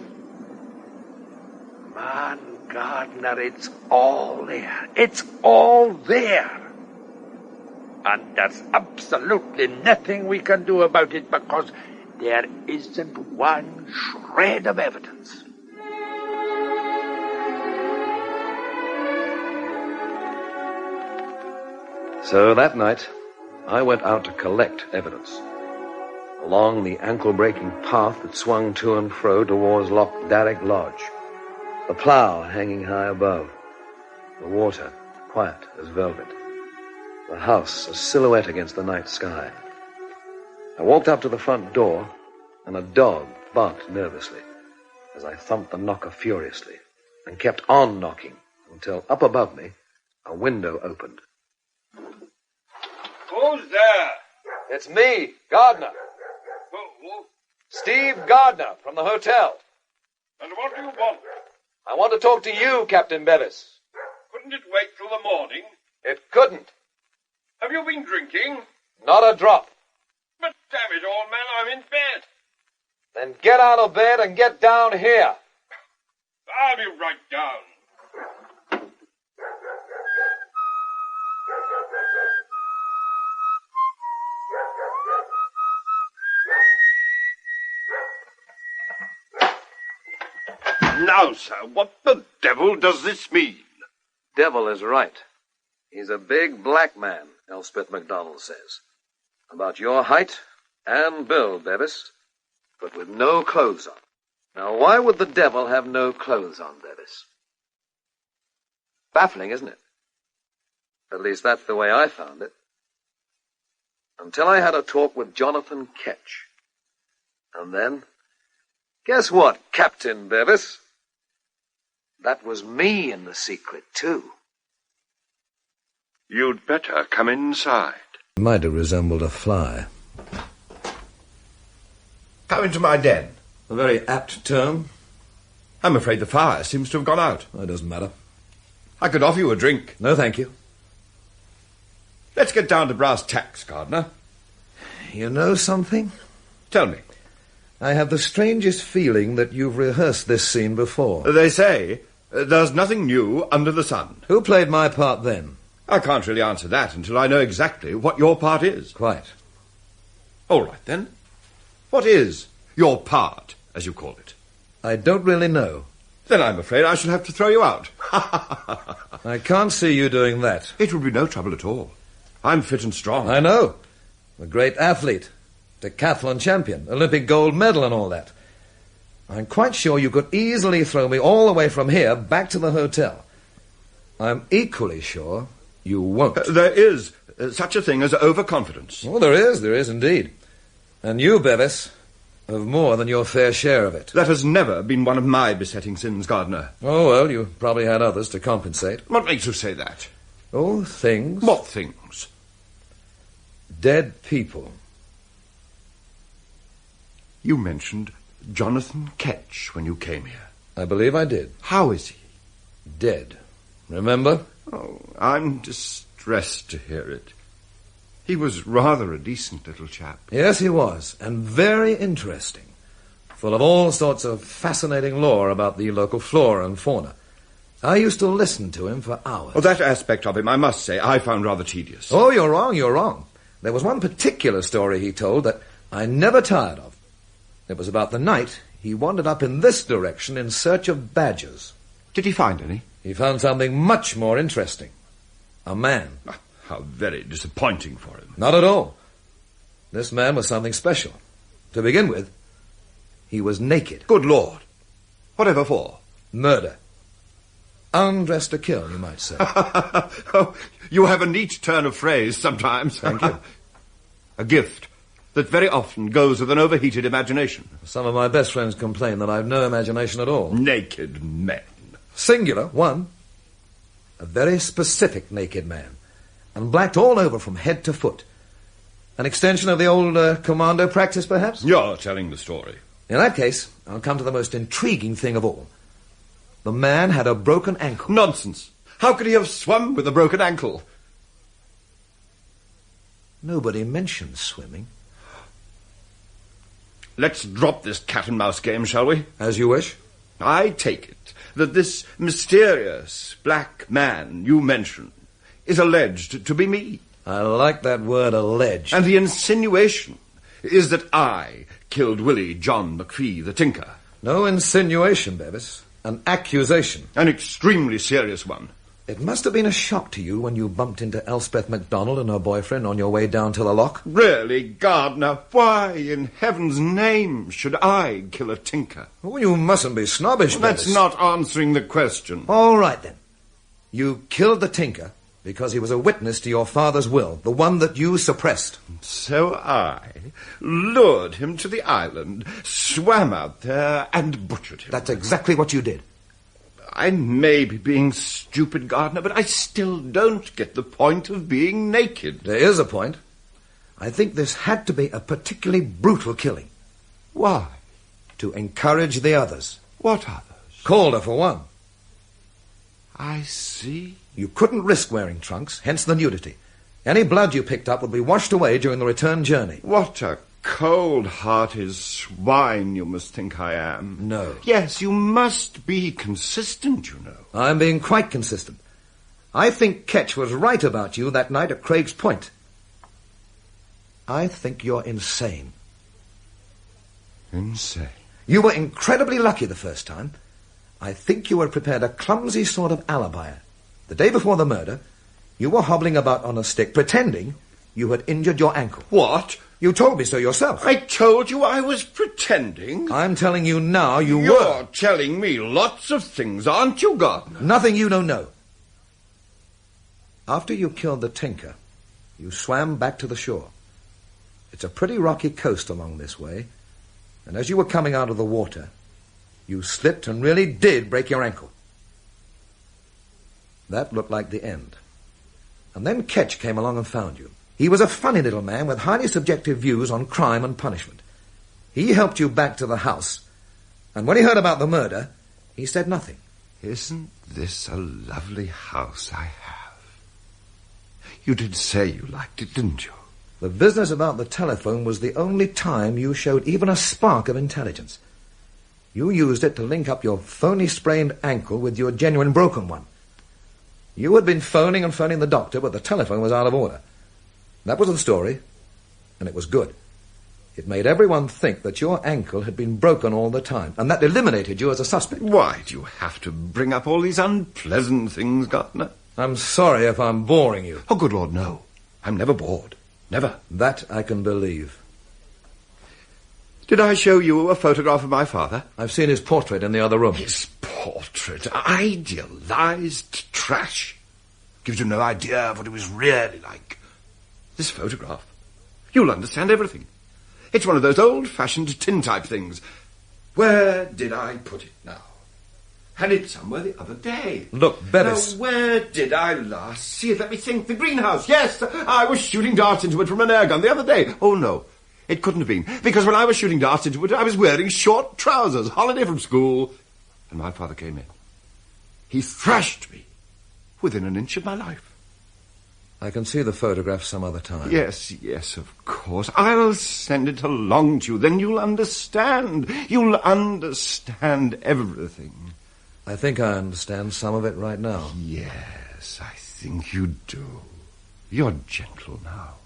Man, Gardiner, it's all there. It's all there. And there's absolutely nothing we can do about it because there isn't one shred of evidence. So that night, I went out to collect evidence. Along the ankle-breaking path that swung to and fro towards Loch Darrick Lodge. The plough hanging high above. The water quiet as velvet. The house a silhouette against the night sky. I walked up to the front door, and a dog barked nervously as I thumped the knocker furiously and kept on knocking until up above me a window opened. Who's there? It's me, Gardiner. Who? Steve Gardiner from the hotel. And what do you want? I want to talk to you, Captain Bevis. Couldn't it wait till the morning? It couldn't. Have you been drinking? Not a drop. But damn it, old man, I'm in bed. Then get out of bed and get down here. I'll be right down. Now, sir, what the devil does this mean? Devil is right. He's a big black man, Elspeth MacDonald says. About your height and build, Bevis, but with no clothes on. Now, why would the devil have no clothes on, Bevis? Baffling, isn't it? At least that's the way I found it. Until I had a talk with Jonathan Ketch. And then, guess what, Captain Bevis? That was me in the secret, too. You'd better come inside. Might have resembled a fly. Come into my den. A very apt term. I'm afraid the fire seems to have gone out. It doesn't matter. I could offer you a drink. No, thank you. Let's get down to brass tacks, Gardiner. You know something? Tell me. I have the strangest feeling that you've rehearsed this scene before. They say there's nothing new under the sun. Who played my part then? I can't really answer that until I know exactly what your part is. Quite. All right, then. What is your part, as you call it? I don't really know. Then I'm afraid I shall have to throw you out. I can't see you doing that. It would be no trouble at all. I'm fit and strong. I know. A great athlete. Decathlon champion. Olympic gold medal and all that. I'm quite sure you could easily throw me all the way from here back to the hotel. I'm equally sure you won't. There is such a thing as overconfidence. Oh, there is indeed. And you, Bevis, have more than your fair share of it. That has never been one of my besetting sins, Gardiner. Oh, well, you probably had others to compensate. What makes you say that? Oh, things. What things? Dead people. You mentioned Jonathan Ketch when you came here. I believe I did. How is he? Dead. Remember? Oh, I'm distressed to hear it. He was rather a decent little chap. Yes, he was, and very interesting. Full of all sorts of fascinating lore about the local flora and fauna. I used to listen to him for hours. Well, that aspect of him, I must say, I found rather tedious. Oh, you're wrong. There was one particular story he told that I never tired of. It was about the night he wandered up in this direction in search of badgers. Did he find any? He found something much more interesting. A man. How very disappointing for him. Not at all. This man was something special. To begin with, he was naked. Good Lord. Whatever for? Murder. Undressed to kill, you might say. Oh, you have a neat turn of phrase sometimes. Thank you. A gift. that very often goes with an overheated imagination. Some of my best friends complain that I've no imagination at all. Naked men. Singular, one. A very specific naked man. And blacked all over from head to foot. An extension of the old commando practice, perhaps? You're telling the story. In that case, I'll come to the most intriguing thing of all. The man had a broken ankle. Nonsense. How could he have swum with a broken ankle? Nobody mentions swimming. Let's drop this cat-and-mouse game, shall we? As you wish. I take it that this mysterious black man you mention is alleged to be me. I like that word, alleged. And the insinuation is that I killed Willie John McPhee, the tinker. No insinuation, Bevis. An accusation. An extremely serious one. It must have been a shock to you when you bumped into Elspeth MacDonald and her boyfriend on your way down to the lock. Really, Gardner, why in heaven's name should I kill a tinker? Oh, you mustn't be snobbish, That's Bevis. not answering the question. All right, then. You killed the tinker because he was a witness to your father's will, the one that you suppressed. So I lured him to the island, swam out there, and butchered him. That's exactly what you did. I may be being stupid, Gardner, but I still don't get the point of being naked. There is a point. I think this had to be a particularly brutal killing. Why? To encourage the others. What others? Calder, for one. I see. You couldn't risk wearing trunks, hence the nudity. Any blood you picked up would be washed away during the return journey. What a cold-hearted swine you must think I am. No. Yes, you must be consistent, you know. I'm being quite consistent. I think Ketch was right about you that night at Craig's Point. I think you're insane. Insane? You were incredibly lucky the first time. I think you had prepared a clumsy sort of alibi. The day before the murder, you were hobbling about on a stick, pretending you had injured your ankle. What? You told me so yourself. I told you I was pretending. I'm telling you now you were. You're telling me lots of things, aren't you, Gardner? Nothing you don't know. After you killed the tinker, you swam back to the shore. It's a pretty rocky coast along this way, and as you were coming out of the water, you slipped and really did break your ankle. That looked like the end. And then Ketch came along and found you. He was a funny little man with highly subjective views on crime and punishment. He helped you back to the house, and when he heard about the murder, he said nothing. Isn't this a lovely house I have? You did say you liked it, didn't you? The business about the telephone was the only time you showed even a spark of intelligence. You used it to link up your phony sprained ankle with your genuine broken one. You had been phoning and phoning the doctor, but the telephone was out of order. That was the story, and it was good. It made everyone think that your ankle had been broken all the time, and that eliminated you as a suspect. Why do you have to bring up all these unpleasant things, Gardner? I'm sorry if I'm boring you. Oh, good Lord, no. I'm never bored. Never. That I can believe. Did I show you a photograph of my father? I've seen his portrait in the other room. His portrait? Idealized trash. Gives you no idea of what he was really like. This photograph. You'll understand everything. It's one of those old-fashioned tin-type things. Where did I put it now? Had it somewhere the other day. Look, Bevis. Now, where did I last see it? Let me think. The greenhouse. Yes, I was shooting darts into it from an air gun the other day. Oh, no. It couldn't have been. Because when I was shooting darts into it, I was wearing short trousers, holiday from school. And my father came in. He thrashed me within an inch of my life. I can see the photograph some other time. Yes, of course. I'll send it along to you. Then you'll understand. You'll understand everything. I think I understand some of it right now. Yes, I think you do. You're gentle now.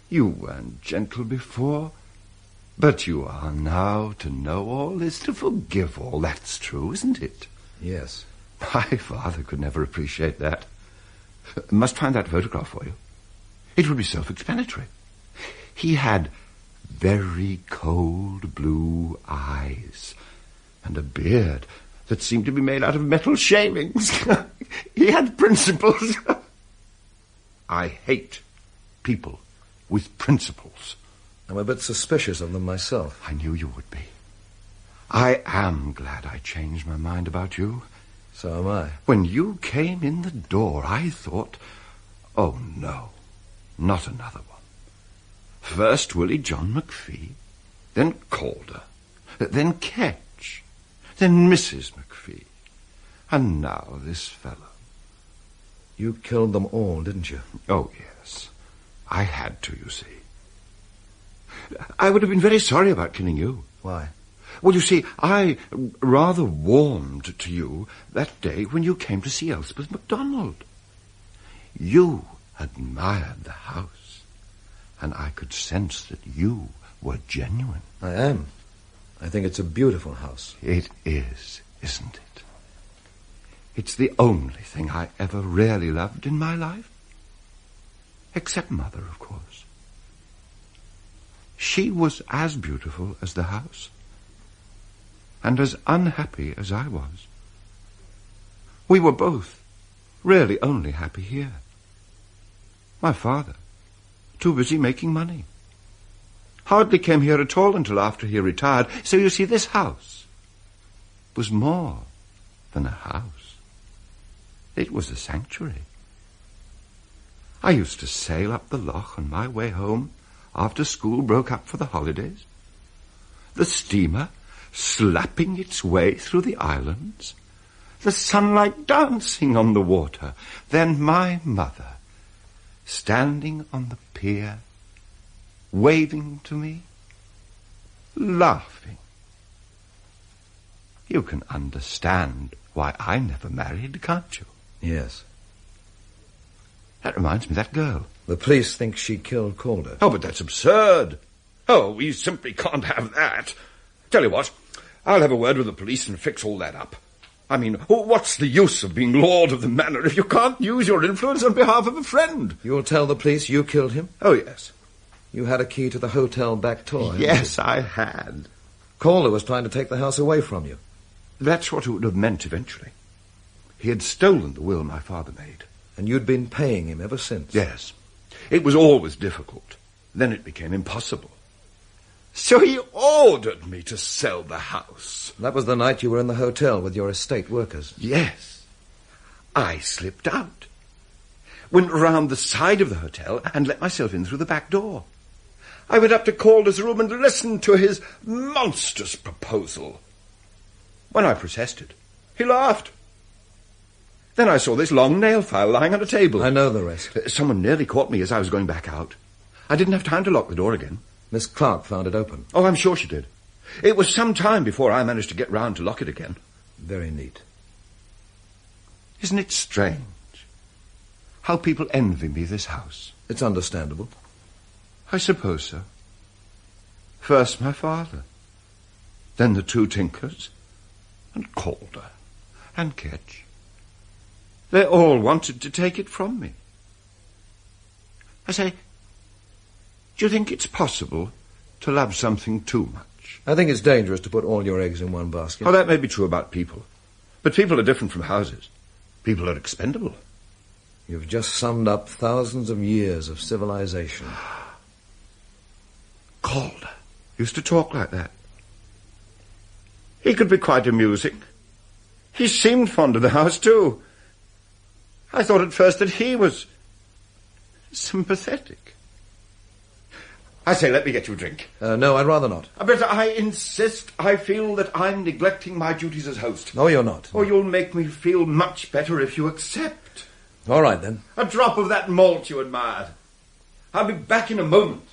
You weren't gentle before, but you are now. To know all is to forgive all. That's true, isn't it? Yes. My father could never appreciate that. Must find that photograph for you. It would be self-explanatory. He had very cold blue eyes and a beard that seemed to be made out of metal shavings. He had principles. I hate people with principles. I'm a bit suspicious of them myself. I knew you would be. I am glad I changed my mind about you. So am I. When you came in the door, I thought, oh, no, not another one. First Willie John McPhee, then Calder, then Ketch, then Mrs. McPhee, and now this fellow. You killed them all, didn't you? Oh, yes. I had to, you see. I would have been very sorry about killing you. Why? Well, you see, I rather warmed to you that day when you came to see Elspeth MacDonald. You admired the house, and I could sense that you were genuine. I am. I think it's a beautiful house. It is, isn't it? It's the only thing I ever really loved in my life. Except Mother, of course. She was as beautiful as the house, and as unhappy as I was. We were both really only happy here. My father, too busy making money. Hardly came here at all until after he retired. So you see, this house was more than a house. It was a sanctuary. I used to sail up the loch on my way home after school broke up for the holidays. The steamer slapping its way through the islands, the sunlight dancing on the water, then my mother standing on the pier, waving to me, laughing. You can understand why I never married, can't you? Yes. That reminds me, that girl. The police think she killed Calder. Oh, but that's absurd. Oh, we simply can't have that. Tell you what, I'll have a word with the police and fix all that up. I mean, what's the use of being lord of the manor if you can't use your influence on behalf of a friend? You'll tell the police you killed him? Oh, yes. You had a key to the hotel back door. Yes, I had. Calder was trying to take the house away from you. That's what it would have meant eventually. He had stolen the will my father made. And you'd been paying him ever since? Yes. It was always difficult. Then it became impossible. So he ordered me to sell the house. That was the night you were in the hotel with your estate workers? Yes. I slipped out, went round the side of the hotel and let myself in through the back door. I went up to Calder's room and listened to his monstrous proposal. When I protested, he laughed. Then I saw this long nail file lying on a table. I know the rest. Someone nearly caught me as I was going back out. I didn't have time to lock the door again. Miss Clark found it open. Oh, I'm sure she did. It was some time before I managed to get round to lock it again. Very neat. Isn't it strange how people envy me this house? It's understandable. I suppose so. First my father, then the two Tinkers, and Calder, and Ketch. They all wanted to take it from me. I say, do you think it's possible to love something too much? I think it's dangerous to put all your eggs in one basket. Oh, that may be true about people. But people are different from houses. People are expendable. You've just summed up thousands of years of civilization. Calder used to talk like that. He could be quite amusing. He seemed fond of the house, too. I thought at first that he was sympathetic. I say, let me get you a drink. No, I'd rather not. But I insist. I feel that I'm neglecting my duties as host. No, you're not. Oh, you'll make me feel much better if you accept. All right, then. A drop of that malt you admired. I'll be back in a moment.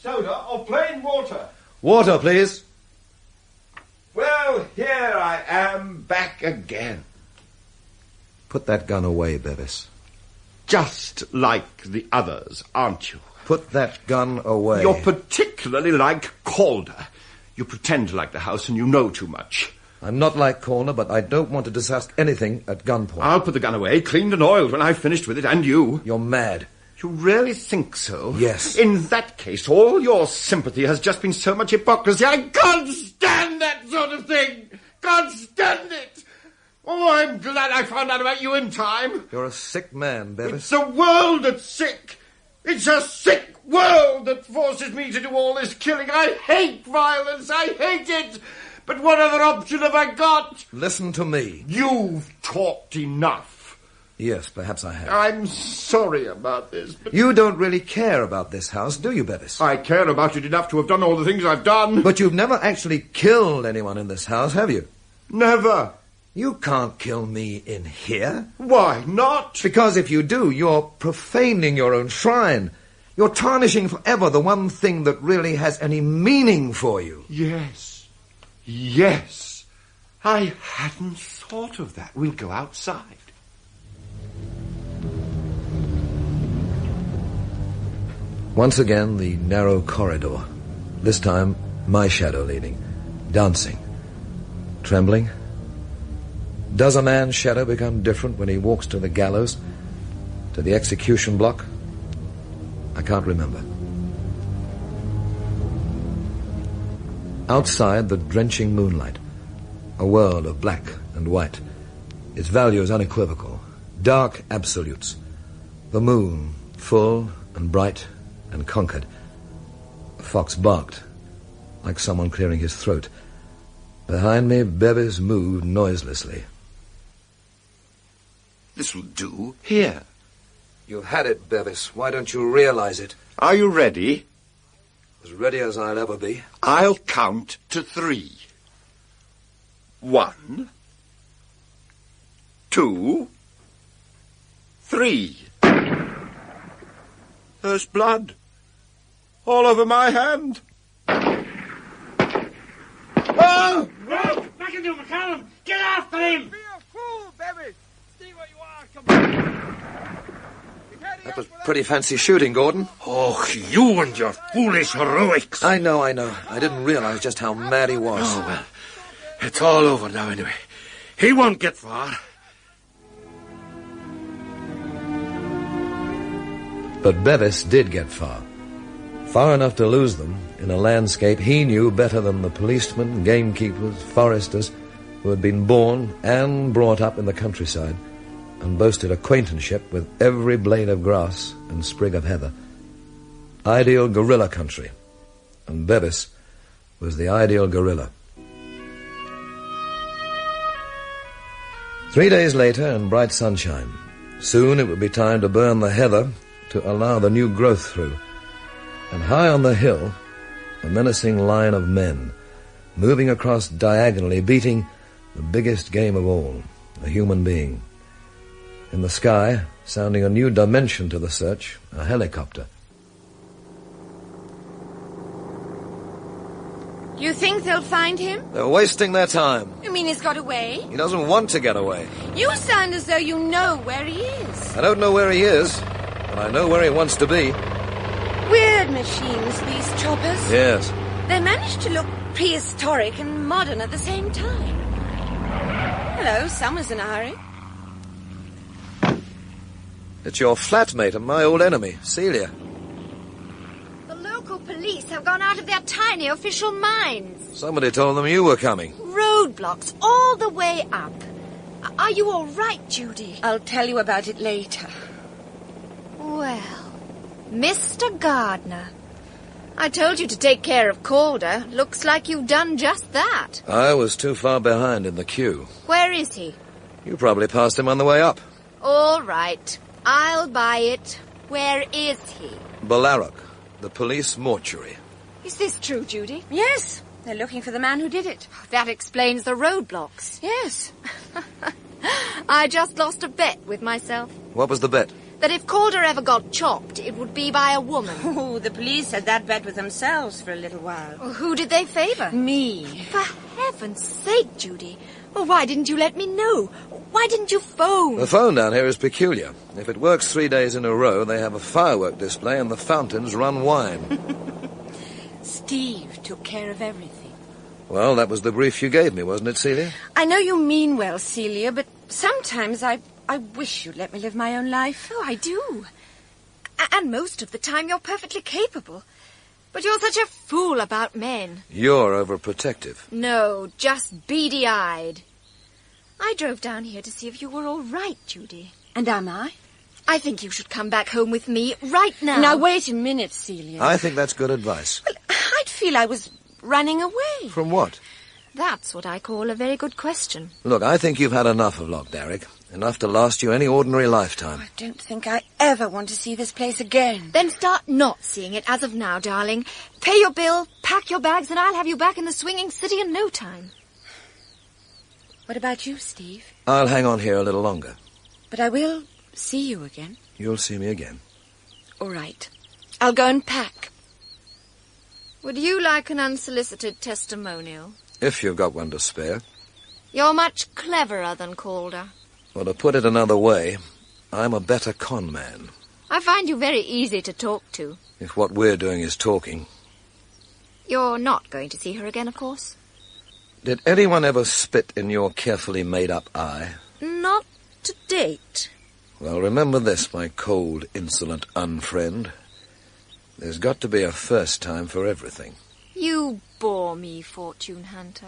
Soda or plain water? Water, please. Well, here I am, back again. Put that gun away, Bevis. Just like the others, aren't you? Put that gun away. You're particularly like Calder. You pretend to like the house and you know too much. I'm not like Calder, but I don't want to discuss anything at gunpoint. I'll put the gun away, cleaned and oiled when I've finished with it, and you. You're mad. You really think so? Yes. In that case, all your sympathy has just been so much hypocrisy. I can't stand that sort of thing. Can't stand it. Oh, I'm glad I found out about you in time. You're a sick man, Bevis. It's the world that's sick. It's a sick world that forces me to do all this killing. I hate violence. I hate it. But what other option have I got? Listen to me. You've talked enough. Yes, perhaps I have. I'm sorry about this, but... You don't really care about this house, do you, Bevis? I care about it enough to have done all the things I've done. But you've never actually killed anyone in this house, have you? Never. You can't kill me in here. Why not? Because if you do, you're profaning your own shrine. You're tarnishing forever the one thing that really has any meaning for you. Yes. Yes. I hadn't thought of that. We'll go outside. Once again, the narrow corridor. This time, my shadow leading. Dancing. Trembling. Does a man's shadow become different when he walks to the gallows? To the execution block? I can't remember. Outside, the drenching moonlight. A world of black and white. Its value is unequivocal. Dark absolutes. The moon, full and bright and conquered. A fox barked, like someone clearing his throat. Behind me, Bevis moved noiselessly. This'll do. Here. You've had it, Bevis. Why don't you realize it? Are you ready? As ready as I'll ever be. I'll count to 3. 1, 2, 3. There's blood. All over my hand. Oh! Whoa! Back into McCallum! Get after him! Be a fool, Bevis! See where you are, come on! That was pretty fancy shooting, Gordon. Oh, you and your foolish heroics. I know. I didn't realize just how mad he was. Oh, well, it's all over now anyway. He won't get far. But Bevis did get far. Far enough to lose them in a landscape he knew better than the policemen, gamekeepers, foresters who had been born and brought up in the countryside and boasted acquaintanceship with every blade of grass and sprig of heather. Ideal guerrilla country. And Bevis was the ideal guerrilla. 3 days later, in bright sunshine. Soon it would be time to burn the heather to allow the new growth through. And high on the hill, a menacing line of men, moving across diagonally, beating the biggest game of all, a human being. In the sky, sounding a new dimension to the search, a helicopter. You think they'll find him? They're wasting their time. You mean he's got away? He doesn't want to get away. You sound as though you know where he is. I don't know where he is, but I know where he wants to be. Weird machines, these choppers. Yes. They manage to look prehistoric and modern at the same time. Hello, someone's in a hurry. It's your flatmate and my old enemy, Celia. The local police have gone out of their tiny official minds. Somebody told them you were coming. Roadblocks all the way up. Are you all right, Judy? I'll tell you about it later. Well, Mr. Gardiner, I told you to take care of Calder. Looks like you've done just that. I was too far behind in the queue. Where is he? You probably passed him on the way up. All right. I'll buy it. Where is he? Ballarock, the police mortuary. Is this true, Judy? Yes. They're looking for the man who did it. That explains the roadblocks. Yes. I just lost a bet with myself. What was the bet? That if Calder ever got chopped, it would be by a woman. Oh, the police had that bet with themselves for a little while. Well, who did they favor? Me. For heaven's sake, Judy. Well, why didn't you let me know? Why didn't you phone? The phone down here is peculiar. If it works 3 days in a row, they have a firework display and the fountains run wine. Steve took care of everything. Well, that was the brief you gave me, wasn't it, Celia? I know you mean well, Celia, but sometimes I wish you'd let me live my own life. Oh, I do. And most of the time you're perfectly capable. But you're such a fool about men. You're overprotective. No, just beady-eyed. I drove down here to see if you were all right, Judy. And am I? I think you should come back home with me right now. Now, wait a minute, Celia. I think that's good advice. Well, I'd feel I was running away. From what? That's what I call a very good question. Look, I think you've had enough of Lochdarrick. Enough to last you any ordinary lifetime. I don't think I ever want to see this place again. Then start not seeing it as of now, darling. Pay your bill, pack your bags, and I'll have you back in the swinging city in no time. What about you, Steve? I'll hang on here a little longer. But I will see you again. You'll see me again. All right. I'll go and pack. Would you like an unsolicited testimonial? If you've got one to spare. You're much cleverer than Calder. Or to put it another way, I'm a better con man. I find you very easy to talk to. If what we're doing is talking. You're not going to see her again, of course? Did anyone ever spit in your carefully made-up eye? Not to date. Well, remember this, my cold, insolent unfriend. There's got to be a first time for everything. You bore me, fortune hunter.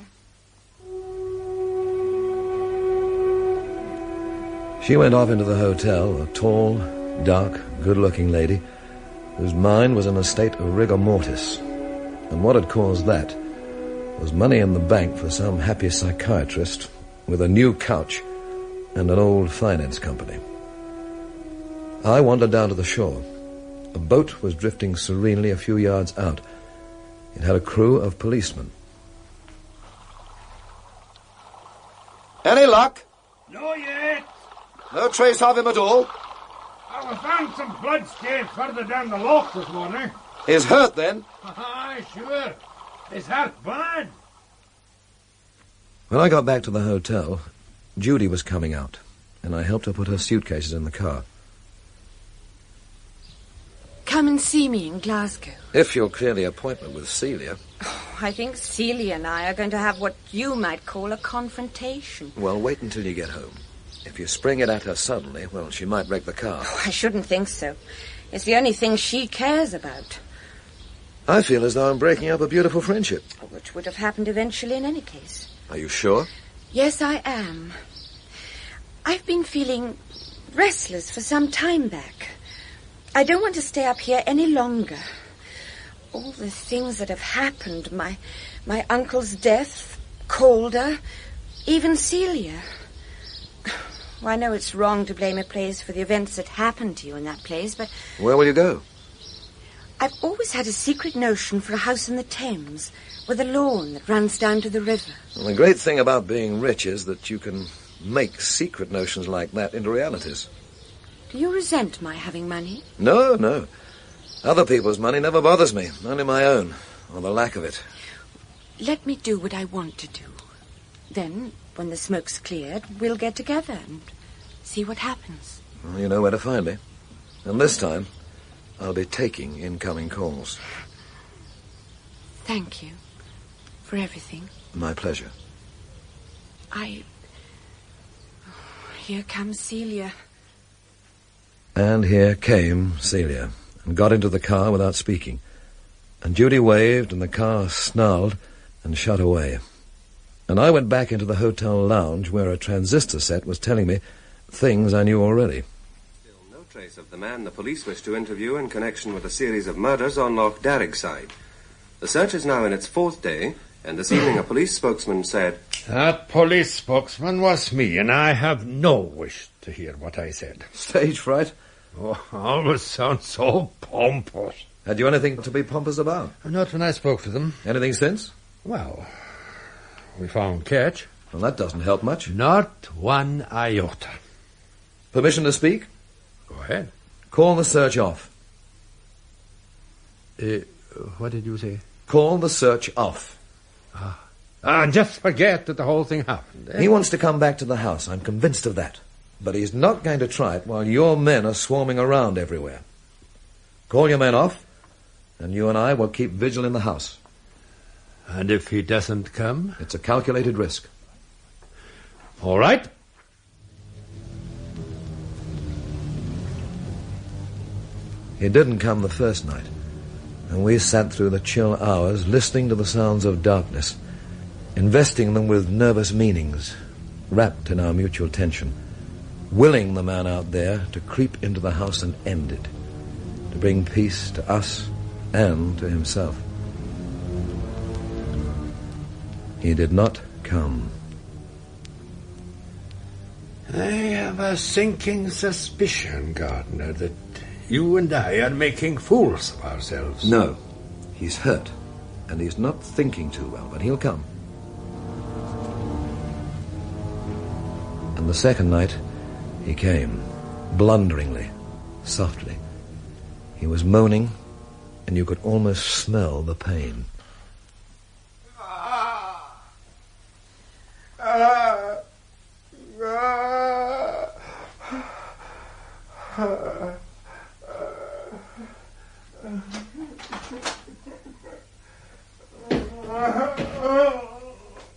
She went off into the hotel, a tall, dark, good-looking lady, whose mind was in a state of rigor mortis. And what had caused that was money in the bank for some happy psychiatrist with a new couch and an old finance company. I wandered down to the shore. A boat was drifting serenely a few yards out. It had a crew of policemen. Any luck? No yet. No trace of him at all? I found some blood stains further down the loch this morning. He's hurt, then? Aye, sure. His heart bad. When I got back to the hotel, Judy was coming out, and I helped her put her suitcases in the car. Come and see me in Glasgow. If you'll clear the appointment with Celia. Oh, I think Celia and I are going to have what you might call a confrontation. Well, wait until you get home. If you spring it at her suddenly, well, she might wreck the car. Oh, I shouldn't think so. It's the only thing she cares about. I feel as though I'm breaking up a beautiful friendship. Which would have happened eventually in any case. Are you sure? Yes, I am. I've been feeling restless for some time back. I don't want to stay up here any longer. All the things that have happened, my uncle's death, Calder, even Celia. Well, I know it's wrong to blame a place for the events that happened to you in that place, but... Where will you go? I've always had a secret notion for a house in the Thames, with a lawn that runs down to the river. Well, the great thing about being rich is that you can make secret notions like that into realities. Do you resent my having money? No, no. Other people's money never bothers me, only my own, or the lack of it. Let me do what I want to do. Then, when the smoke's cleared, we'll get together and see what happens. Well, you know where to find me. And this time, I'll be taking incoming calls. Thank you for everything. My pleasure. Here comes Celia. And here came Celia, and got into the car without speaking. And Judy waved, and the car snarled and shut away. And I went back into the hotel lounge where a transistor set was telling me things I knew already. Still no trace of the man the police wish to interview in connection with a series of murders on Lochdarrick side. The search is now in its 4th day, and this evening a police spokesman said... That police spokesman was me, and I have no wish to hear what I said. Stage fright? Oh, always sounds so pompous. Had you anything to be pompous about? Not when I spoke to them. Anything since? Well, we found Ketch. Well, that doesn't help much. Not one iota. Permission to speak? Go ahead. Call the search off. What did you say? Call the search off. And just forget that the whole thing happened. He wants to come back to the house, I'm convinced of that. But he's not going to try it while your men are swarming around everywhere. Call your men off, and you and I will keep vigil in the house. And if he doesn't come? It's a calculated risk. All right. He didn't come the first night, and we sat through the chill hours listening to the sounds of darkness, investing them with nervous meanings, wrapped in our mutual tension, willing the man out there to creep into the house and end it, to bring peace to us and to himself. He did not come. I have a sinking suspicion, Gardiner, that you and I are making fools of ourselves. No, he's hurt, and he's not thinking too well, but he'll come. And the second night, he came, blunderingly, softly. He was moaning, and you could almost smell the pain.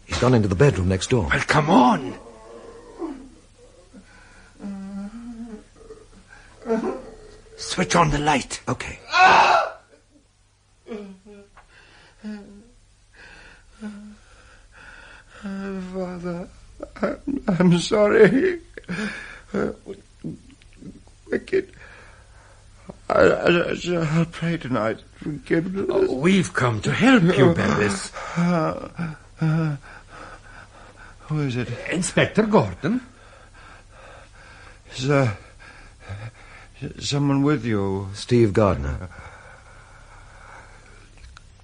He's gone into the bedroom next door. Well, come on. Switch on the light. Okay. Father, I'm sorry. Wicked. I'll pray tonight. Forgiveness. Oh, we've come to help you, Bevis. Who is it? Inspector Gordon. Is someone with you? Steve Gardiner.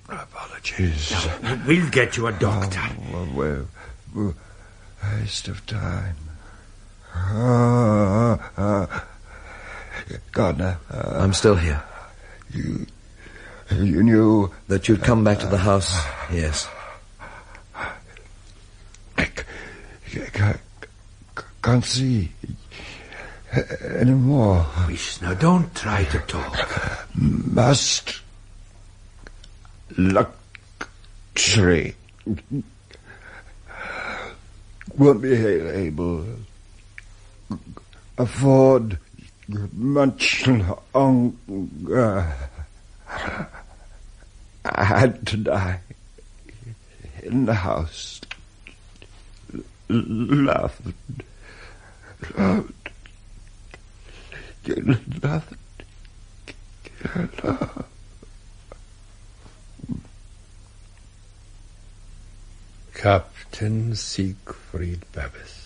Apologies. No, we'll get you a doctor. Waste of time. Gardiner. I'm still here. You knew that you'd come back to the house? Yes. I can't see anymore. Whish, now don't try to talk. Must. Luxury. Won't be able afford much longer. I had to die in the house. Loved. Captain Siegfried Bevis.